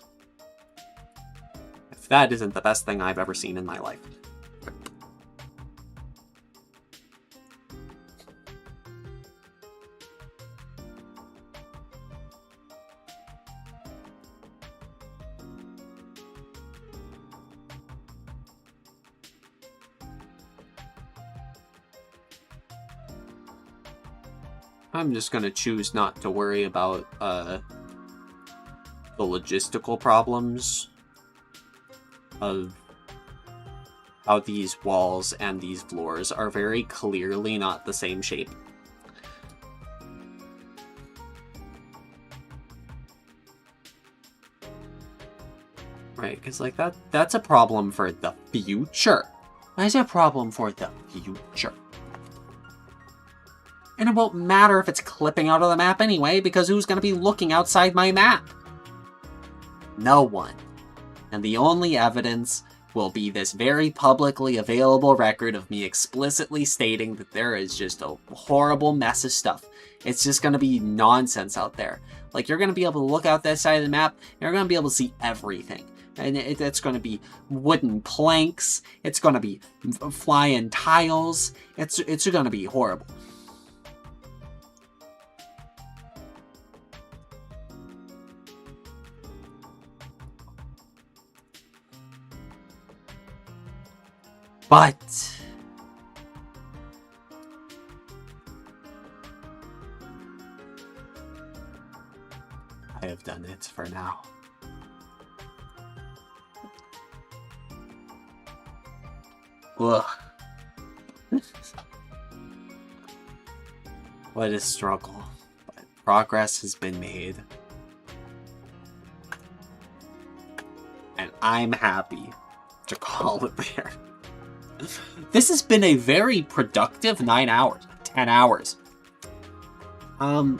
if that isn't the best thing I've ever seen in my life. I'm just gonna choose not to worry about, the logistical problems of how these walls and these floors are very clearly not the same shape. Right, because, like, that's a problem for the future. That's a problem for the future. And it won't matter if it's clipping out of the map anyway, because who's going to be looking outside my map? No one. And the only evidence will be this very publicly available record of me explicitly stating that there is just a horrible mess of stuff. It's just going to be nonsense out there. Like, you're going to be able to look out that side of the map, and you're going to be able to see everything. And it's going to be wooden planks. It's going to be flying tiles. It's going to be horrible. But I have done it for now. Ugh. What a struggle. But progress has been made. And I'm happy to call it there. This has been a very productive 9 hours. 10 hours. I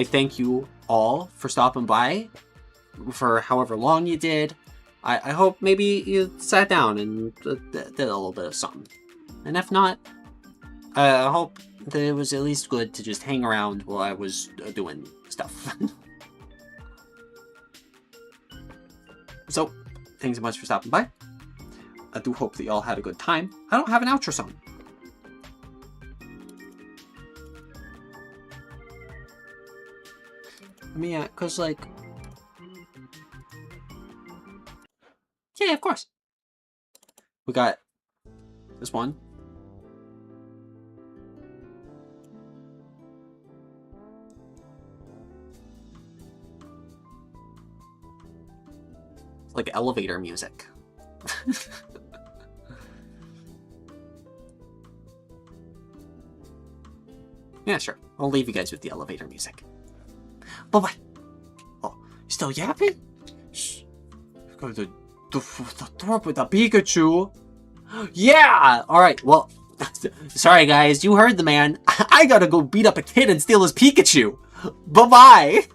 thank you all for stopping by. For however long you did. I hope maybe you sat down and did a little bit of something. And if not, I hope that it was at least good to just hang around while I was doing stuff. So, thanks so much for stopping by. I do hope that y'all had a good time. I don't have an outro song. I mean, yeah, because, like... Yeah, of course. We got this one. It's like elevator music. Yeah, sure. I'll leave you guys with the elevator music. Bye-bye. Oh, still yapping? Shh. Go to the thorpe with the Pikachu. Yeah! Alright, well, sorry guys, you heard the man. I gotta go beat up a kid and steal his Pikachu. Bye-bye.